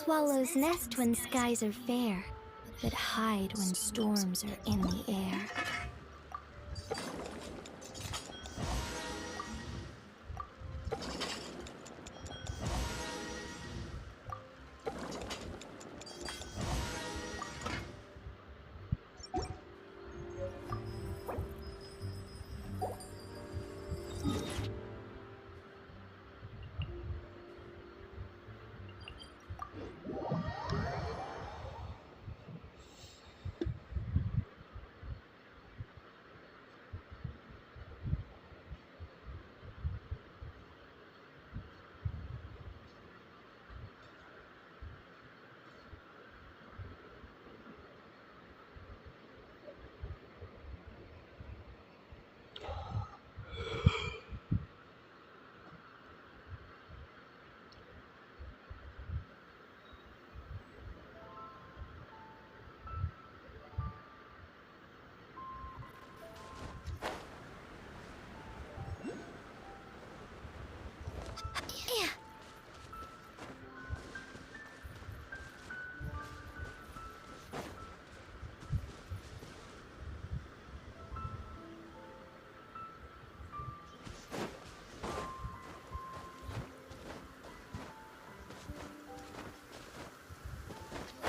Swallows nest when skies are fair, but hide when storms are in the air.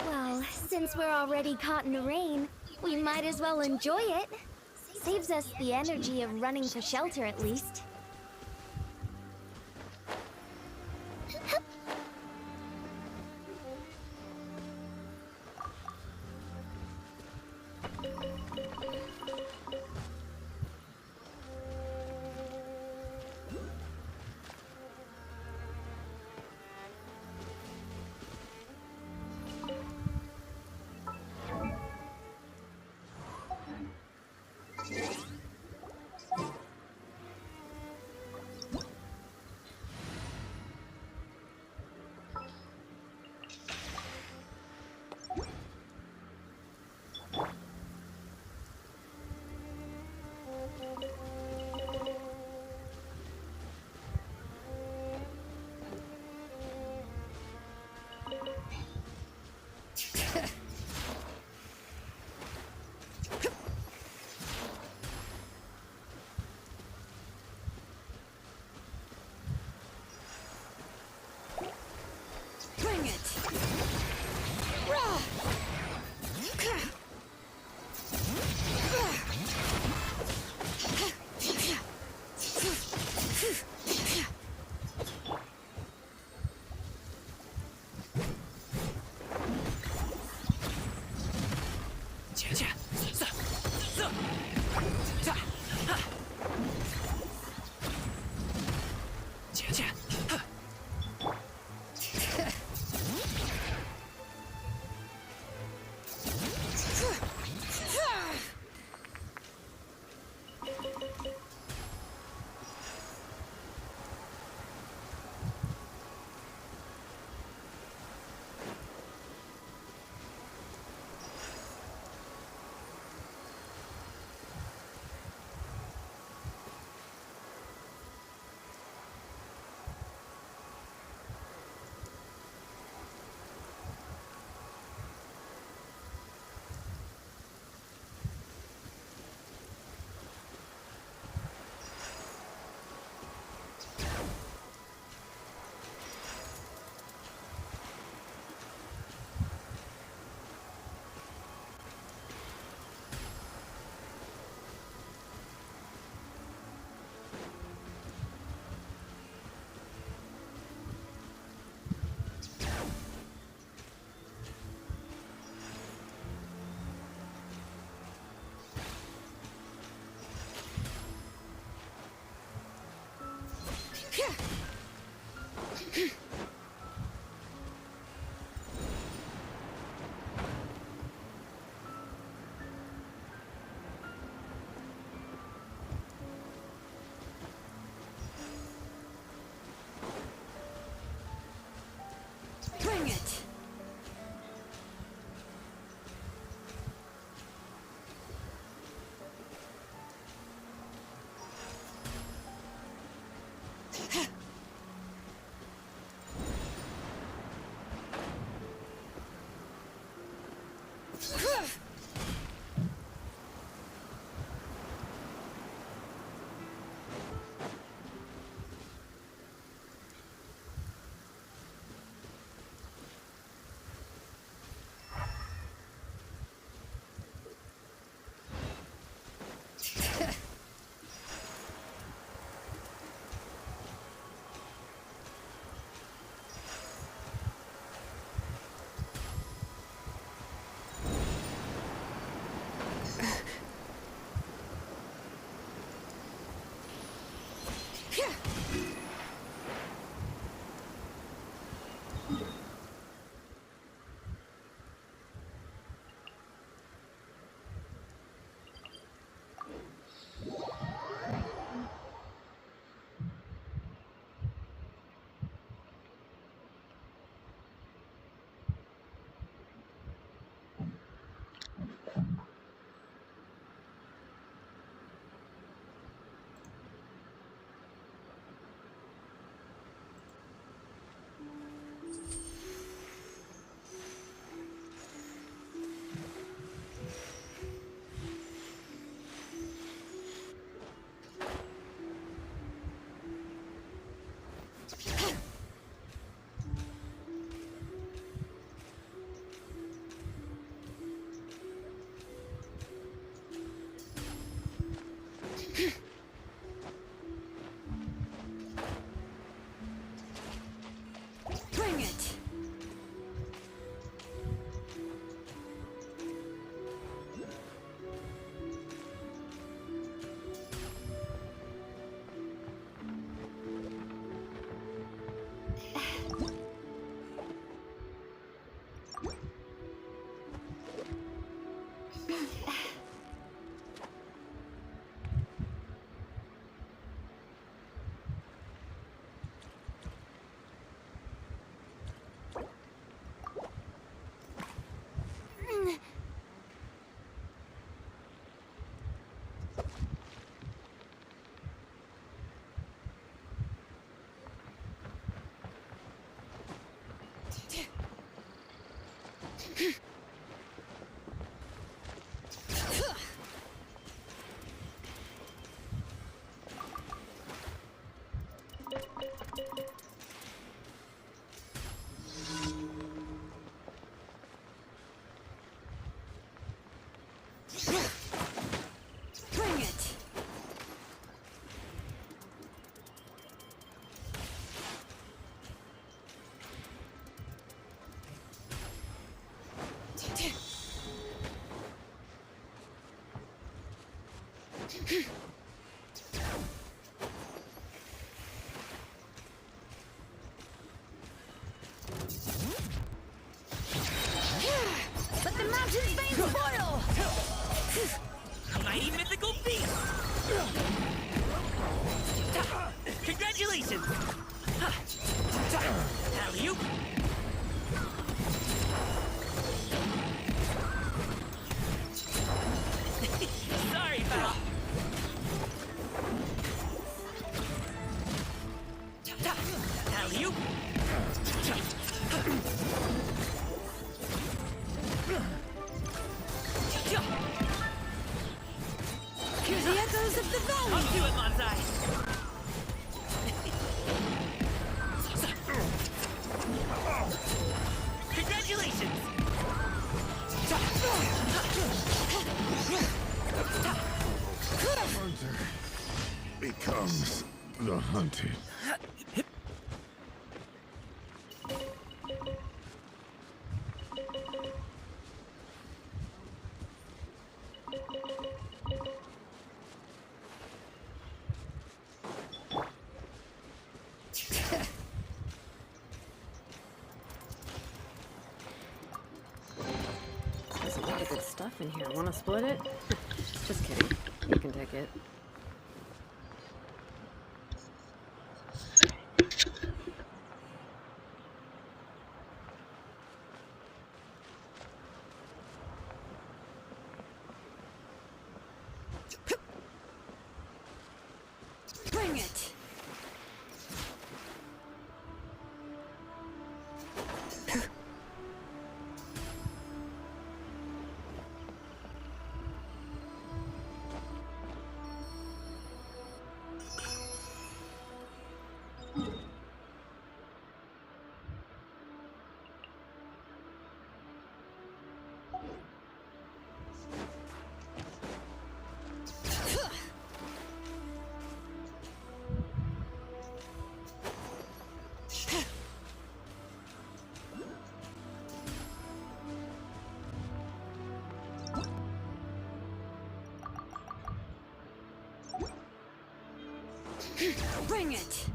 Well, since we're already caught in the rain, we might as well enjoy it. Saves us the energy of running for shelter at least. Bring it! Bring it! Bring it! Bring it! Let the mountain's veins boil! Mighty mythical beast! Congratulations! Alley-oop! Sorry, pal. Alley-oop! Hear the echoes of the valley! I'll do it, Manzai! Congratulations! Hunter becomes the hunted. There's a lot of good stuff in here. Wanna split it? Just kidding. You can take it. Bring it! Bring it!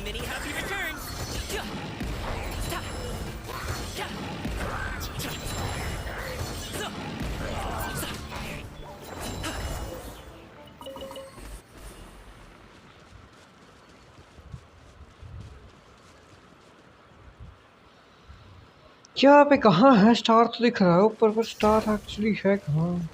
Many happy returns! क्या पे कहाँ है? Star तो दिख रहा है ऊपर, पर स्टार एक्चुअली है कहाँ?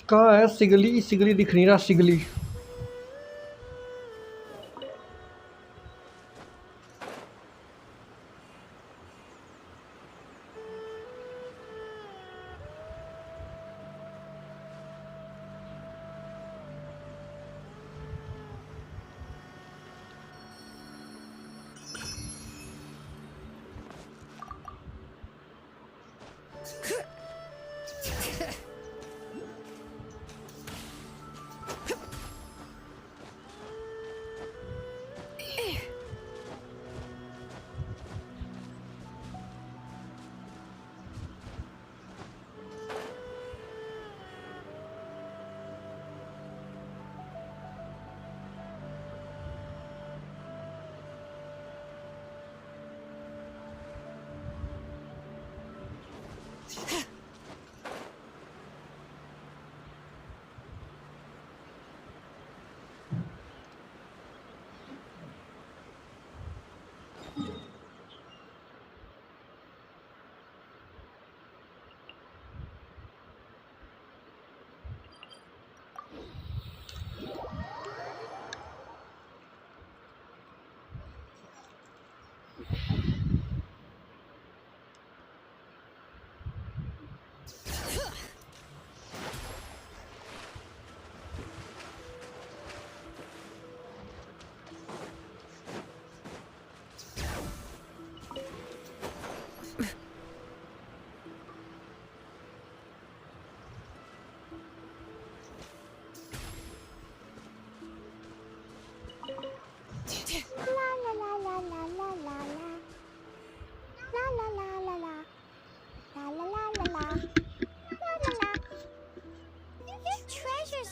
कहाँ है सिगली? सिगली दिख नहीं रहा। सिगली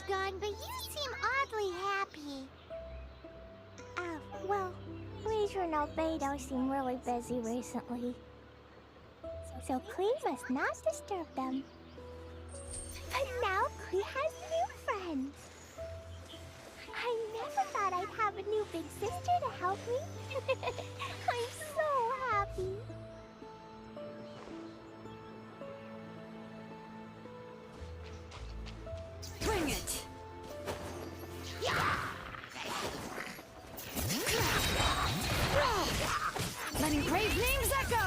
Gone, but you seem oddly happy. Well, Leisure and Albedo seem really busy recently. So Klee must not disturb them. But now Klee has new friends. I never thought I'd have a new big sister to help me. I'm so happy. Bring it! Letting praise names echo!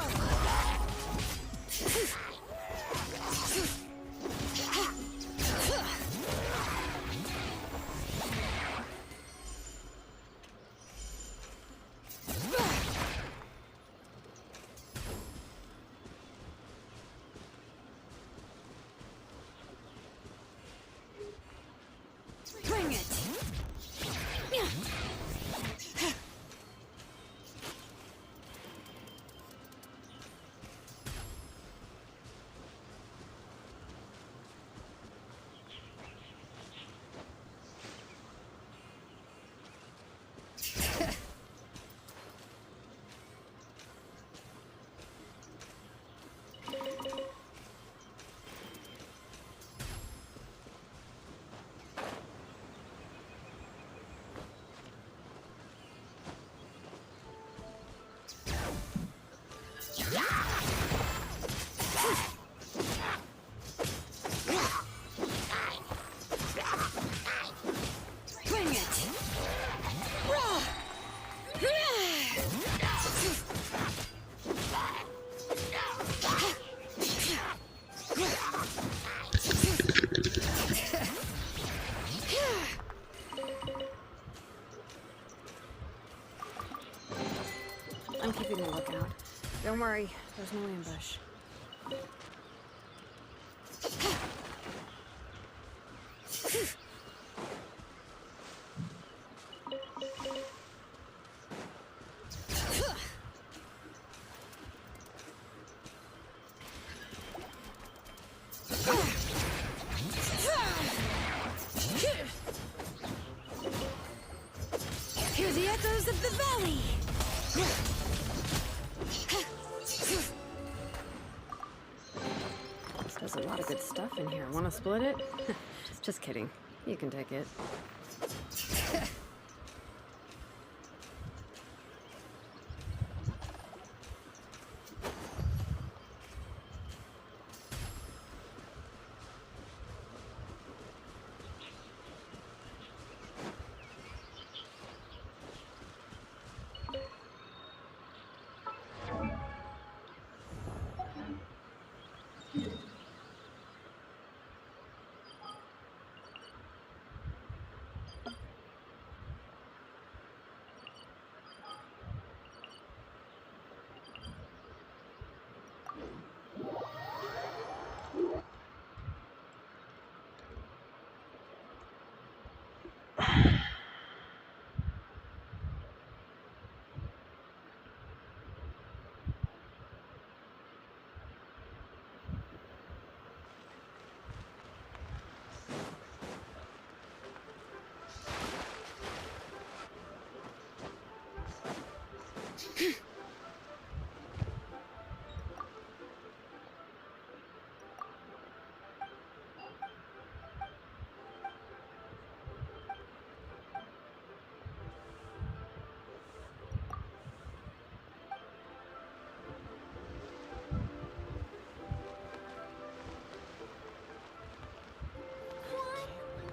I'm keeping a lookout. Don't worry, there's no ambush. Hear the echoes of the valley! There's a lot of good stuff in here. Wanna split it? Just kidding. You can take it.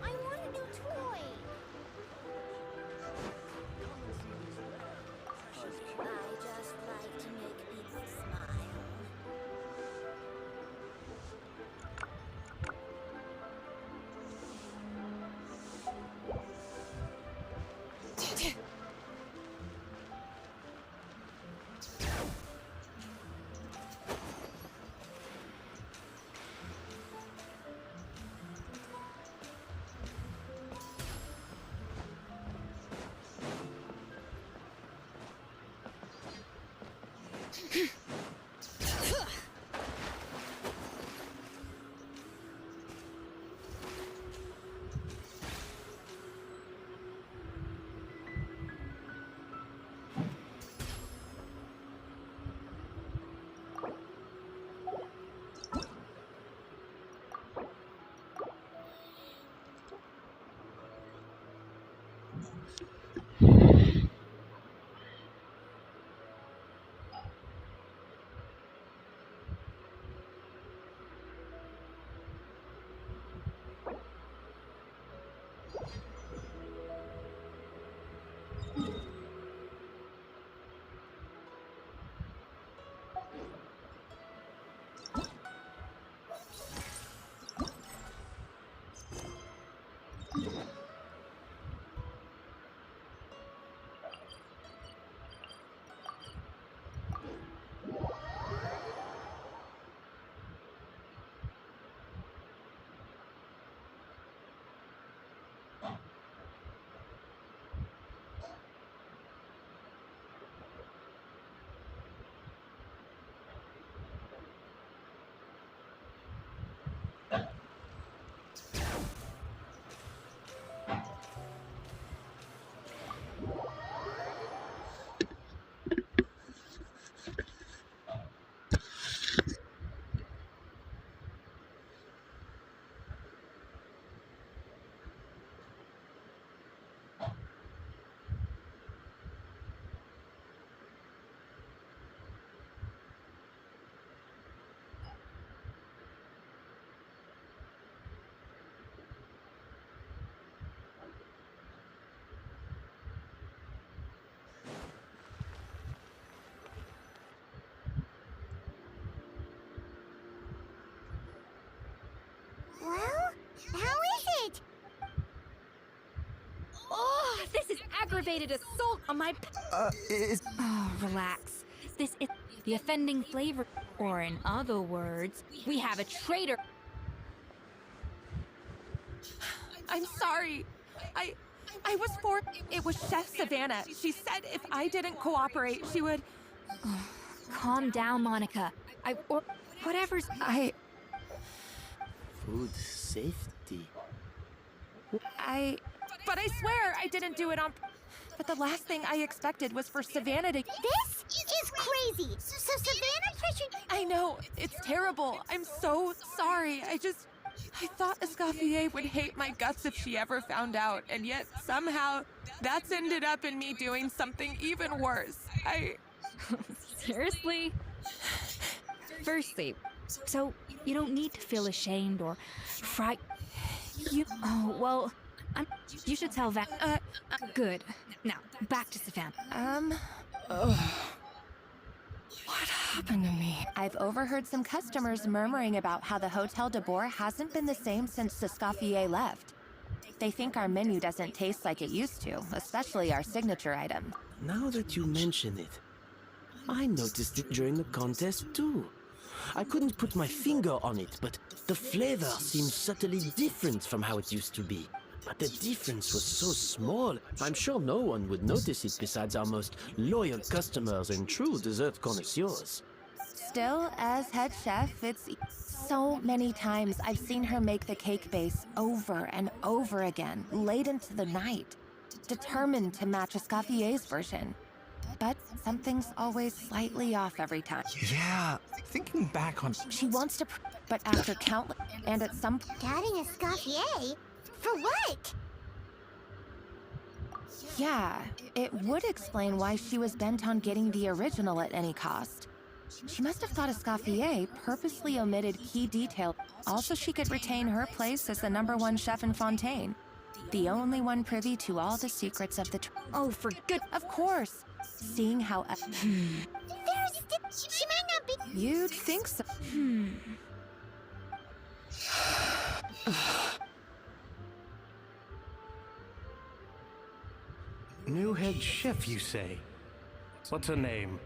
I want a new toy. I just like to make people smile. Oh, this is aggravated assault on my... is... Oh, relax. this is the offending flavor. Or in other words, we have a traitor. I'm sorry. I was for... It was Chef Savannah. She said if I didn't cooperate, she would... Calm down, Monica. Or whatever's... Food safety. But I swear I didn't do it on... But the last thing I expected was for Savannah to... This is crazy! So Savannah pressured... I know, it's terrible. I'm so sorry. I thought Escoffier would hate my guts if she ever found out, and yet somehow that's ended up in me doing something even worse. Seriously? Firstly, so you don't need to feel ashamed or Oh, well, you should tell good. Now, back to Savannah. What happened to me? I've overheard some customers murmuring about how the Hotel de Boer hasn't been the same since Escoffier left. They think our menu doesn't taste like it used to, especially our signature item. Now that you mention it, I noticed it during the contest too. I couldn't put my finger on it, but the flavor seems subtly different from how it used to be. But the difference was so small, I'm sure no one would notice it besides our most loyal customers and true dessert connoisseurs. Still, as head chef, it's so many times I've seen her make the cake base over and over again, late into the night, determined to match Escoffier's version. But something's always slightly off every time. Yeah, thinking back on... She wants to, but after countless, and at some... Doubting Escoffier? For what? Yeah, it would explain why she was bent on getting the original at any cost. She must have thought Escoffier purposely omitted key details, also she could retain her place as the #1 chef in Fontaine. The only one privy to all the secrets of the... Oh, for good... Of course! Seeing how... She might not be... You'd think so. New head chef, you say? What's her name?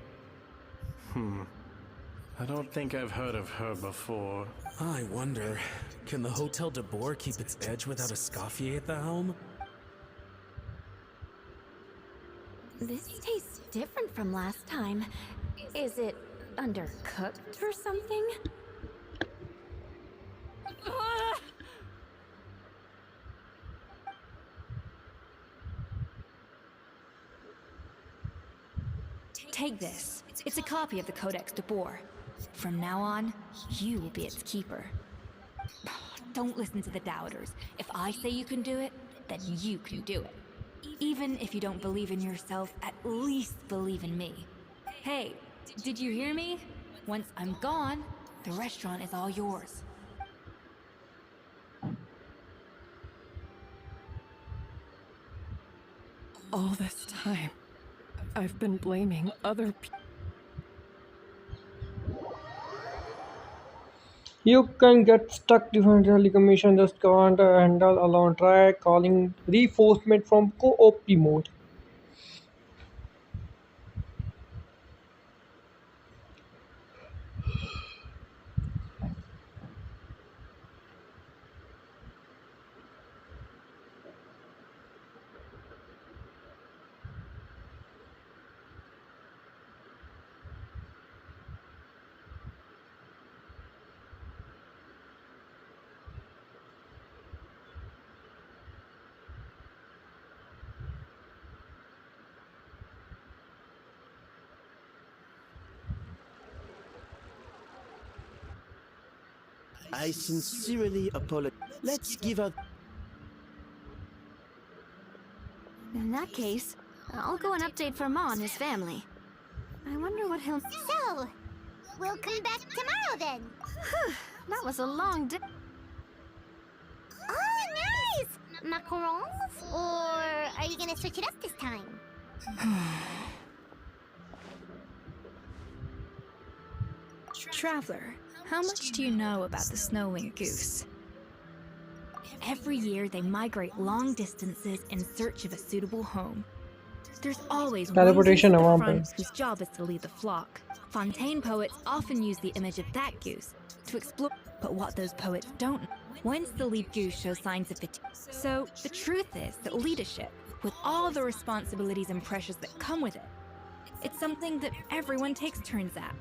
I don't think I've heard of her before. I wonder, can the Hotel de Boer keep its edge without Escoffier at the helm? This tastes different from last time. Is it undercooked or something? Take this. It's a copy of the Codex de Boer. From now on, you will be its keeper. Don't listen to the doubters. If I say you can do it, then you can do it. Even if you don't believe in yourself, at least believe in me. Hey, did you hear me? Once I'm gone, the restaurant is all yours. All this time, I've been blaming other people. You can get stuck different daily commission, just can't handle alone. Try calling reinforcement from co-op mode. I sincerely apologize. Let's give her... In that case, I'll go and update Vermont and his family. I wonder what he'll... So, we'll come back tomorrow then. That was a long day. Oh, nice! Macarons? Or are you gonna switch it up this time? Traveler, how much do you know about the snow-winged goose? Every year, they migrate long distances in search of a suitable home. There's always one Teleportation goose at है the वहाँ front पे. whose job is to lead the flock. Fontaine poets often use the image of that goose to explore, but what those poets don't know, once the lead goose shows signs of fatigue. So the truth is that leadership, with all the responsibilities and pressures that come with it, it's something that everyone takes turns at.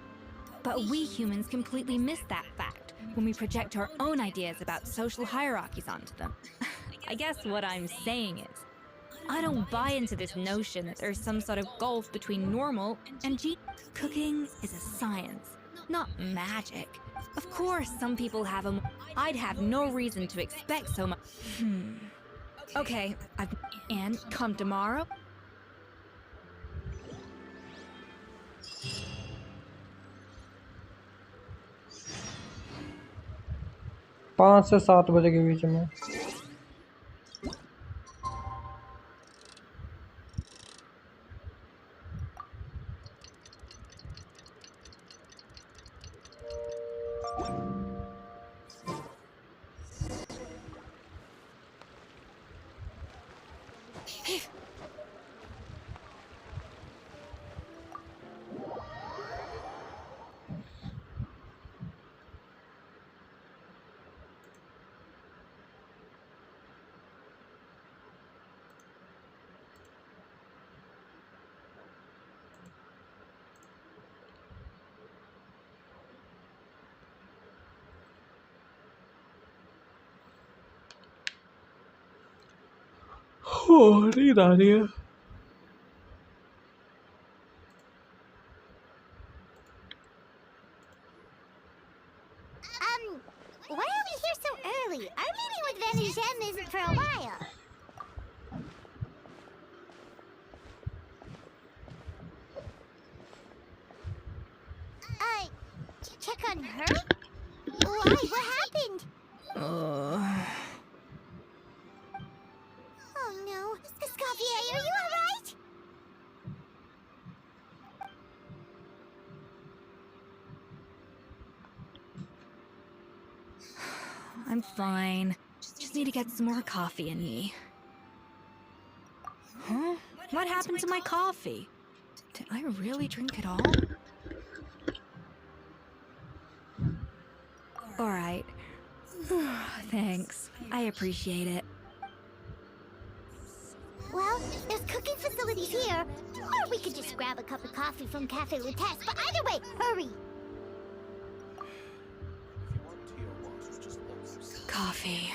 But we humans completely miss that fact when we project our own ideas about social hierarchies onto them. I guess what I'm saying is, I don't buy into this notion that there's some sort of gulf between normal and cooking is a science, not magic. Of course, some people have them. I'd have no reason to expect so much. Okay, and come tomorrow? 5 से 7 बजे के बीच में. नींद आ रही है. Why are we here so early? Our meeting with Vandergem isn't for a while. Check on her? Why? What happened? Oh no. Escoffier, are you alright? I'm fine. Just need to get some more coffee in me. Huh? What happened to my coffee? Did I really drink it all? Alright. Thanks. I appreciate it. Well, there's cooking facilities here. Or we could just grab a cup of coffee from Cafe Lutece. But either way, hurry! Coffee.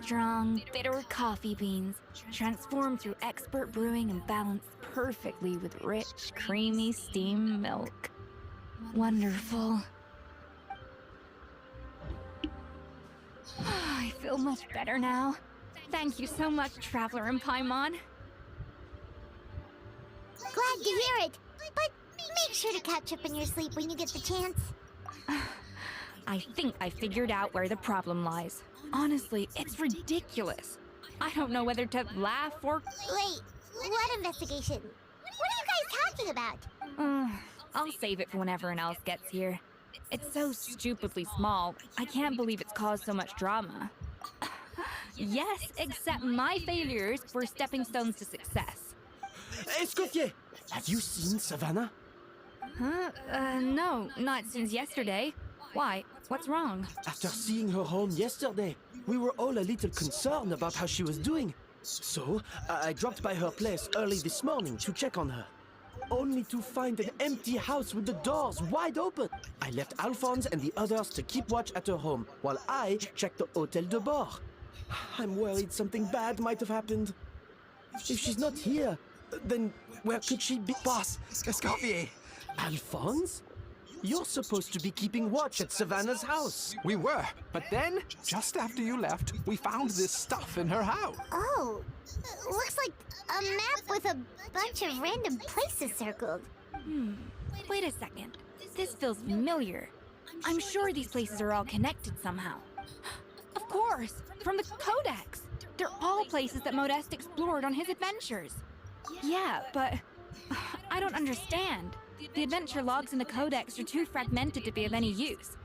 Strong, bitter coffee beans, transformed through expert brewing and balanced perfectly with rich, creamy steamed milk. Wonderful. I feel much better now. Thank you so much, Traveler and Paimon. Glad to hear it. But make sure to catch up in your sleep when you get the chance. I think I figured out where the problem lies. Honestly, it's ridiculous. I don't know whether to laugh or... Wait, what investigation? What are you guys talking about? I'll save it for when everyone else gets here. It's so stupidly small. I can't believe it's caused so much drama. Yes, except my failures were stepping stones to success. Escoffier, have you seen Savannah? Huh? No, not since yesterday. Why? What's wrong? After seeing her home yesterday, we were all a little concerned about how she was doing. So, I dropped by her place early this morning to check on her. Only to find an empty house with the doors wide open. I left Alphonse and the others to keep watch at her home, while I checked the Hotel de Bord. I'm worried something bad might have happened. If she's not here, then where could she be? Boss, Escoffier! Alphonse? You're supposed to be keeping watch at Savannah's house. We were, but then, just after you left, we found this stuff in her house. Oh, looks like a map with a bunch of random places circled. Wait a second. This feels familiar. I'm sure these places are all connected somehow. Of course, from the Codex. They're all places that Modeste explored on his adventures. Yeah, but I don't understand. The adventure logs in the codex are too fragmented to be of any use.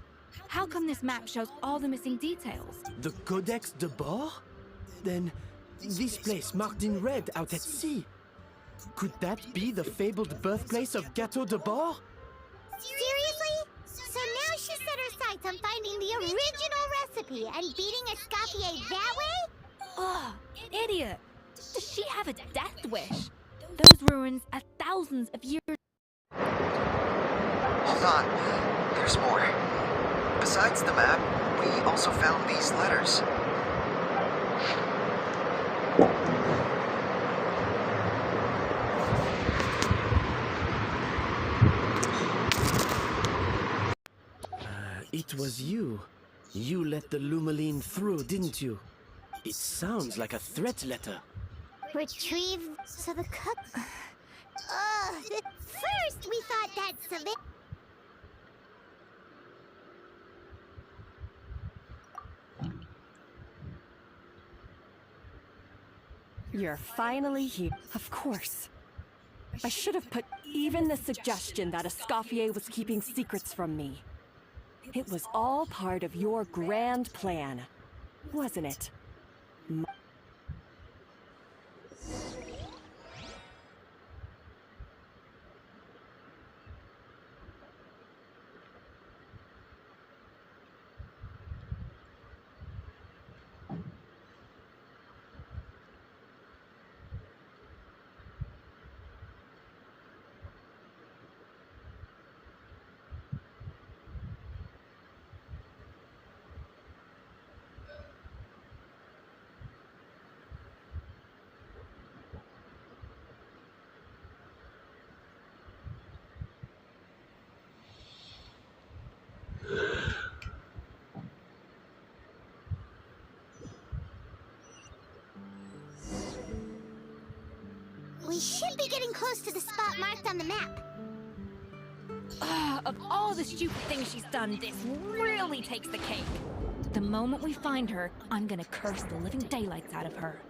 How come this map shows all the missing details? The Codex de Bord? Then, this place marked in red out at sea. Could that be the fabled birthplace of Gâteau de Bord? Seriously? So now she set her sights on finding the original recipe and beating Escoffier that way? Ugh, idiot! Does she have a death wish? Those ruins are thousands of years. Hold on. There's more. Besides the map, we also found these letters. It was you. You let the Lumaline through, didn't you? It sounds like a threat letter. Retrieve so the cook. First we thought that Savannah. You're finally here. Of course. I should have put even the suggestion that Escoffier was keeping secrets from me. It was all part of your grand plan, wasn't it? We should be getting close to the spot marked on the map. Of all the stupid things she's done, this really takes the cake. The moment we find her, I'm gonna curse the living daylights out of her.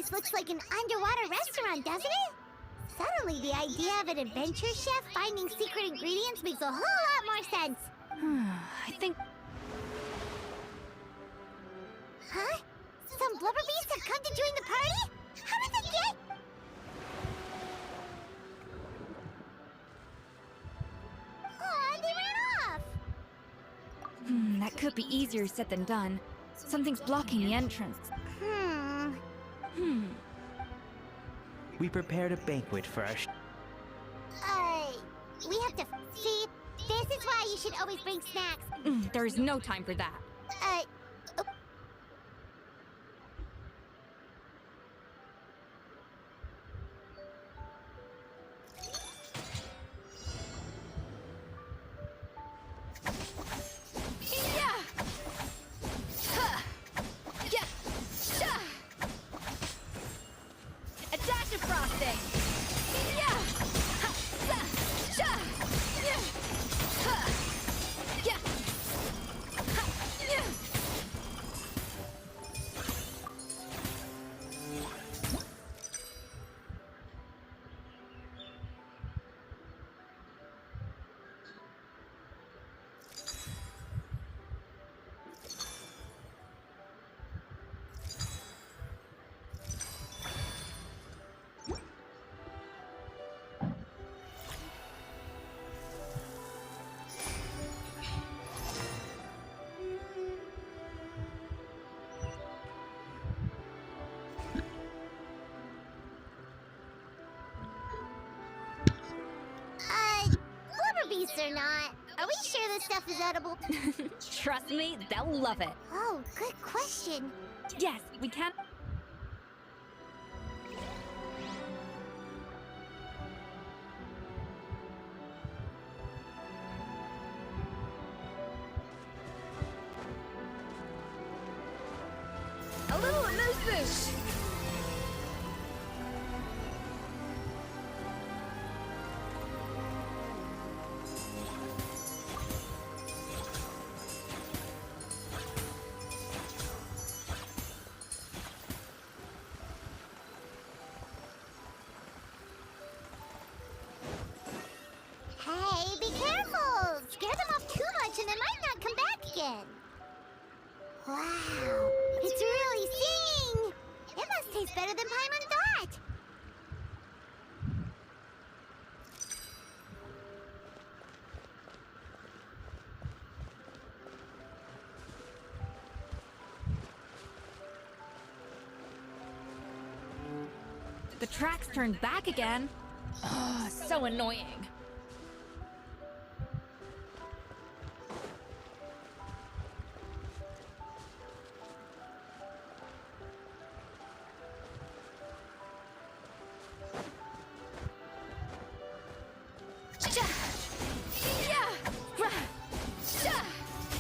place looks like an underwater restaurant, doesn't it? Suddenly, the idea of an adventure chef finding secret ingredients makes a whole lot more sense. I think... Huh? Some blubber beasts have come to join the party? How did they get... Aw, they ran off! That could be easier said than done. Something's blocking the entrance. We prepared a banquet for our We have to... See, this is why you should always bring snacks. There's no time for that. A dash of frosting! Blubber beasts or not, are we sure this stuff is edible? Trust me, they'll love it. Oh, good question. Yes, we can... A little amuse-bouche! Hey, be careful! Scare them off too much and they might not come back again. Wow, it's really singing! It must taste better than Paimon thought! The tracks turned back again. Oh, so annoying.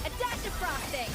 A dash of frosting!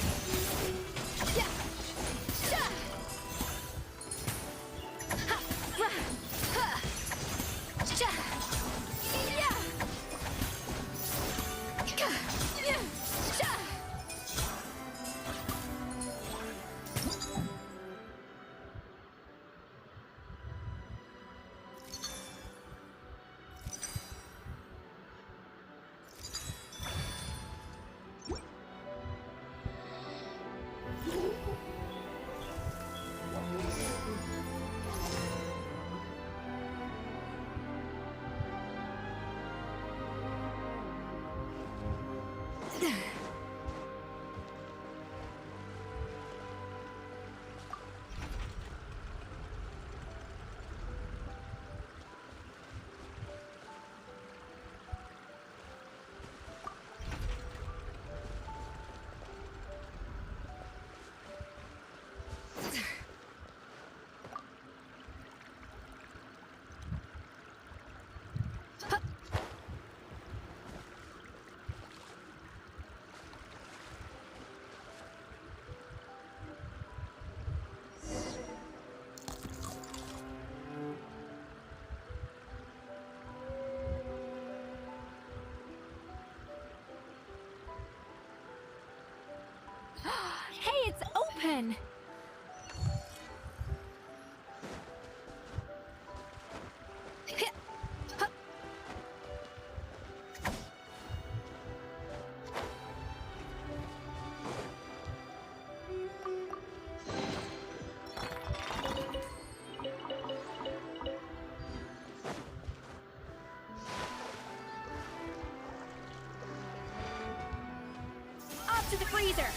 Hey, it's open! to the freezer.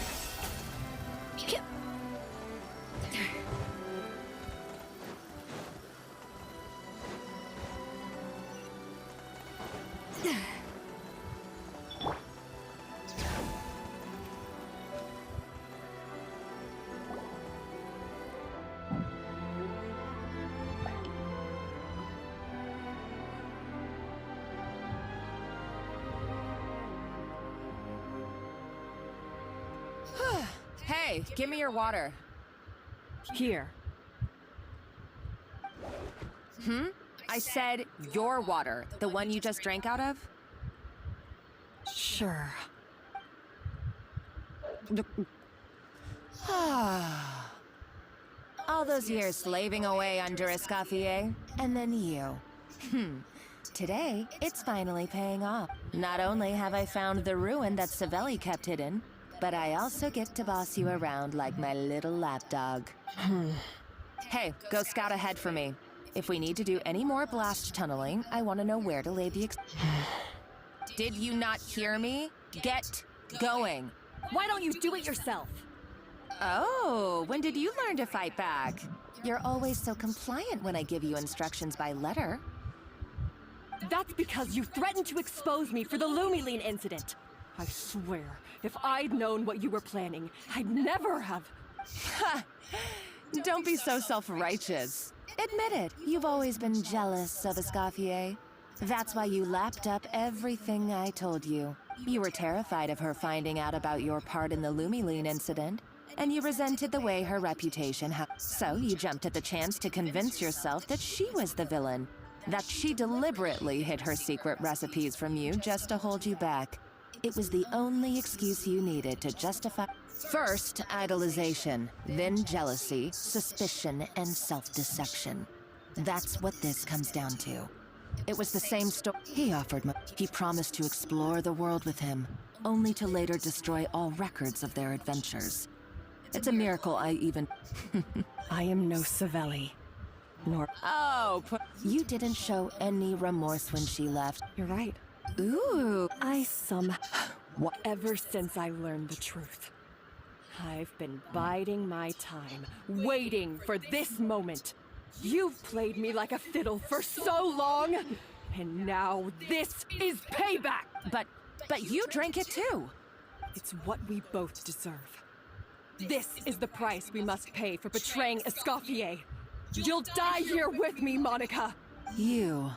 Hey, give me your water. Here. I said your water, the one you just drank out of? Sure. All those years slaving away under Escoffier, and then you. Today, it's finally paying off. Not only have I found the ruin that Savelli kept hidden, but I also get to boss you around like my little lapdog. Hey, go scout ahead for me. If we need to do any more blast tunneling, I want to know where to lay the Did you not hear me? Get going. Why don't you do it yourself? Oh, when did you learn to fight back? You're always so compliant when I give you instructions by letter. That's because you threatened to expose me for the Lumiline incident. I swear, if I'd known what you were planning, I'd never have... Don't be so self-righteous. Admit it, you've always been jealous of Escoffier. That's why you lapped up everything I told you. You were terrified of her finding out about your part in the Lumiline incident, and you resented the way her reputation So you jumped at the chance to convince yourself that she was the villain, that she deliberately hid her secret recipes from you just to hold you back. It was the only excuse you needed to justify... First, idolization, then jealousy, suspicion, and self-deception. That's what this comes down to. It was the same story. He promised to explore the world with him, only to later destroy all records of their adventures. It's a miracle I even... I am no Savelli, nor... Oh, you didn't show any remorse when she left. You're right. Ooh. Ever since I learned the truth, I've been biding my time, waiting for this moment. You've played me like a fiddle for so long, and now this is payback! But you drank it too! It's what we both deserve. This is the price we must pay for betraying Escoffier. You'll die here with me, Monica! You...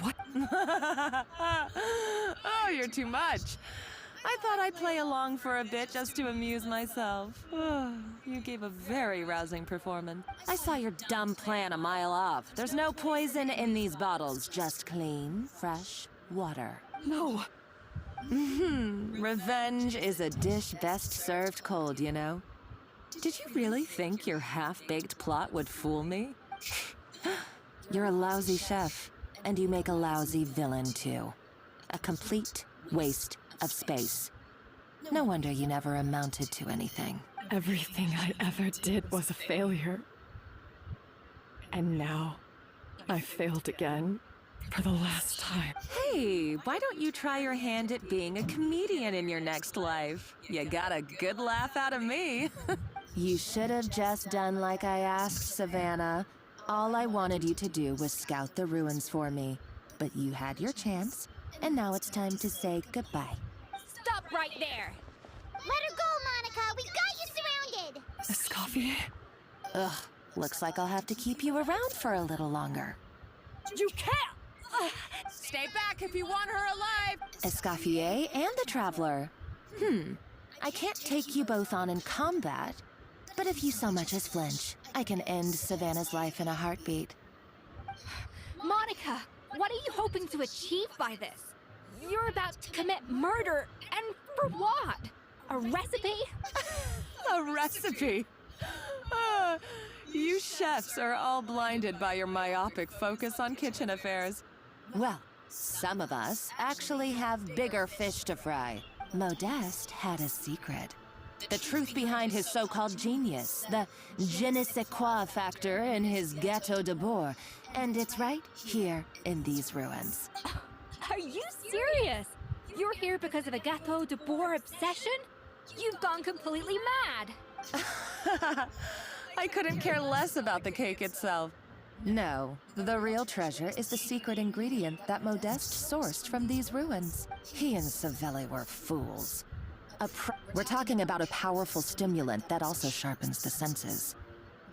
What? Oh, you're too much. I thought I'd play along for a bit just to amuse myself. You gave a very rousing performance. I saw your dumb plan a mile off. There's no poison in these bottles, just clean, fresh water. No. Revenge is a dish best served cold, you know? Did you really think your half-baked plot would fool me? You're a lousy chef, and you make a lousy villain, too. A complete waste of space. No wonder you never amounted to anything. Everything I ever did was a failure. And now, I failed again. For the last time. Hey, why don't you try your hand at being a comedian in your next life? You got a good laugh out of me. You should have just done like I asked, Savannah. All I wanted you to do was scout the ruins for me. But you had your chance, and now it's time to say goodbye. Stop right there! Let her go, Monica! We got you surrounded! Escoffier? Ugh, looks like I'll have to keep you around for a little longer. You can't! Stay back if you want her alive! Escoffier and the Traveler. I can't take you both on in combat, but if you so much as flinch, I can end Savannah's life in a heartbeat. Monica, what are you hoping to achieve by this? You're about to commit murder, and for what? A recipe? A recipe? You chefs are all blinded by your myopic focus on kitchen affairs. Well, some of us actually have bigger fish to fry. Modeste had a secret. The truth behind his so-called genius, the je ne sais quoi factor in his Gâteau de Bourg. And it's right here in these ruins. Are you serious? You're here because of a Gâteau de Bourg obsession? You've gone completely mad. I couldn't care less about the cake itself. No, the real treasure is the secret ingredient that Modeste sourced from these ruins. He and Savelli were fools. We're talking about a powerful stimulant that also sharpens the senses.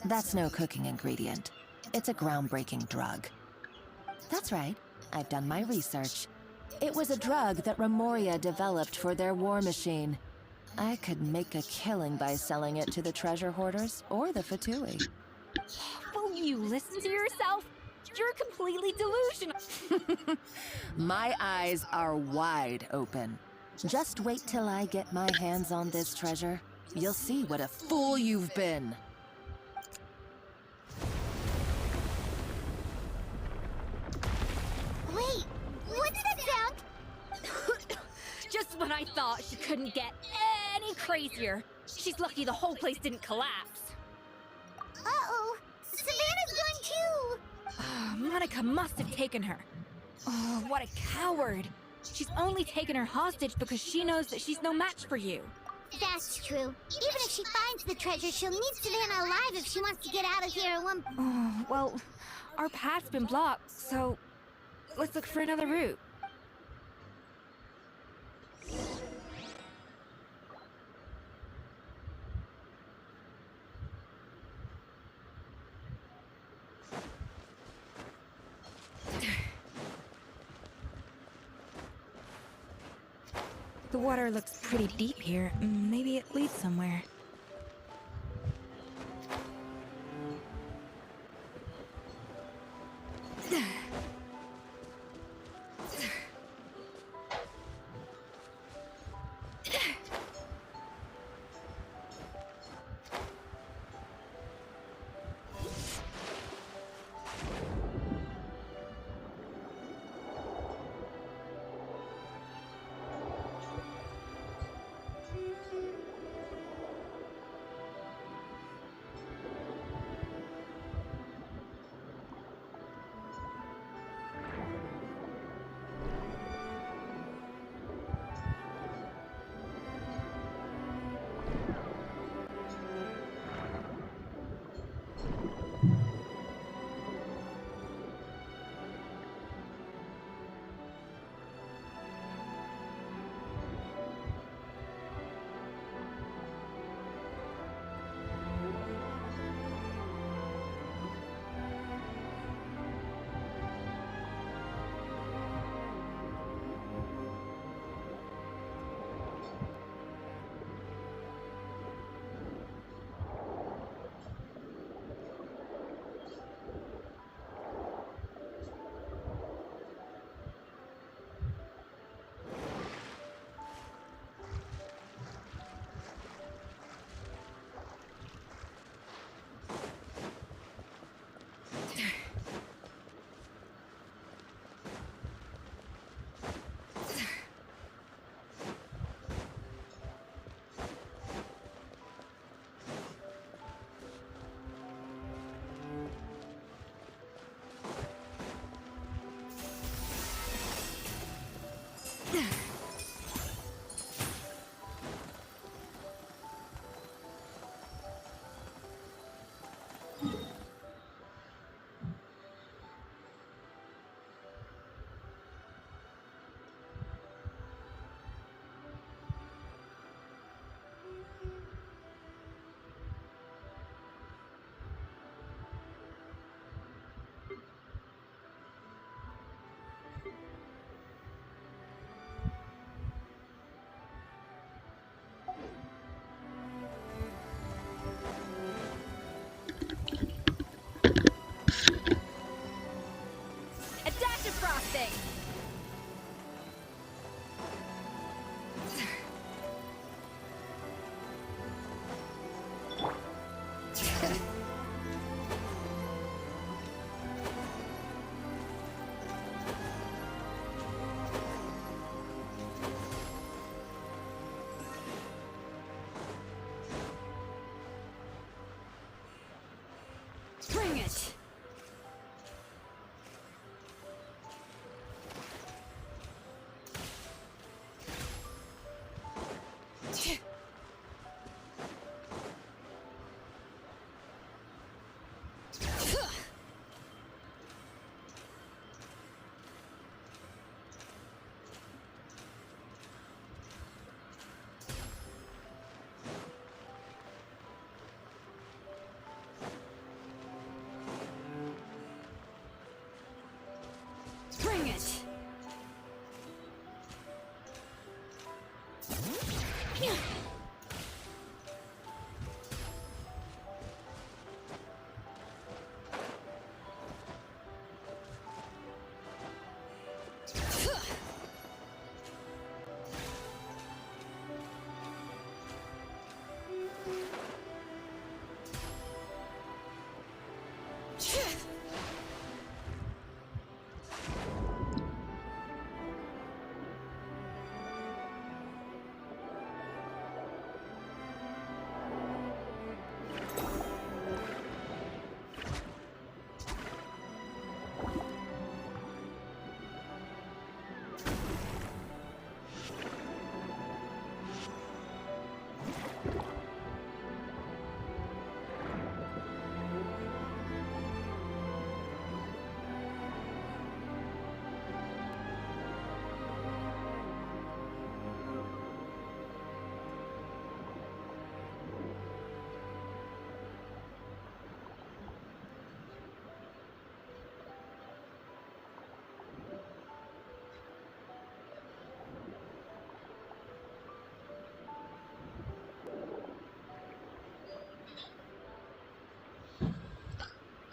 That's no cooking ingredient. It's a groundbreaking drug. That's right, I've done my research. It was a drug that Remoria developed for their war machine. I could make a killing by selling it to the treasure hoarders or the Fatui. Will you listen to yourself? You're completely delusional. My eyes are wide open. Just wait till I get my hands on this treasure. You'll see what a fool you've been. Wait, what's that sound? Just when I thought she couldn't get any crazier. She's lucky the whole place didn't collapse. Uh-oh, Savannah's going too. Monica must have taken her. Oh, what a coward. She's only taken her hostage because she knows that she's no match for you. That's true. Even if she finds the treasure, she'll need Savannah alive if she wants to get out of here at one... Oh, well, our path's been blocked, so let's look for another route. The water looks pretty deep here. Maybe it leads somewhere. frosting!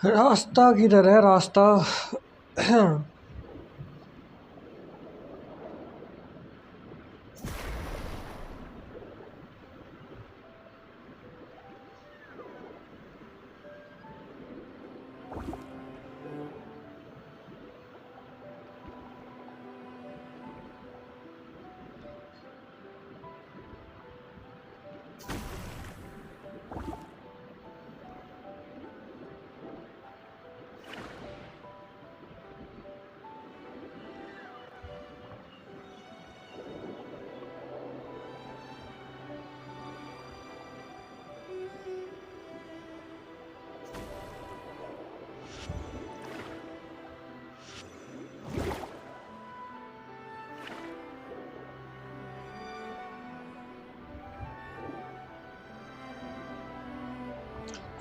रास्ता किधर है रास्ता?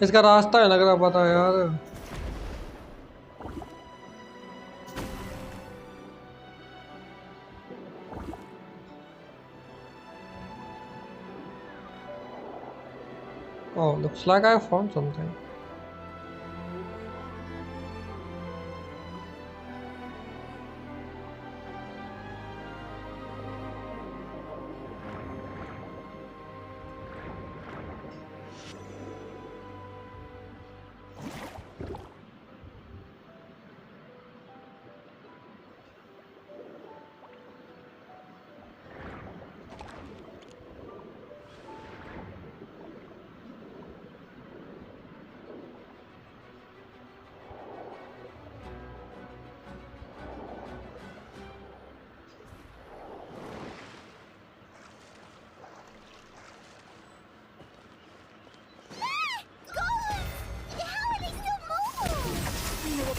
इसका रास्ता है लग रहा पता यार। Oh, looks like I found something.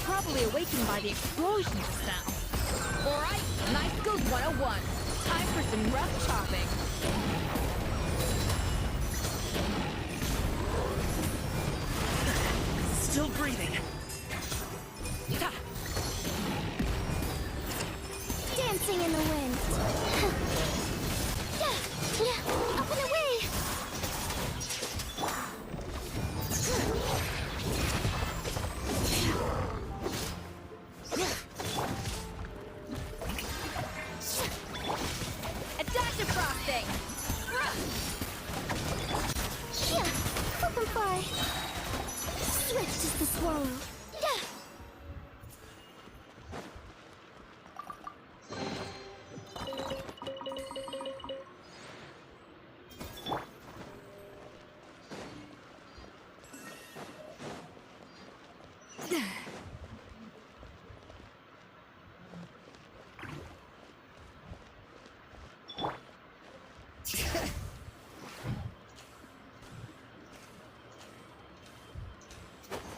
Probably awakened by the explosion just now. Alright, Knife Skills 101. Time for some rough chopping. Still breathing. Dancing in the wind. Up and away.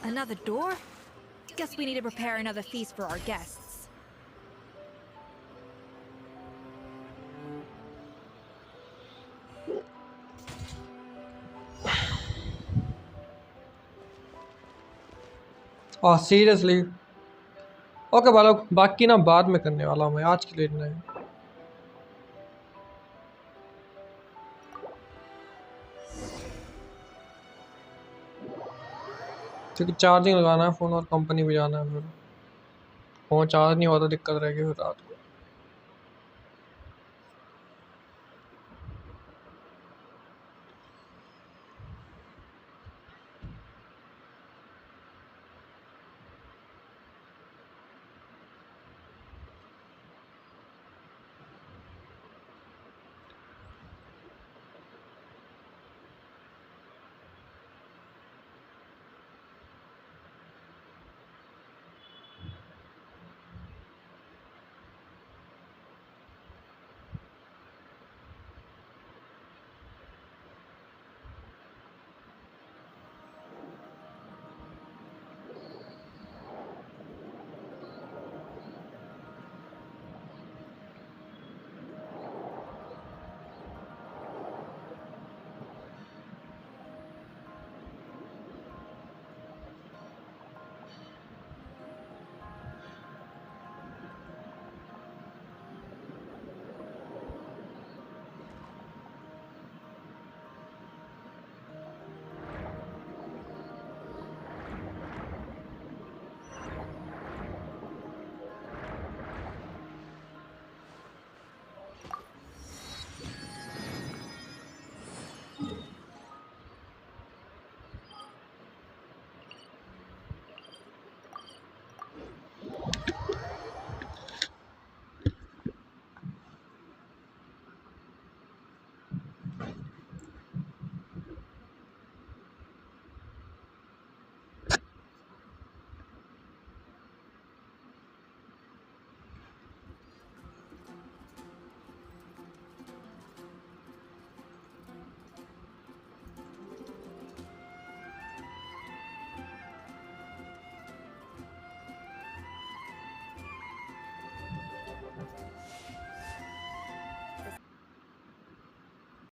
Another door? Guess we need to prepare another feast for our guests. Oh, seriously? Okay, भाई लोग बाकी ना बाद में करने वाला हूँ मैं, आज के लिए इतना ही। क्योंकि चार्जिंग लगाना है फ़ोन और कंपनी भी जाना है फिर। फ़ोन चार्ज नहीं हुआ तो दिक्कत रहेगी फिर रात को।